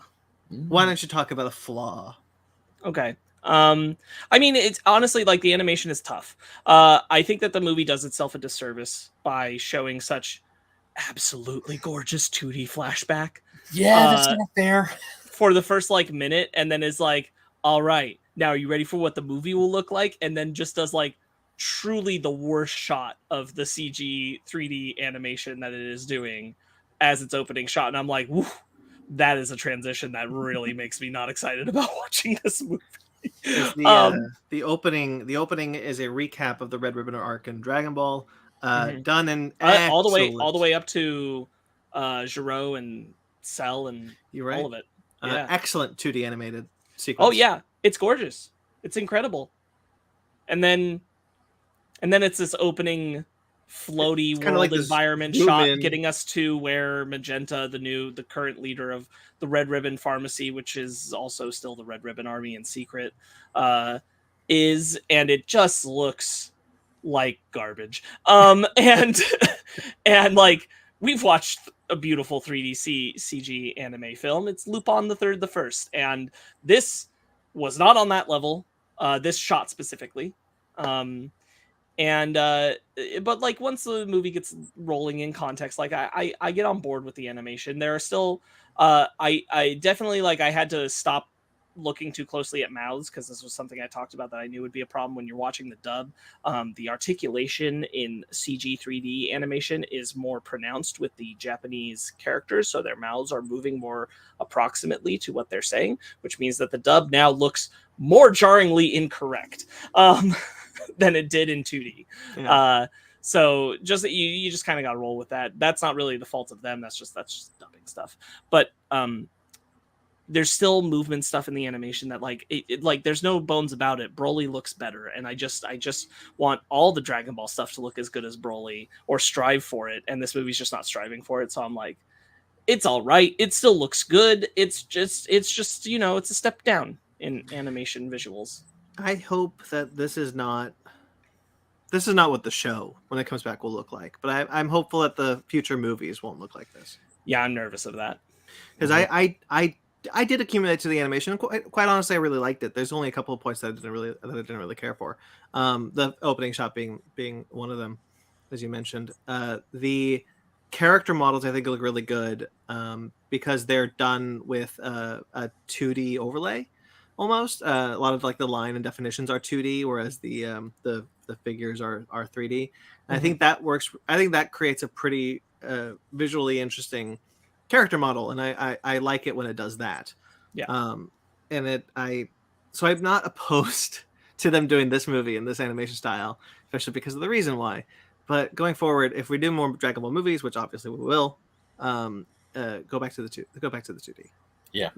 Why don't you talk about a flaw? Okay. I mean, it's honestly like the animation is tough. I think that the movie does itself a disservice by showing such absolutely gorgeous 2D flashback. Yeah, that's not fair. For the first like minute, and then is like, all right, now are you ready for what the movie will look like? And then just does like truly the worst shot of the CG 3D animation that it is doing as its opening shot. And I'm like, whew, that is a transition that really makes me not excited about watching this movie. The opening is a recap of the Red Ribbon arc in Dragon Ball, done in all the way up to Gero and Cell and all of it. Yeah. Excellent 2D animated sequence. Oh yeah, it's gorgeous. It's incredible. And then it's this opening floaty world like environment shot getting us to where Magenta, the current leader of the Red Ribbon Pharmacy, which is also still the Red Ribbon Army in secret, is, and it just looks like garbage. And like we've watched a beautiful 3D CG anime film. It's Lupin the Third, the First, and this was not on that level. This shot specifically. But like once the movie gets rolling in context, like I get on board with the animation. There are still I definitely like I had to stop looking too closely at mouths because this was something I talked about that I knew would be a problem when you're watching the dub. The articulation in CG 3D animation is more pronounced with the Japanese characters, so their mouths are moving more approximately to what they're saying, which means that the dub now looks more jarringly incorrect than it did in 2D. Yeah. So just you just kind of got to roll with that. That's not really the fault of them. That's just dubbing stuff. But there's still movement stuff in the animation that like it like there's no bones about it. Broly looks better, and I just want all the Dragon Ball stuff to look as good as Broly or strive for it. And this movie's just not striving for it. So I'm like, it's all right. It still looks good. It's just it's a step down in animation visuals. I hope that this is not what the show when it comes back will look like. But I'm hopeful that the future movies won't look like this. Yeah, I'm nervous of that because I did accumulate to the animation. Quite honestly, I really liked it. There's only a couple of points that I didn't really care for. The opening shot being one of them, as you mentioned. The character models I think look really good because they're done with a 2D overlay. Almost a lot of like the line and definitions are 2D, whereas the figures are 3D. And I think that works. I think that creates a pretty visually interesting character model, and I like it when it does that. Yeah. So I'm not opposed to them doing this movie in this animation style, especially because of the reason why. But going forward, if we do more Dragon Ball movies, which obviously we will, go back to the 2D. Yeah.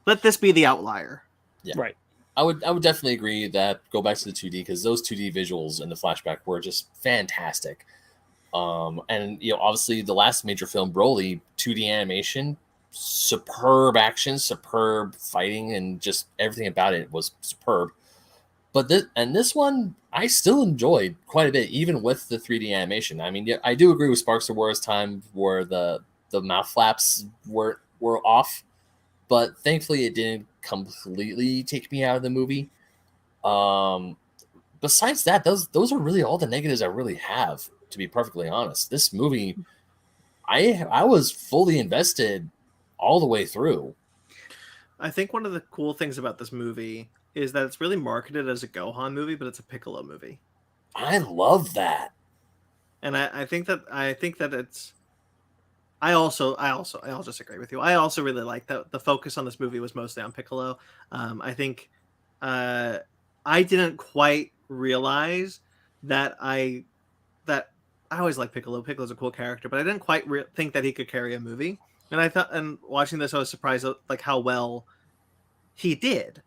Let this be the outlier. Yeah. Right. I would definitely agree that go back to the 2D because those 2D visuals in the flashback were just fantastic. And obviously the last major film, Broly, 2D animation, superb action, superb fighting, and just everything about it was superb. But this one I still enjoyed quite a bit, even with the 3D animation. I mean, I do agree with Sparks. There was time where the mouth flaps were off. but thankfully it didn't completely take me out of the movie. Besides that, those are really all the negatives I really have, to be perfectly honest. This movie, I was fully invested all the way through. I think one of the cool things about this movie is that it's really marketed as a Gohan movie, but it's a Piccolo movie. I love that. And I think that it's I'll just agree with you. I also really like that the focus on this movie was mostly on Piccolo. I think I didn't quite realize that I always like Piccolo. Piccolo's a cool character, but I didn't quite think that he could carry a movie. And I thought, and watching this, I was surprised at like how well he did.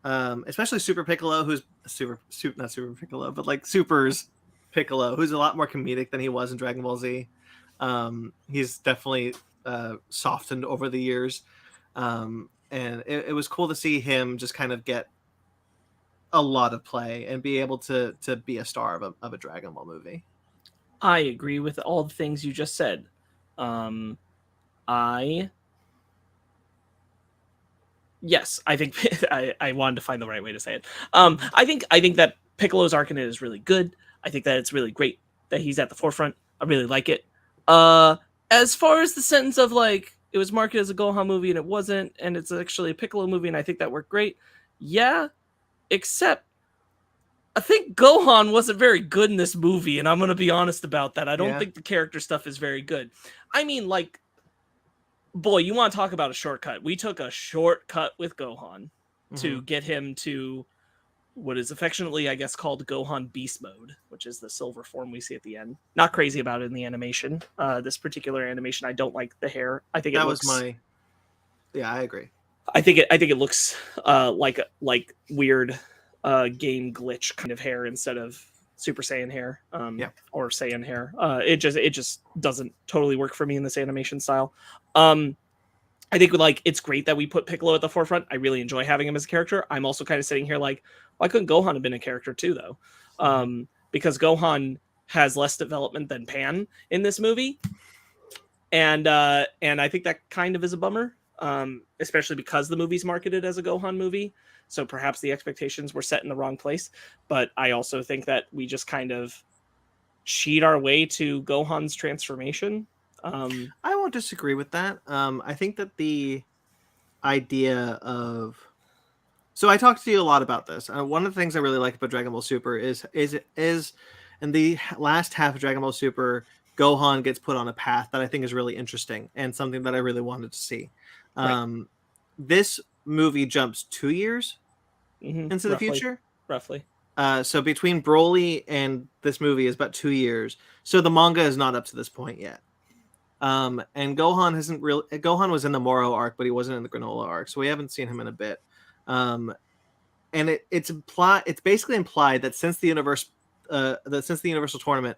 Especially Super Piccolo, who's not Super Piccolo, but like Super's Piccolo, who's a lot more comedic than he was in Dragon Ball Z. He's definitely softened over the years, and it was cool to see him just kind of get a lot of play and be able to be a star of a Dragon Ball movie. I agree with all the things you just said. Yes, I think I wanted to find the right way to say it. I think that Piccolo's arc in it is really good. I think that it's really great that he's at the forefront. I really like it. As far as the sentence of like it was marketed as a Gohan movie and it wasn't, and it's actually a Piccolo movie, and I think that worked great. Yeah, except I think Gohan wasn't very good in this movie, and I'm gonna be honest about that. I don't think the character stuff is very good. I mean, like, boy, you want to talk about a shortcut? We took a shortcut with Gohan to get him to what is affectionately, I guess, called Gohan Beast Mode, which is the silver form we see at the end. Not crazy about it in the animation. This particular animation, I don't like the hair. I think Yeah, I agree. I think it looks like weird game glitch kind of hair instead of Super Saiyan hair, or Saiyan hair. It just doesn't totally work for me in this animation style. I think it's great that we put Piccolo at the forefront. I really enjoy having him as a character. I'm also kind of sitting here like, why couldn't Gohan have been a character too, though? Because Gohan has less development than Pan in this movie, and I think that kind of is a bummer, especially because the movie's marketed as a Gohan movie. So perhaps the expectations were set in the wrong place. But I also think that we just kind of cheat our way to Gohan's transformation. I won't disagree with that. I think that the idea of I talked to you a lot about this. One of the things I really like about Dragon Ball Super is in the last half of Dragon Ball Super, Gohan gets put on a path that I think is really interesting and something that I really wanted to see. Right. This movie jumps 2 years into the future, roughly. So between Broly and this movie is about 2 years. So the manga is not up to this point yet. And Gohan was in the Moro arc, but he wasn't in the Granola arc, so we haven't seen him in a bit. And it's basically implied that since the Universal Tournament,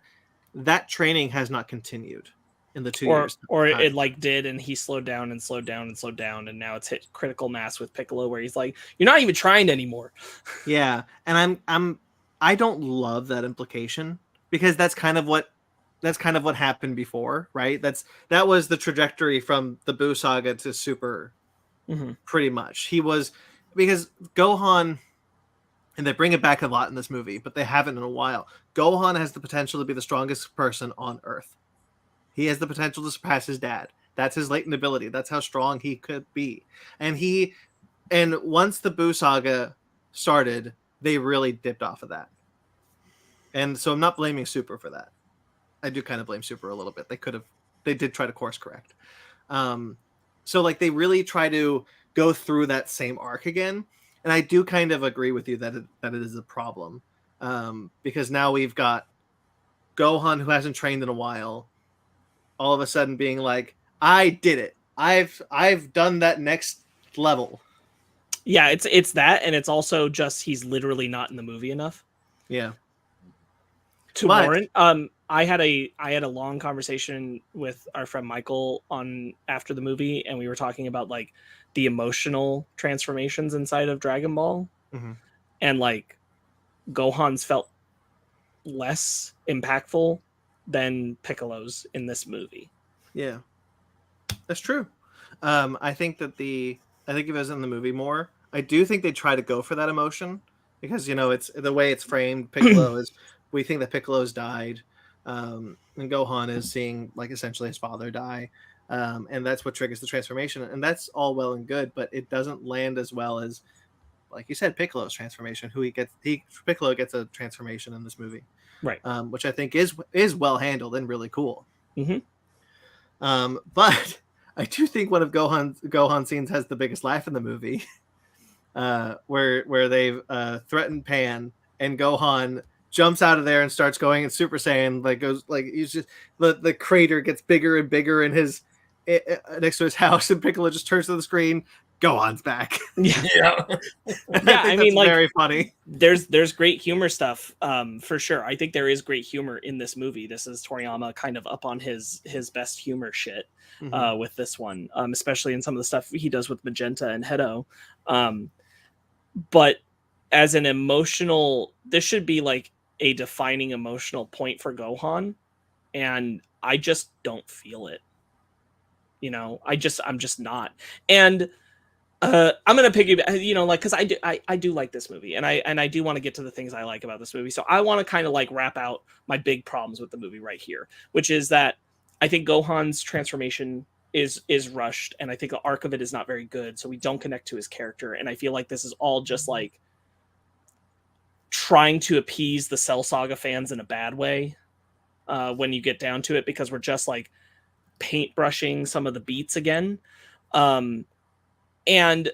that training has not continued in the 2 years. Or it did, and he slowed down, and now it's hit critical mass with Piccolo, where he's like, "You're not even trying anymore." Yeah, and I don't love that implication, because that's kind of what happened before, right? That was the trajectory from the Buu saga to Super, pretty much. Because Gohan, and they bring it back a lot in this movie, but they haven't in a while. Gohan has the potential to be the strongest person on Earth. He has the potential to surpass his dad. That's his latent ability. That's how strong he could be. And once the Buu saga started, they really dipped off of that. And so I'm not blaming Super for that. I do kind of blame Super a little bit. They did try to course correct. So they really try to go through that same arc again. And I do kind of agree with you that it is a problem. Because now we've got Gohan, who hasn't trained in a while, all of a sudden being like, I did it. I've done that next level. Yeah, it's that, and it's also just he's literally not in the movie enough. Yeah. To warrant. I had a long conversation with our friend Michael after the movie, and we were talking about the emotional transformations inside of Dragon Ball, and Gohan's felt less impactful than Piccolo's in this movie. Yeah, that's true. I think that I think if it was in the movie more, I do think they try to go for that emotion because it's the way it's framed. Piccolo is we think that Piccolo's died, and Gohan is seeing like essentially his father die, and that's what triggers the transformation, and that's all well and good, but it doesn't land as well as, like you said, Piccolo's transformation. Piccolo gets a transformation in this movie, Right. Which I think is well handled and really cool. Mm-hmm. But I do think one of Gohan scenes has the biggest laugh in the movie, where they've threatened Pan and Gohan jumps out of there and starts going in Super Saiyan, he's just the crater gets bigger and bigger in his next to his house, and Piccolo just turns to the screen. Gohan's back. Yeah. Yeah. I mean, like, very funny. There's great humor stuff, for sure. I think there is great humor in this movie. This is Toriyama kind of up on his best humor shit with this one, especially in some of the stuff he does with Magenta and Hedo. But as an emotional, this should be like a defining emotional point for Gohan, and I just don't feel it. I'm just not. And I'm gonna piggyback, because I do like this movie, and I do want to get to the things I like about this movie. So I want to kind of like wrap out my big problems with the movie right here, which is that I think Gohan's transformation is rushed, and I think the arc of it is not very good. So we don't connect to his character, and I feel like this is all just like trying to appease the Cell Saga fans in a bad way when you get down to it, because we're just like paintbrushing some of the beats again. And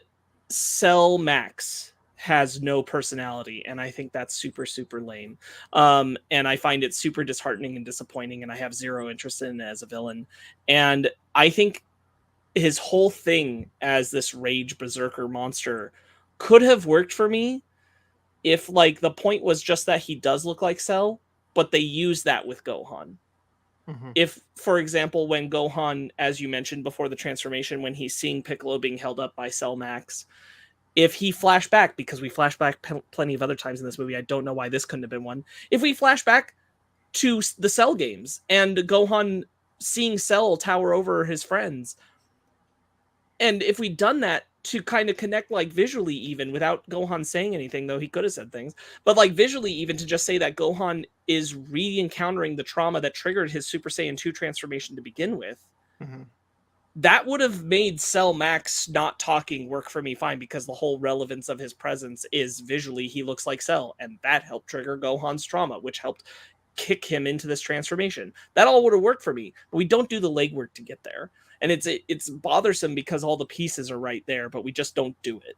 Cell Max has no personality, and I think that's super, super lame. And I find it super disheartening and disappointing, and I have zero interest in it as a villain. And I think his whole thing as this rage berserker monster could have worked for me if, like, the point was just that he does look like Cell, but they use that with Gohan. If, for example, when Gohan, as you mentioned before the transformation, when he's seeing Piccolo being held up by Cell Max, if he flashed back, because we flash back plenty of other times in this movie, I don't know why this couldn't have been one. If we flash back to the Cell games and Gohan seeing Cell tower over his friends, and if we'd done that to kind of connect, like, visually, even without Gohan saying anything, though he could have said things, but like visually, even to just say that Gohan is re-encountering the trauma that triggered his Super Saiyan 2 transformation to begin with, that would have made Cell Max not talking work for me fine, because the whole relevance of his presence is visually he looks like Cell, and that helped trigger Gohan's trauma, which helped kick him into this transformation. That all would have worked for me, but we don't do the legwork to get there. And it's bothersome because all the pieces are right there, but we just don't do it.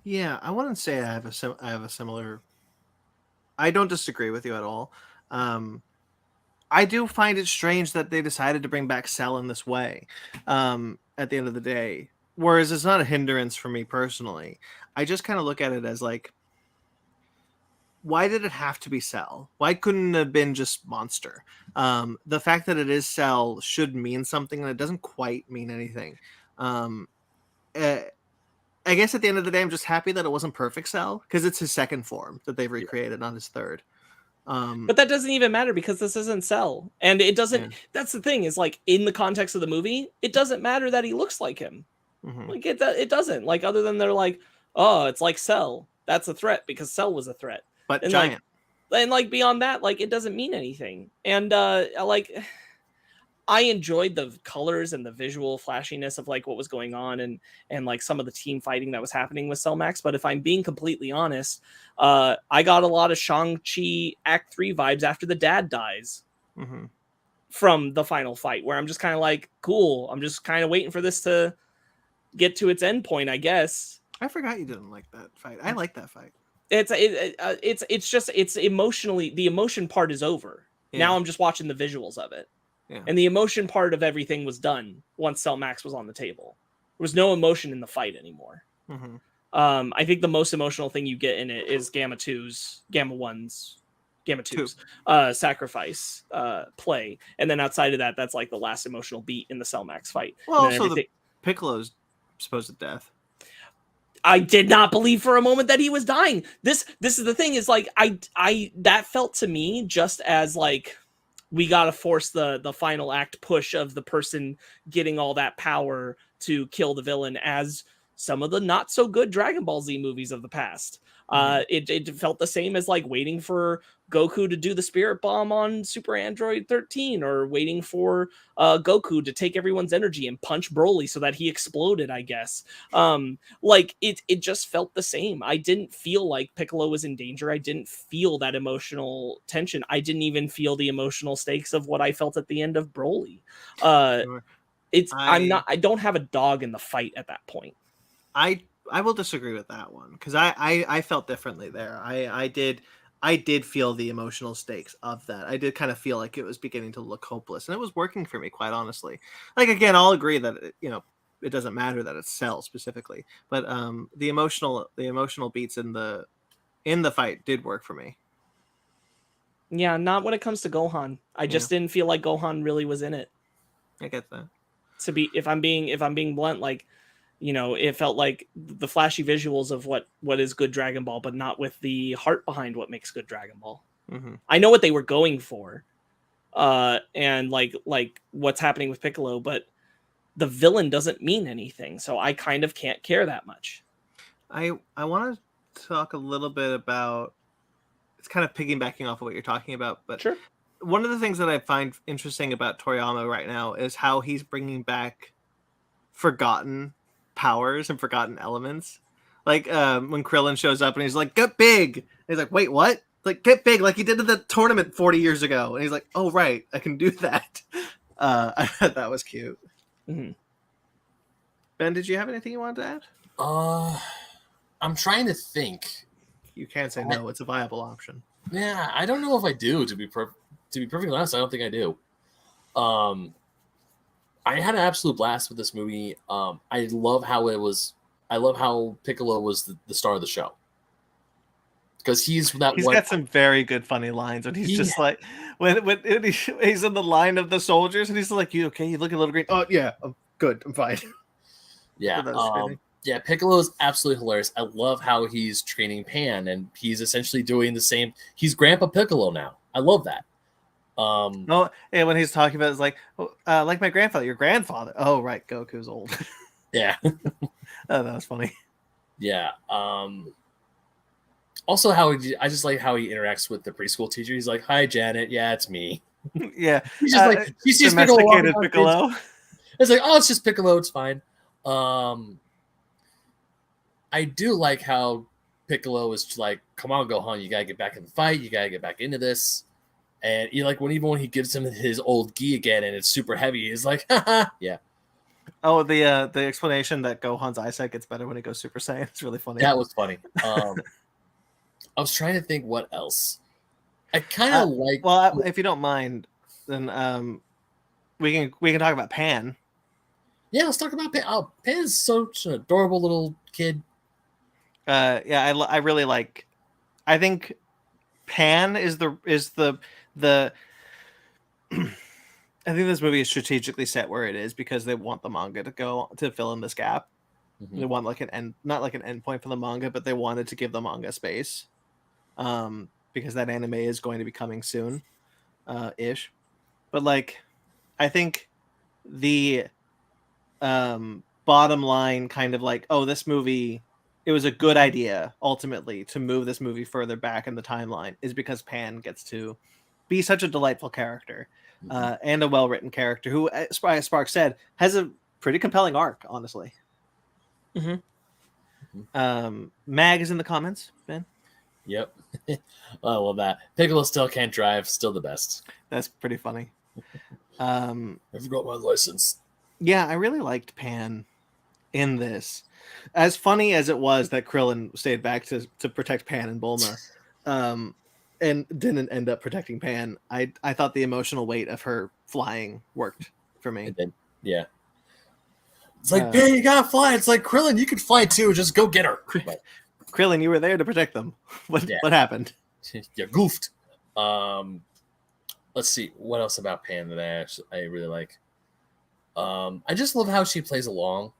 Yeah, I wouldn't say I have a similar. I don't disagree with you at all. I do find it strange that they decided to bring back Cell in this way. At the end of the day, whereas it's not a hindrance for me personally. I just kind of look at it as like, why did it have to be Cell? Why couldn't it have been just Monster? The fact that it is Cell should mean something, and it doesn't quite mean anything. I guess at the end of the day, I'm just happy that it wasn't Perfect Cell, because it's his second form that they've recreated, not his third. But that doesn't even matter, because this isn't Cell, and it doesn't. Yeah. That's the thing, is like, in the context of the movie, it doesn't matter that he looks like him. Like it doesn't. Like, other than they're like, oh, it's like Cell. That's a threat because Cell was a threat. But and giant. Like beyond that, like, it doesn't mean anything. And like, I enjoyed the colors and the visual flashiness of like what was going on, and like some of the team fighting that was happening with Cell Max. But if I'm being completely honest, I got a lot of Shang-Chi Act 3 vibes after the dad dies from the final fight, where I'm just kind of like, cool. I'm just kind of waiting for this to get to its end point, I guess. I forgot you didn't like that fight. I like that fight. It's just emotionally, the emotion part is over. Yeah. Now I'm just watching the visuals of it. Yeah. And the emotion part of everything was done once Cell Max was on the table. There was no emotion in the fight anymore. I think the most emotional thing you get in it is Gamma 2's sacrifice play. And then outside of that, that's like the last emotional beat in the Cell Max fight. Well, also the Piccolo's supposed death. I did not believe for a moment that he was dying. This is the thing, is like, I that felt to me just as like, we got to force the final act push of the person getting all that power to kill the villain, as some of the not so good Dragon Ball Z movies of the past. It felt the same as like waiting for Goku to do the Spirit Bomb on Super Android 13, or waiting for Goku to take everyone's energy and punch Broly so that he exploded, I guess. Like it just felt the same. I didn't feel like Piccolo was in danger. I didn't feel that emotional tension. I didn't even feel the emotional stakes of what I felt at the end of Broly. I don't have a dog in the fight at that point. I will disagree with that one, because I felt differently there. I did feel the emotional stakes of that. I did kind of feel like it was beginning to look hopeless, and it was working for me, quite honestly. Like, again, I'll agree that it doesn't matter that it's Cell specifically, but the emotional beats in the fight did work for me. Yeah, not when it comes to Gohan. I just didn't feel like Gohan really was in it. I get that. If I'm being blunt, like, it felt like the flashy visuals of what is good Dragon Ball, but not with the heart behind what makes good Dragon Ball. Mm-hmm. I know what they were going for, and like what's happening with Piccolo, but the villain doesn't mean anything, so I kind of can't care that much. I want to talk a little bit about, it's kind of piggybacking off of what you're talking about, but sure. One of the things that I find interesting about Toriyama right now is how he's bringing back forgotten powers and forgotten elements. Like when Krillin shows up and he's like, "Get big!" And he's like, "Wait, what?" Like, "Get big!" Like he did at the tournament 40 years ago. And he's like, "Oh right, I can do that." I thought that was cute. Mm-hmm. Ben, did you have anything you wanted to add? I'm trying to think. You can't say no. It's a viable option. Yeah, I don't know if I do. To be perfectly honest, I don't think I do. I had an absolute blast with this movie. I love how Piccolo was the star of the show, because he's got some very good funny lines, and he's just like when he's in the line of the soldiers, and he's like, "You okay? You look a little green." "Oh yeah, I'm good. I'm fine." Yeah. Yeah, Piccolo is absolutely hilarious. I love how he's training Pan, and he's essentially doing the same. He's Grandpa Piccolo now. I love that. No, and when he's talking about it, it's like, like my grandfather, your grandfather. Oh, right, Goku's old. Yeah. Oh, that was funny. Yeah. Also, I just like how he interacts with the preschool teacher. He's like, "Hi, Janet. Yeah, it's me." Yeah. He's just like, he sees domesticated Piccolo. It's like, "Oh, it's just Piccolo. It's fine." I do like how Piccolo is like, "Come on, Gohan, you gotta get back in the fight. You gotta get back into this." And even when he gives him his old gi again and it's super heavy, he's like, "Haha, yeah." Oh, the explanation that Gohan's eyesight gets better when he goes Super Saiyan. It's really funny. That was funny. I was trying to think what else. I kind of like. Well, if you don't mind, then we can talk about Pan. Yeah, let's talk about Pan. Oh, Pan's such an adorable little kid. I really like. I think Pan is the. I think this movie is strategically set where it is because they want the manga to fill in this gap. Mm-hmm. They want not like an endpoint for the manga, but they wanted to give the manga space, because that anime is going to be coming soon, ish. But like, I think the bottom line kind of like, oh, this movie, it was a good idea ultimately to move this movie further back in the timeline, is because Pan gets to be such a delightful character, and a well-written character who, as Spark said, has a pretty compelling arc, honestly. Mm-hmm. Mag is in the comments, Ben. Yep. I love that. Piccolo still can't drive, still the best. That's pretty funny. I forgot my license. Yeah, I really liked Pan in this. As funny as it was that Krillin stayed back to protect Pan and Bulma, and didn't end up protecting Pan, I thought the emotional weight of her flying worked for me. Yeah. It's like, Pan, you gotta fly. It's like, Krillin, you could fly too. Just go get her. Krillin, you were there to protect them. What happened? You goofed. Let's see. What else about Pan that I really like? I just love how she plays along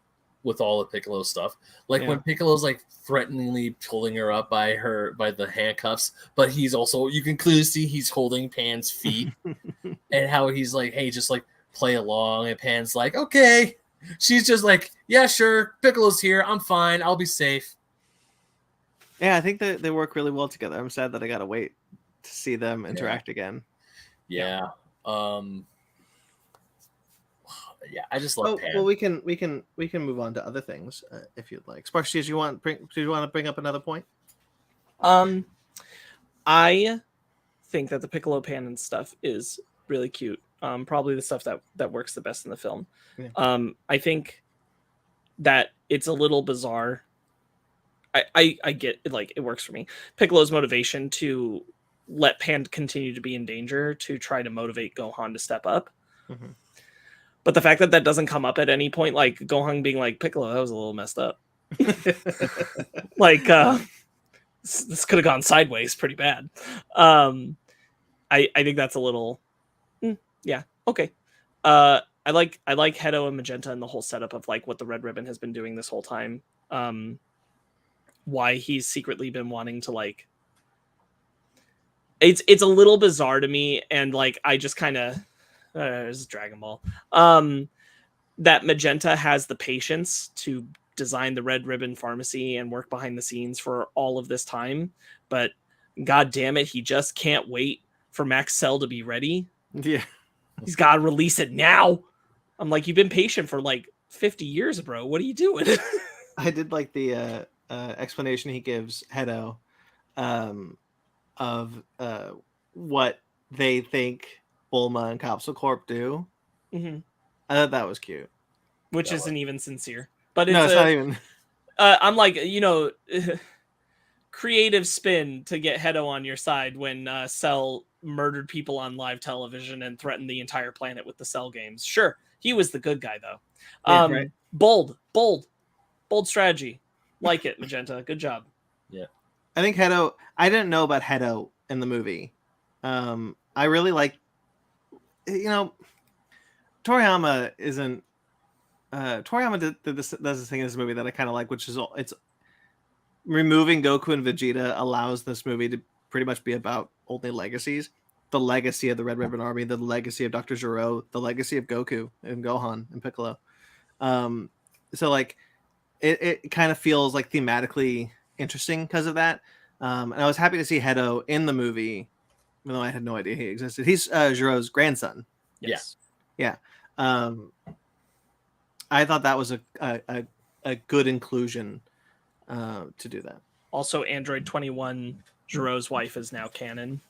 with all the Piccolo stuff. Like when Piccolo's like threateningly pulling her up by the handcuffs, but he's also, you can clearly see he's holding Pan's feet, and how he's like, "Hey, just like play along," and Pan's like, "Okay." She's just like, yeah, sure, Piccolo's here. I'm fine. I'll be safe. Yeah, I think that they work really well together. I'm sad that I gotta wait to see them interact again. Yeah. Yeah, I just love Pan. Well, we can move on to other things if you'd like. Sparks, do you want to bring up another point? I think that the Piccolo Pan and stuff is really cute. Probably the stuff that works the best in the film. Yeah. I think that it's a little bizarre. I get it, like, it works for me. Piccolo's motivation to let Pan continue to be in danger to try to motivate Gohan to step up. Mm-hmm. But the fact that that doesn't come up at any point, like Gohan being like, Piccolo, that was a little messed up. Like, this could have gone sideways pretty bad. I think that's a little, yeah, okay. I like Hedo and Magenta and the whole setup of like what the Red Ribbon has been doing this whole time. Why he's secretly been wanting to, like, it's a little bizarre to me, and like I just kind of this is Dragon Ball. That Magenta has the patience to design the Red Ribbon Pharmacy and work behind the scenes for all of this time, but god damn it, he just can't wait for Max Cell to be ready. Yeah, he's got to release it now. I'm like, you've been patient for like 50 years, bro. What are you doing? I did like the explanation he gives Hedo of what they think Bulma and Capsule Corp do. Mm-hmm. I thought that was cute. Which isn't even sincere. But no, it's not even. I'm like, creative spin to get Hedo on your side when Cell murdered people on live television and threatened the entire planet with the Cell games. Sure, he was the good guy, though. Yeah, right. Bold strategy. Like it, Magenta. Good job. Yeah. I think Hedo, I didn't know about Hedo in the movie. I really like, Toriyama isn't, Toriyama does this thing in this movie that I kind of like, which is it's removing Goku and Vegeta allows this movie to pretty much be about only legacies. The legacy of the Red Ribbon Army, the legacy of Dr. Gero, the legacy of Goku and Gohan and Piccolo. So like it kind of feels like thematically interesting because of that. And I was happy to see Hedo in the movie, even though I had no idea he existed. He's Gero's grandson. Yes. Yeah. I thought that was a good inclusion to do that. Also, Android 21, Gero's wife, is now canon.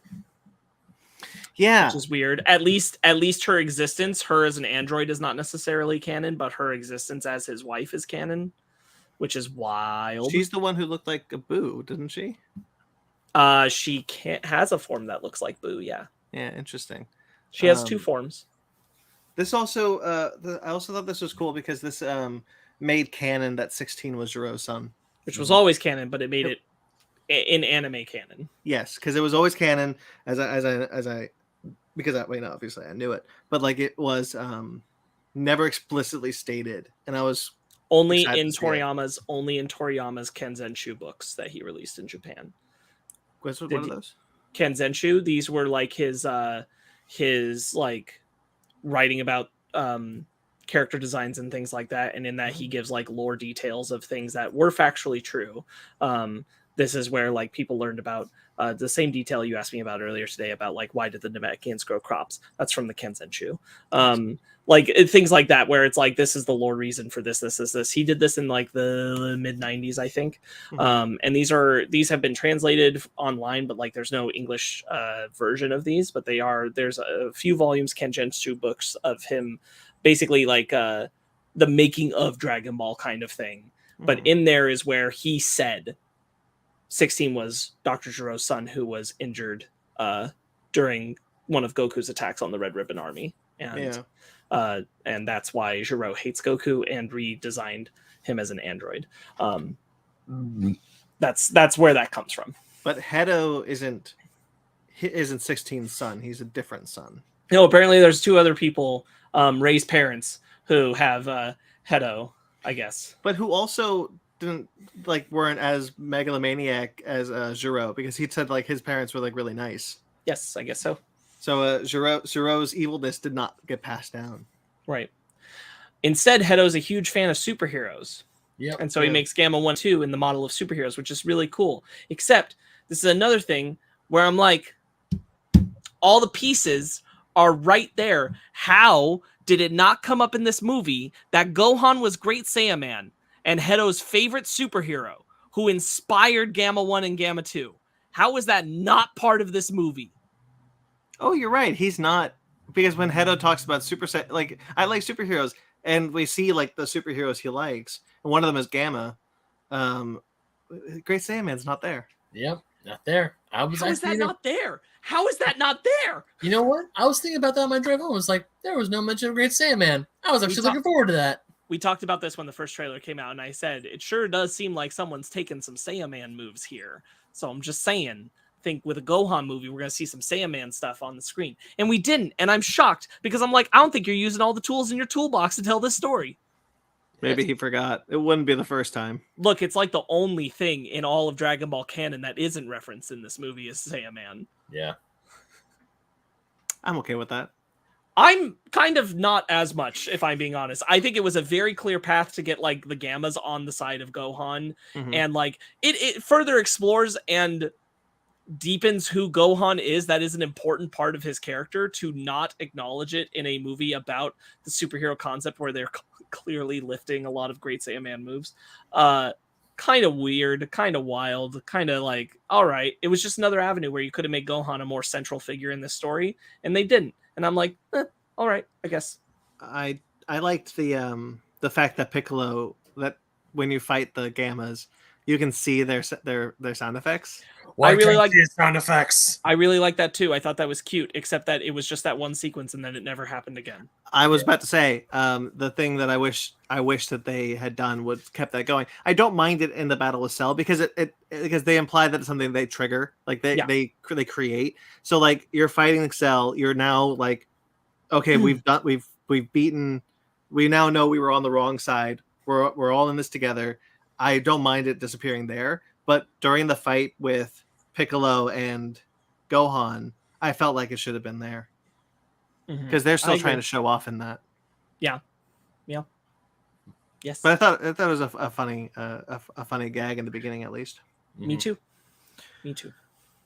Yeah, which is weird. At least her existence, her as an android, is not necessarily canon, but her existence as his wife is canon, which is wild. She's the one who looked like a Boo, didn't she? She has a form that looks like Boo. Yeah. Yeah, interesting. She has two forms. This also, I also thought this was cool because this made canon that 16 was Gero's son, which was always canon, but it made it in anime canon. Yes, because it was always canon because obviously I knew it, but like it was never explicitly stated, and I was only in Toriyama's Kenzenshu books that he released in Japan. What are those? Kenzenshu. These were like his like writing about character designs and things like that, and in that he gives like lore details of things that were factually true. This is where like people learned about the same detail you asked me about earlier today about like why did the Namekians grow crops? That's from the Kenzenshu. Like things like that where it's like this is the lore reason for this. He did this in like the mid 90s, I think. Mm-hmm. And these have been translated online, but like there's no English version of these, but there's a few volumes Kenzenshu books of him basically like the making of Dragon Ball kind of thing. Mm-hmm. But in there is where he said 16 was Dr. Gero's son who was injured during one of Goku's attacks on the Red Ribbon Army. And that's why Gero hates Goku and redesigned him as an android. That's where that comes from. But Hedo isn't 16's son. He's a different son. No, apparently there's two other people, Ray's parents, who have Hedo, I guess. But who also weren't as megalomaniac as Gero, because he said like his parents were like really nice. Yes, I guess so. So Gero's evilness did not get passed down. Right. Instead, Heto's a huge fan of superheroes. Yep. And so he makes Gamma 1 2 in the model of superheroes, which is really cool. Except this is another thing where I'm like, all the pieces are right there. How did it not come up in this movie that Gohan was Great Saiyaman and Heto's favorite superhero who inspired Gamma 1 and Gamma 2? How was that not part of this movie? Oh, you're right. He's not, because when Hedo talks about like I like superheroes, and we see like the superheroes he likes, and one of them is Gamma. Great Saiyaman's not there. Yep, not there. How is that not there? How is that not there? You know what? I was thinking about that on my drive home. I was like, there was no mention of Great Saiyaman. I was actually looking forward to that. We talked about this when the first trailer came out, and I said, it sure does seem like someone's taken some Saiyaman moves here. So I'm just saying, think with a Gohan movie, we're going to see some Saiyaman stuff on the screen. And we didn't, and I'm shocked, because I'm like, I don't think you're using all the tools in your toolbox to tell this story. Maybe he forgot. It wouldn't be the first time. Look, it's like the only thing in all of Dragon Ball canon that isn't referenced in this movie is Saiyaman. Yeah. I'm okay with that. I'm kind of not as much, if I'm being honest. I think it was a very clear path to get like the Gammas on the side of Gohan, and like it further explores and deepens who Gohan is. That is an important part of his character. To not acknowledge it in a movie about the superhero concept where they're clearly lifting a lot of Great Saiyaman moves, kind of weird, kind of wild, kind of like, all right, it was just another avenue where you could have made Gohan a more central figure in this story, and they didn't. And I'm like, all right, I guess. I liked the fact that Piccolo, that when you fight the Gammas, you can see their sound effects. Why I really like his sound effects. I really like that too. I thought that was cute, except that it was just that one sequence and then it never happened again. I was about to say, the thing that I wish that they had done would kept that going. I don't mind it in the Battle with Cell because because they imply that it's something they trigger, like they create. So like you're fighting Cell, you're now like, okay, we've beaten. We now know we were on the wrong side. We're all in this together. I don't mind it disappearing there, but during the fight with Piccolo and Gohan, I felt like it should have been there because they're still trying to show off in that. Yeah. Yes. But I thought it was a funny gag in the beginning, at least. Me too.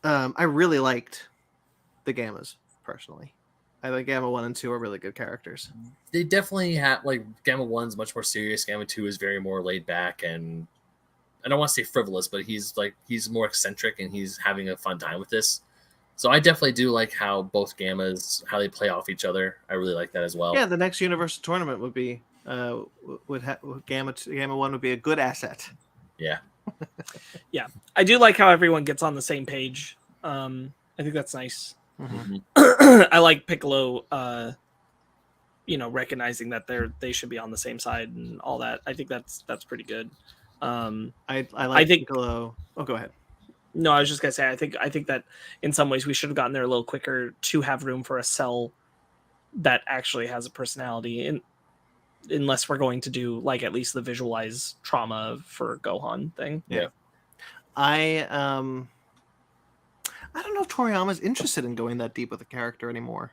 I really liked the Gammas personally. I think Gamma 1 and 2 are really good characters. They definitely have, like, Gamma 1's much more serious. Gamma 2 is very more laid back, and I don't want to say frivolous, but he's more eccentric and he's having a fun time with this. So I definitely do like how both Gammas, how they play off each other. I really like that as well. Yeah, the next Universal Tournament would be Gamma 1 would be a good asset. Yeah. Yeah. I do like how everyone gets on the same page. I think that's nice. I like Piccolo, recognizing that they should be on the same side and all that. I think that's pretty good. I think Piccolo. Oh, go ahead. No, I was just gonna say I think that in some ways we should have gotten there a little quicker to have room for a Cell that actually has a personality, and unless we're going to do like at least the visualize trauma for Gohan thing. Yeah. I don't know if Toriyama's interested in going that deep with the character anymore.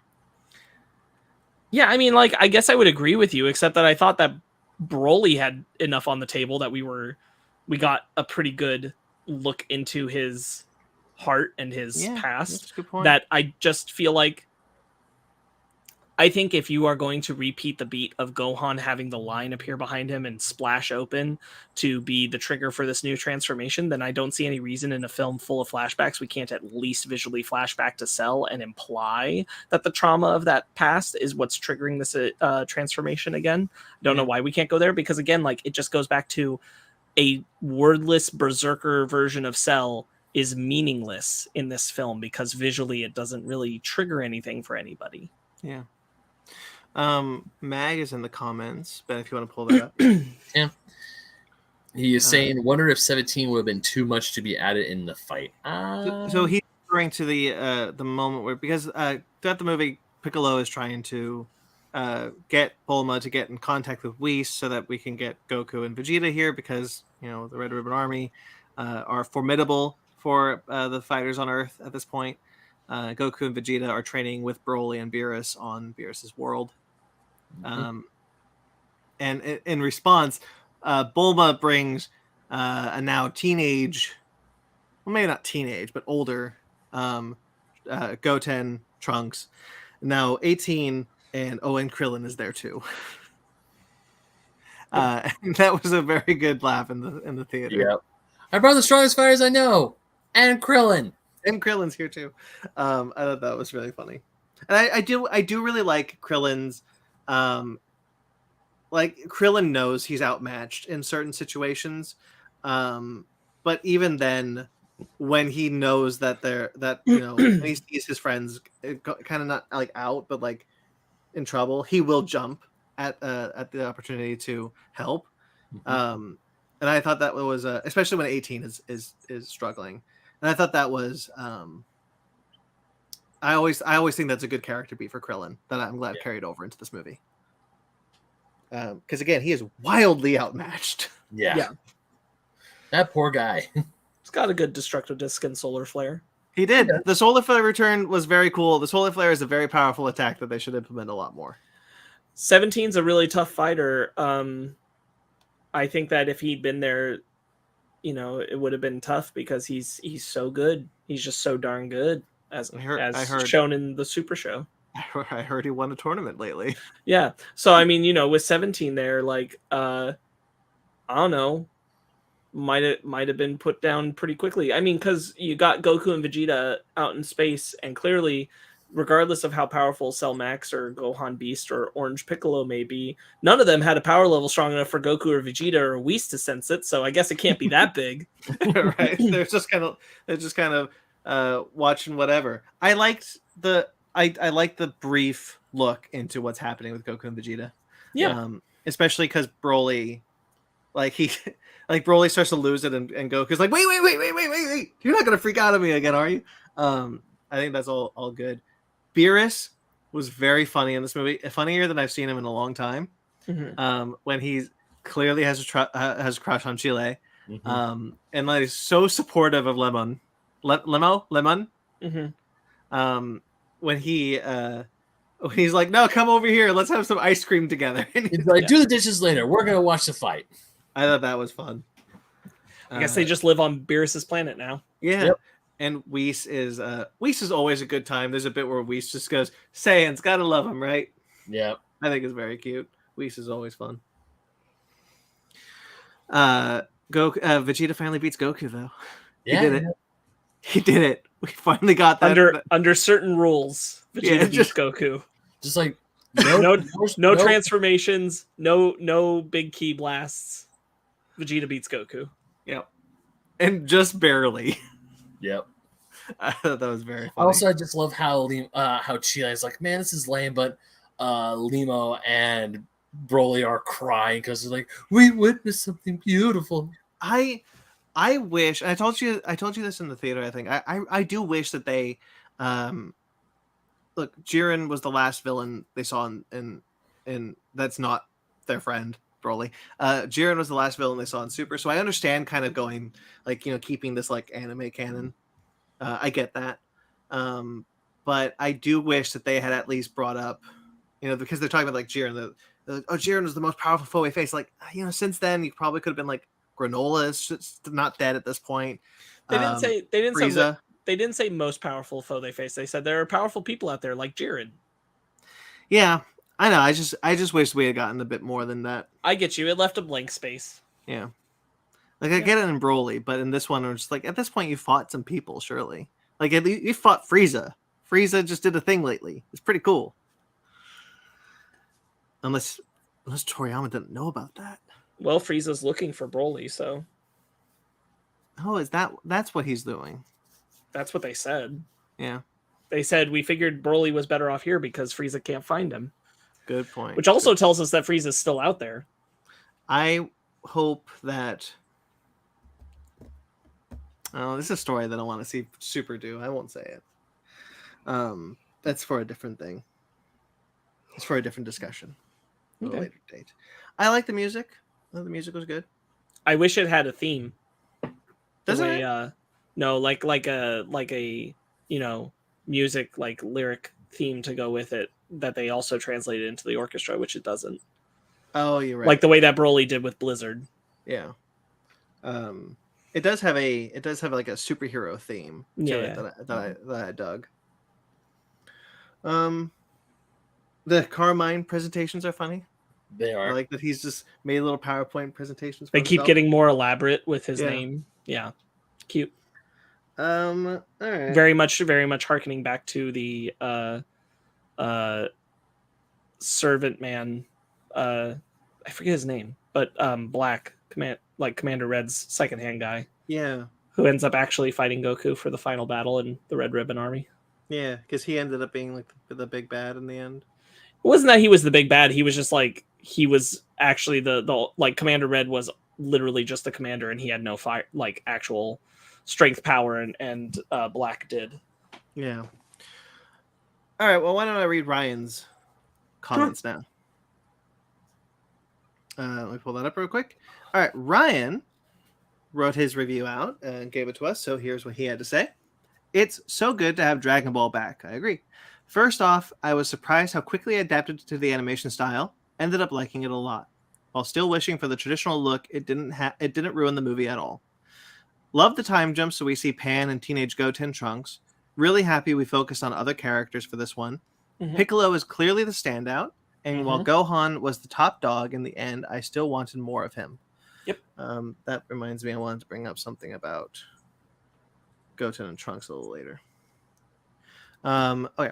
Yeah, I mean, like, I guess I would agree with you, except that I thought that Broly had enough on the table that we got a pretty good look into his heart and his past. That's a good point. That I just feel like, I think if you are going to repeat the beat of Gohan having the line appear behind him and splash open to be the trigger for this new transformation, then I don't see any reason in a film full of flashbacks we can't at least visually flashback to Cell and imply that the trauma of that past is what's triggering this transformation again. I don't know why we can't go there, because again, like, it just goes back to a wordless berserker version of Cell is meaningless in this film because visually it doesn't really trigger anything for anybody. Yeah. Mag is in the comments, but if you want to pull that up. Yeah. He is saying, wonder if 17 would have been too much to be added in the fight. So he's referring to the moment where, because throughout the movie, Piccolo is trying to get Bulma to get in contact with Whis so that we can get Goku and Vegeta here, because the Red Ribbon Army are formidable for the fighters on Earth at this point. Goku and Vegeta are training with Broly and Beerus on Beerus's world. And in response, Bulma brings a now teenage, well, maybe not teenage, but older Goten Trunks, now 18, and Owen Krillin is there too. And that was a very good laugh in the theater. Yep. I brought the strongest fighters I know, and Krillin. And Krillin's here too. I thought that was really funny, and I do really like Krillin's. Like Krillin knows he's outmatched in certain situations, but even then, when he knows that when he sees his friends kind of not like out, but like in trouble, he will jump at the opportunity to help. And I thought that was especially when 18 is struggling, and I thought that was I always think that's a good character beat for Krillin that I'm glad carried over into this movie. Because again, he is wildly outmatched. Yeah. That poor guy. He's got a good destructive disc and solar flare. He did. Yeah. The solar flare return was very cool. The solar flare is a very powerful attack that they should implement a lot more. 17's a really tough fighter. I think that if he'd been there, it would have been tough because he's so good. He's just so darn good, as shown in the Super Show. I heard he won a tournament lately. Yeah. So, I mean, with 17 there, like, I don't know, might have been put down pretty quickly. I mean, because you got Goku and Vegeta out in space, and clearly, regardless of how powerful Cell Max or Gohan Beast or Orange Piccolo may be, none of them had a power level strong enough for Goku or Vegeta or Whis to sense it. So I guess it can't be that big. Right. They're just kind of watching whatever. I liked the brief look into what's happening with Goku and Vegeta. Yeah. Especially because Broly, Broly starts to lose it, and Goku's like, wait! You're not gonna freak out at me again, are you? I think that's all good. Beerus was very funny in this movie, funnier than I've seen him in a long time. Mm-hmm. When he clearly has a crush on Chile, and like is so supportive of Lemon. Mm-hmm. When he's like, no, come over here, let's have some ice cream together. He's like, do the dishes later. We're gonna watch the fight. I thought that was fun. I guess they just live on Beerus's planet now. Yeah. Yep. And Whis is always a good time. There's a bit where Whis just goes, Saiyans, gotta love him, right? Yeah. I think it's very cute. Whis is always fun. Vegeta finally beats Goku though. Yeah. He did it. We finally got that. Under certain rules, Vegeta beats Goku. Just like no transformations, no big ki blasts. Vegeta beats Goku. Yep. And just barely. Yep. I thought that was very funny. Also, I just love how Chile is like, man, this is lame, but Limo and Broly are crying because they're like, we witnessed something beautiful. I wish, and I told you this in the theater, I think. I do wish that they look, Jiren was the last villain they saw in that's not their friend, Broly. Jiren was the last villain they saw in Super, so I understand kind of going keeping this like anime canon. I get that. But I do wish that they had at least brought up, because they're talking about like Jiren, Jiren was the most powerful foe we faced. Like, since then you probably could have been like, Granola is not dead at this point. They didn't say most powerful foe they face. They said there are powerful people out there like Jiren. Yeah, I know. I just wish we had gotten a bit more than that. I get you. It left a blank space. Yeah. Like I get it in Broly, but in this one, I'm just like, at this point, you fought some people, surely. Like at least you fought Frieza. Frieza just did a thing lately. It's pretty cool. Unless Toriyama didn't know about that. Well, Frieza's looking for Broly, so. Oh, that's what he's doing? That's what they said. Yeah. They said, we figured Broly was better off here because Frieza can't find him. Good point. Which also tells us that Frieza's still out there. I hope that... Oh, this is a story that I want to see Super do. I won't say it. That's for a different thing. It's for a different discussion. Okay. A later date. I like the music. The music was good. I wish it had a theme. Does it? No, like a music lyric theme to go with it that they also translated into the orchestra, which it doesn't. Oh, you're right. Like the way that Broly did with Blizzard. Yeah. It does have like a superhero theme to it that I dug. The Carmine presentations are funny. They I are. like that he's just made little PowerPoint presentations. For They keep himself. getting more elaborate with his Yeah. name. Yeah. Cute. All right. Very much harkening back to the servant man. I forget his name, but Black Commander Red's secondhand guy. Yeah. Who ends up actually fighting Goku for the final battle in the Red Ribbon Army. Yeah, because he ended up being like the big bad in the end. It wasn't that he was the big bad. He was just like, he was actually the like Commander Red was literally just the commander, and he had no fire, like actual strength power, and Black did. Yeah. All right. Well, why don't I read Ryan's comments now? Let me pull that up real quick. All right. Ryan wrote his review out and gave it to us. So here's what he had to say. It's so good to have Dragon Ball back. I agree. First off, I was surprised how quickly it adapted to the animation style. Ended up liking it a lot. While still wishing for the traditional look, it didn't ruin the movie at all. Love the time jump so we see Pan and Teenage Goten Trunks. Really happy we focused on other characters for this one. Mhm. Piccolo is clearly the standout, and while Gohan was the top dog in the end, I still wanted more of him. Yep. That reminds me, I wanted to bring up something about Goten and Trunks a little later. Okay.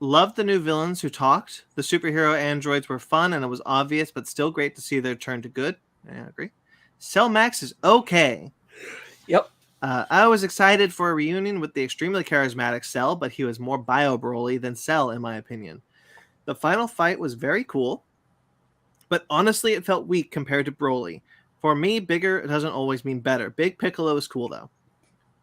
Loved the new villains who talked. The superhero androids were fun, and it was obvious, but still great to see their turn to good. Yeah, I agree. Cell Max is okay. Yep. I was excited for a reunion with the extremely charismatic Cell, but he was more Bio Broly than Cell, in my opinion. The final fight was very cool, but honestly, it felt weak compared to Broly. For me, bigger doesn't always mean better. Big Piccolo is cool, though.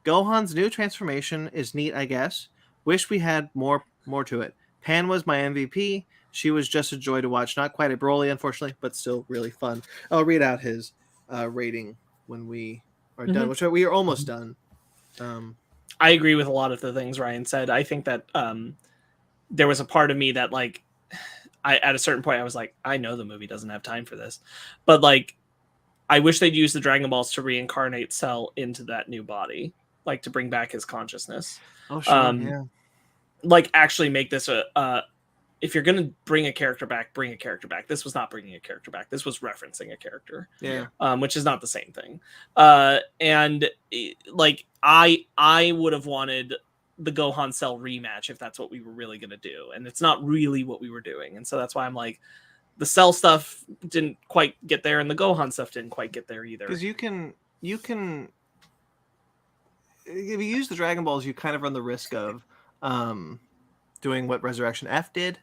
Gohan's new transformation is neat, I guess. Wish we had more to it. Pan was my MVP. She was just a joy to watch. Not quite a Broly, unfortunately, but still really fun. I'll read out his rating when we are done, which we are almost done. I agree with a lot of the things Ryan said. I think that there was a part of me that, like, at a certain point, I was like, I know the movie doesn't have time for this. But, like, I wish they'd use the Dragon Balls to reincarnate Cell into that new body, like, to bring back his consciousness. Oh, sure, yeah. Like, actually make this if you're going to bring a character back, bring a character back. This was not bringing a character back. This was referencing a character. Yeah. Which is not the same thing. And like, I would have wanted the Gohan Cell rematch if that's what we were really going to do. And it's not really what we were doing. And so that's why I'm like, the Cell stuff didn't quite get there, and the Gohan stuff didn't quite get there either. Because you can if you use the Dragon Balls, you kind of run the risk of doing what Resurrection F did,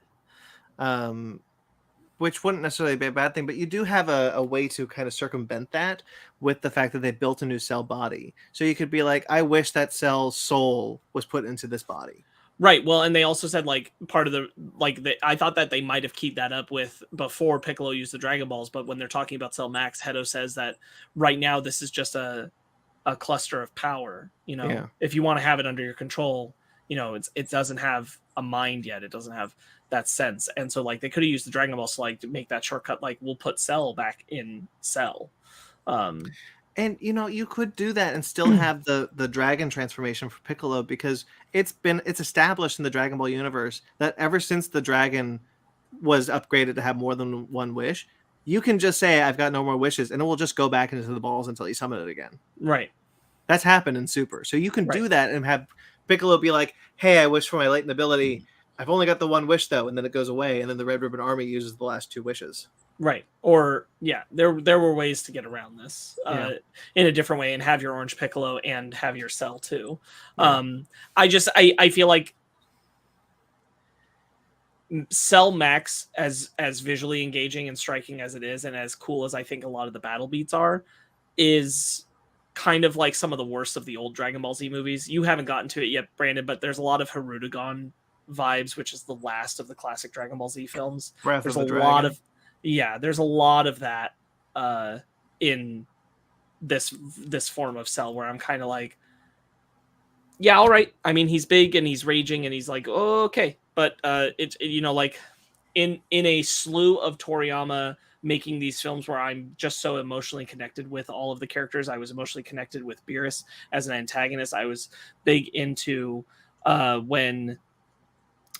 which wouldn't necessarily be a bad thing, but you do have a way to kind of circumvent that with the fact that they built a new Cell body. So you could be like, I wish that Cell's soul was put into this body. Right. Well, and they also said, like, part of the, like, I thought that they might have keyed that up with before Piccolo used the Dragon Balls, but when they're talking about Cell Max, Hedo says that right now this is just a cluster of power. You know, Yeah. If you want to have it under your control, you know, it doesn't have a mind yet. It doesn't have that sense. And so, like, they could have used the Dragon Balls to, like, to make that shortcut. Like, we'll put Cell back in Cell. And, you know, you could do that and still have the dragon transformation for Piccolo, because it's established in the Dragon Ball universe that ever since the dragon was upgraded to have more than one wish, you can just say, I've got no more wishes, and it will just go back into the balls until you summon it again. Right. That's happened in Super. So you can do that and have Piccolo be like, hey, I wish for my latent ability. I've only got the one wish, though, and then it goes away, and then the Red Ribbon Army uses the last two wishes. Right. Or, yeah, there were ways to get around this in a different way and have your Orange Piccolo and have your Cell, too. Yeah. I feel like Cell Max, as visually engaging and striking as it is, and as cool as I think a lot of the battle beats are, is kind of like some of the worst of the old Dragon Ball Z movies. You haven't gotten to it yet, Brandon, but there's a lot of Hirudegan vibes, which is the last of the classic Dragon Ball Z films. There's a lot of that in this form of Cell, where I'm kind of like, yeah, all right. I mean, he's big and he's raging and he's like, oh, okay, but in a slew of Toriyama making these films where I'm just so emotionally connected with all of the characters. I was emotionally connected with Beerus as an antagonist. I was big into when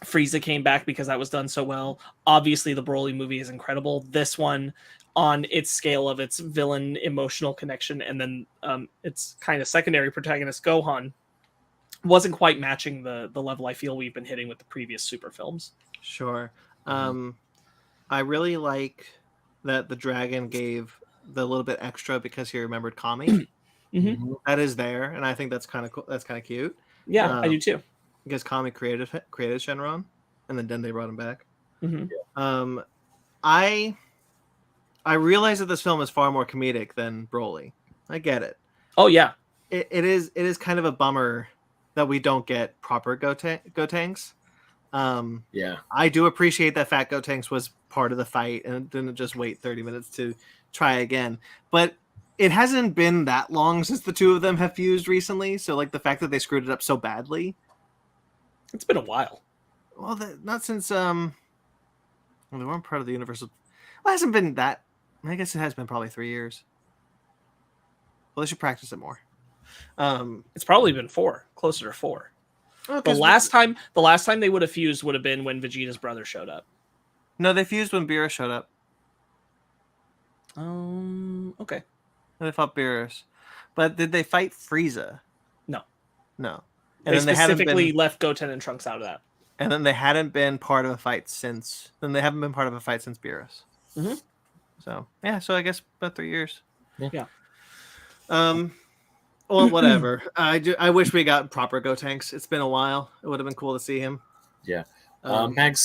Frieza came back because that was done so well. Obviously, the Broly movie is incredible. This one, on its scale of its villain emotional connection, and then its kind of secondary protagonist Gohan, wasn't quite matching the level I feel we've been hitting with the previous Super films. Sure. I really like that the dragon gave the little bit extra because he remembered Kami. That is there, and I think that's kind of cool. That's kind of cute. Yeah, I do too. Because Kami created Shenron, and then they brought him back. I realize that this film is far more comedic than Broly. I get it. Oh yeah, it is kind of a bummer that we don't get proper Gotenks. Yeah, I do appreciate that Fat Gotenks was part of the fight and didn't just wait 30 minutes to try again. But it hasn't been that long since the two of them have fused recently. So like the fact that they screwed it up so badly. it's been a while. Well, not since they weren't part of the Universal. Well, it hasn't been that. I guess it has been probably 3 years. Well, they should practice it more. It's probably been 4, closer to 4. Well, The last time they would have fused would have been when Vegeta's brother showed up. No, they fused when Beerus showed up. Okay. They fought Beerus, but did they fight Frieza? No. And They then specifically left Goten and Trunks out of that. And then they hadn't been part of a fight since. Then they haven't been part of a fight since Beerus. So yeah, so I guess about 3 years. Yeah. Well, whatever. I wish we got proper Gotenks. It's been a while. It would have been cool to see him. Yeah. Mag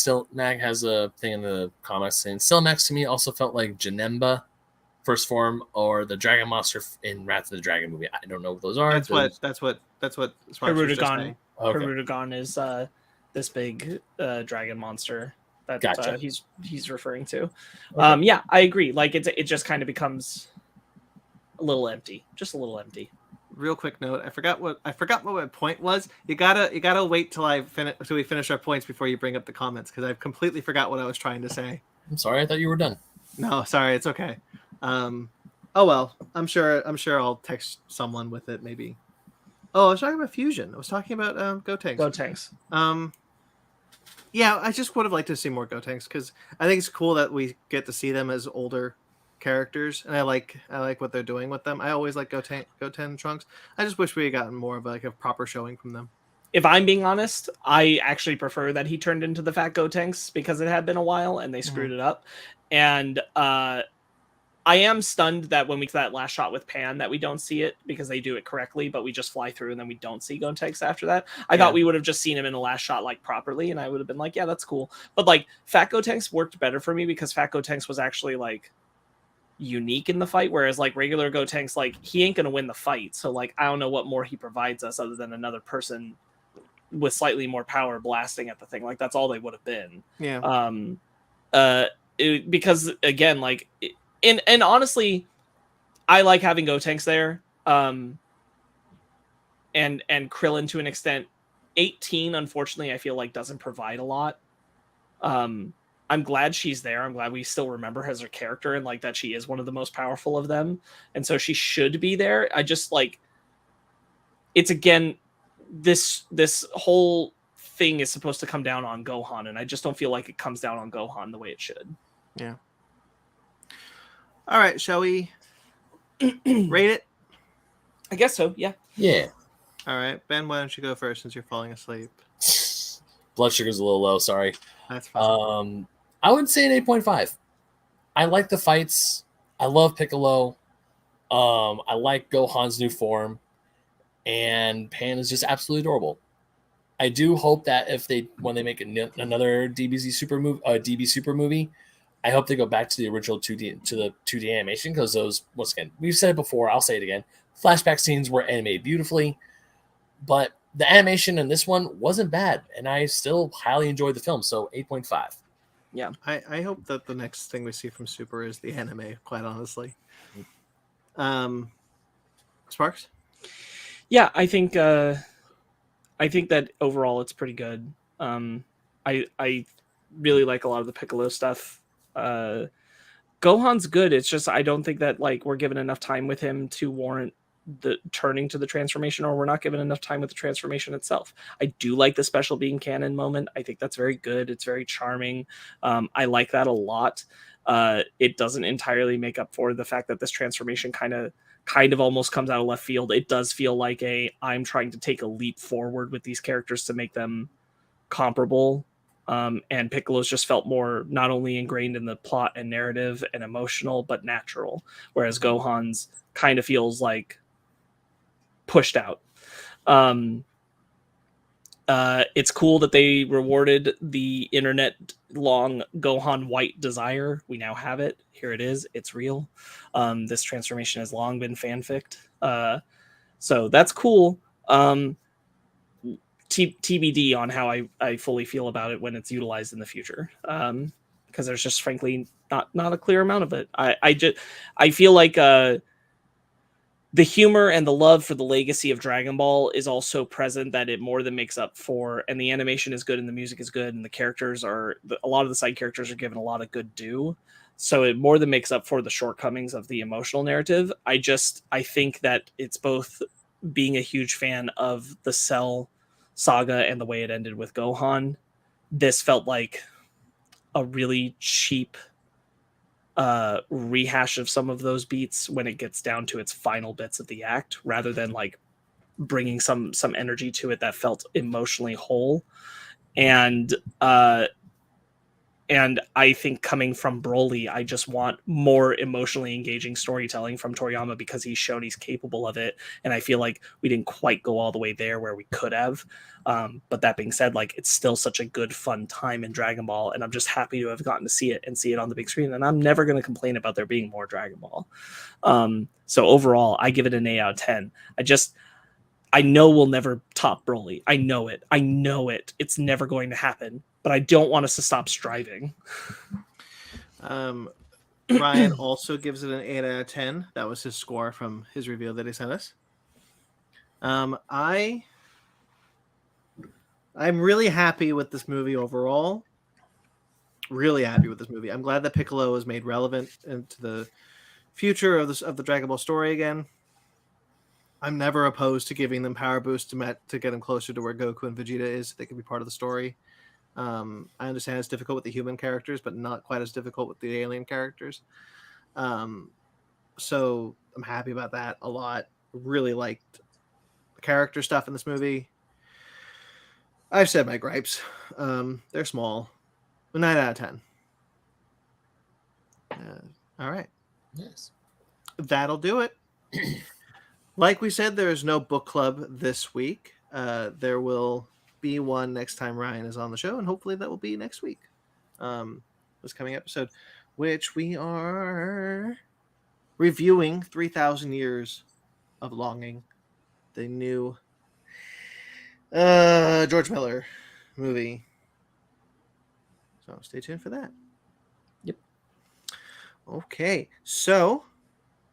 has a thing in the comics saying still next to me also felt like Janemba first form or the dragon monster in Wrath of the Dragon movie. I don't know what those are. That's what Smart was just saying. Okay. Hirudegan is this big dragon monster that Gotcha. he's referring to. Okay. Yeah, I agree. Like it just kind of becomes a little empty. Just a little empty. Real quick note, I forgot what my point was. You gotta wait till we finish our points before you bring up the comments because I've completely forgot what I was trying to say. I'm sorry, I thought you were done. No, sorry, it's okay. Oh well, I'm sure I'll text someone with it maybe. Oh, I was talking about Fusion. I was talking about Gotenks. Gotenks. Yeah, I just would have liked to see more Gotenks because I think it's cool that we get to see them as older characters, and I like what they're doing with them. I always like Goten and Trunks. I just wish we had gotten more of a proper showing from them. If I'm being honest, I actually prefer that he turned into the Fat Gotenks because it had been a while and they screwed it up. And I am stunned that when we get that last shot with Pan that we don't see it because they do it correctly, but we just fly through and then we don't see Gotenks after that. I thought we would have just seen him in the last shot like properly and I would have been like, yeah, that's cool. But like Fat Gotenks worked better for me because Fat Gotenks was actually like unique in the fight, whereas like regular Gotenks, like he ain't gonna win the fight. So like I don't know what more he provides us other than another person with slightly more power blasting at the thing. Like that's all they would have been. Yeah. Because again, like and honestly, I like having Gotenks there. And Krillin to an extent. 18, unfortunately, I feel like doesn't provide a lot. I'm glad she's there. I'm glad we still remember her as her character and like that she is one of the most powerful of them. And so she should be there. I just like it's again this whole thing is supposed to come down on Gohan, and I just don't feel like it comes down on Gohan the way it should. Yeah. All right, shall we rate it? I guess so, yeah. Yeah. All right, Ben, why don't you go first since you're falling asleep? Blood sugar's a little low, sorry. That's fine. I would say an 8.5. I like the fights. I love Piccolo. I like Gohan's new form. And Pan is just absolutely adorable. I do hope that when they make another DBZ DB Super movie, I hope they go back to the original 2D animation because those, once again, we've said it before, I'll say it again, flashback scenes were animated beautifully, but the animation in this one wasn't bad, and I still highly enjoyed the film, so 8.5. Yeah. I hope that the next thing we see from Super is the anime, quite honestly. Sparks? Yeah, I think that overall it's pretty good. I really like a lot of the Piccolo stuff. Gohan's good. It's just I don't think that like we're given enough time with him to warrant the turning to the transformation, or we're not given enough time with the transformation itself. I do like the special being canon moment. I think that's very good. It's very charming. I like that a lot. It doesn't entirely make up for the fact that this transformation kind of almost comes out of left field. It does feel like I'm trying to take a leap forward with these characters to make them comparable. And Piccolo's just felt more not only ingrained in the plot and narrative and emotional, but natural. Whereas Gohan's kind of feels like pushed out. It's cool that they rewarded the internet long Gohan white desire. We now have it. Here it is. It's real. This transformation has long been fanficked. So that's cool. TBD on how I fully feel about it when it's utilized in the future. Because there's just frankly not a clear amount of it. I feel like the humor and the love for the legacy of Dragon Ball is also present, that it more than makes up for, and the animation is good and the music is good and the characters a lot of the side characters are given a lot of good due. So it more than makes up for the shortcomings of the emotional narrative. I think that it's both being a huge fan of the Cell saga and the way it ended with Gohan. This felt like a really cheap rehash of some of those beats when it gets down to its final bits of the act, rather than like bringing some energy to it that felt emotionally whole. And I think coming from Broly, I just want more emotionally engaging storytelling from Toriyama, because he's shown he's capable of it. And I feel like we didn't quite go all the way there where we could have. But that being said, like, it's still such a good, fun time in Dragon Ball. And I'm just happy to have gotten to see it on the big screen. And I'm never going to complain about there being more Dragon Ball. So overall, I give it an 8 out of 10. I know we'll never top Broly. I know it. It's never going to happen. But I don't want us to stop striving. Ryan also gives it an 8 out of 10. That was his score from his review that he sent us. I'm really happy with this movie overall. Really happy with this movie. I'm glad that Piccolo is made relevant into the future of the Dragon Ball story again. I'm never opposed to giving them power boosts to get them closer to where Goku and Vegeta is, so they can be part of the story. I understand it's difficult with the human characters, but not quite as difficult with the alien characters. So I'm happy about that a lot. Really liked the character stuff in this movie. I've said my gripes. They're small. 9 out of 10. All right. Yes. That'll do it. Like we said, there is no book club this week. There will be one next time Ryan is on the show, and hopefully that will be next week. This coming episode, which we are reviewing 3,000 Years of Longing, the new George Miller movie. So stay tuned for that. Yep. Okay, so,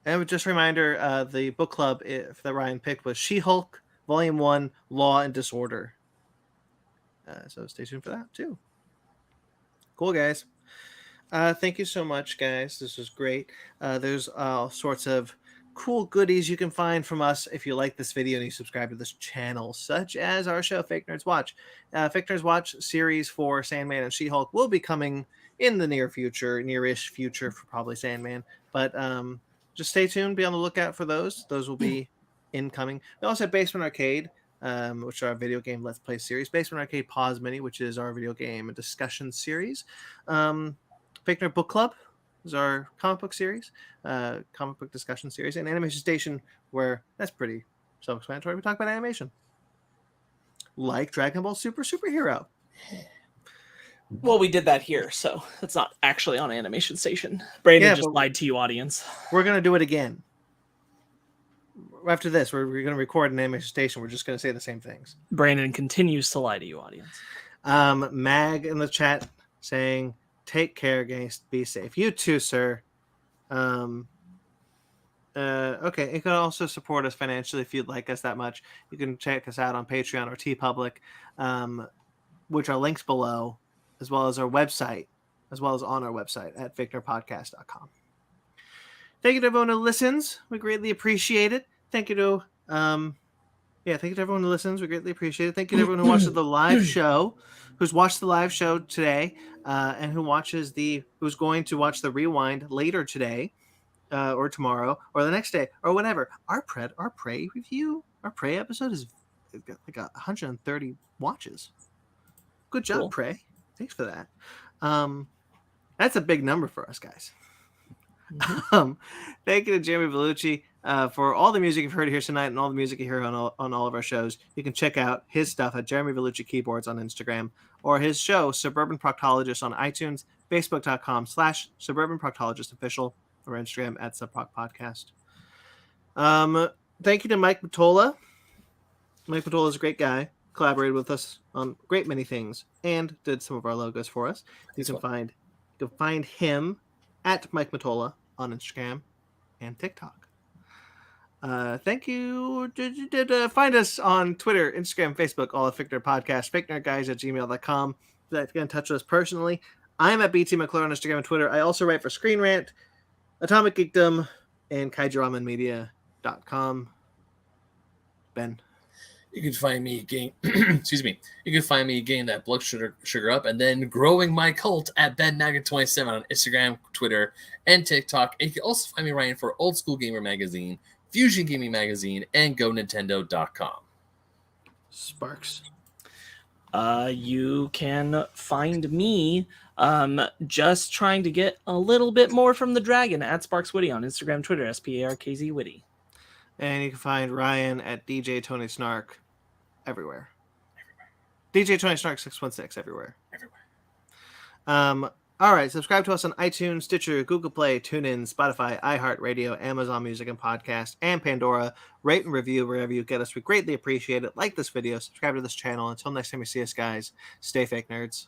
and just a reminder, the book club that Ryan picked was She-Hulk, Volume 1, Law and Disorder. So stay tuned for that too. Cool, guys. Thank you so much, guys. This was great. There's all sorts of cool goodies you can find from us if you like this video and you subscribe to this channel, such as our show, Fake Nerds Watch. Fake Nerds Watch series for Sandman and She-Hulk will be coming in the near-ish future for probably Sandman. But just stay tuned. Be on the lookout for those. Those will be incoming. We also have Basement Arcade, which are our video game Let's Play series. Basement Arcade Pause Mini, which is our video game discussion series. Fake Nerd Book Club is our comic book series, comic book discussion series, and Animation Station, where that's pretty self-explanatory. We talk about animation, like Dragon Ball Super Superhero. Well, we did that here, so it's not actually on Animation Station. Brandon just lied to you, audience. We're gonna do it again. After this, we're going to record an Animation Station. We're just going to say the same things. Brandon continues to lie to you, audience. Mag in the chat saying, take care, guys. Be safe. You too, sir. Okay. You can also support us financially if you'd like us that much. You can check us out on Patreon or TeePublic, which are links below. as well as our website, as well as on our website at fakenerdpodcast.com. Thank you to everyone who listens. We greatly appreciate it. Thank you to thank you to everyone who listens. We greatly appreciate it. Thank you to everyone who watches the live show, who's watched the live show today, and who's going to watch the rewind later today, or tomorrow, or the next day, or whatever. Our Prey review, our Prey episode is got like 130 watches. Good job, Cool. Prey. Thanks for that. That's a big number for us, guys. Thank you to Jeremy Vellucci for all the music you've heard here tonight and all the music you hear on all of our shows. You can check out his stuff at Jeremy Vellucci Keyboards on Instagram, or his show Suburban Proctologist on iTunes, Facebook.com/Suburban Proctologist Official, or Instagram at Subproc Podcast. Thank you to Mike Matola. Mike Matola is a great guy. Collaborated with us on a great many things and did some of our logos for us. You can find him at Mike Matola on Instagram and TikTok. Thank you. Find us on Twitter, Instagram, Facebook, all at Fake Nerd Podcast, fakenerdguys@gmail.com. If you'd like to get in touch with us personally, I'm at BT McClure on Instagram and Twitter. I also write for Screen Rant, Atomic Geekdom, and KaijuRamenMedia.com. Ben. You can find me getting, excuse me. You can find me getting that blood sugar up and then growing my cult at BenMaggot27 on Instagram, Twitter, and TikTok. And you can also find me writing for Old School Gamer Magazine, Fusion Gaming Magazine, and GoNintendo.com. Sparks. You can find me just trying to get a little bit more from the dragon at Sparks Witty on Instagram, Twitter, SPARKZ Witty. And you can find Ryan at DJ Tony Snark everywhere. DJ Tony Snark 616 everywhere. All right, subscribe to us on iTunes, Stitcher, Google Play, TuneIn, Spotify, iHeartRadio, Amazon Music and Podcast, and Pandora. Rate and review wherever you get us. We greatly appreciate it. Like this video, subscribe to this channel. Until next time you see us, guys, stay fake nerds.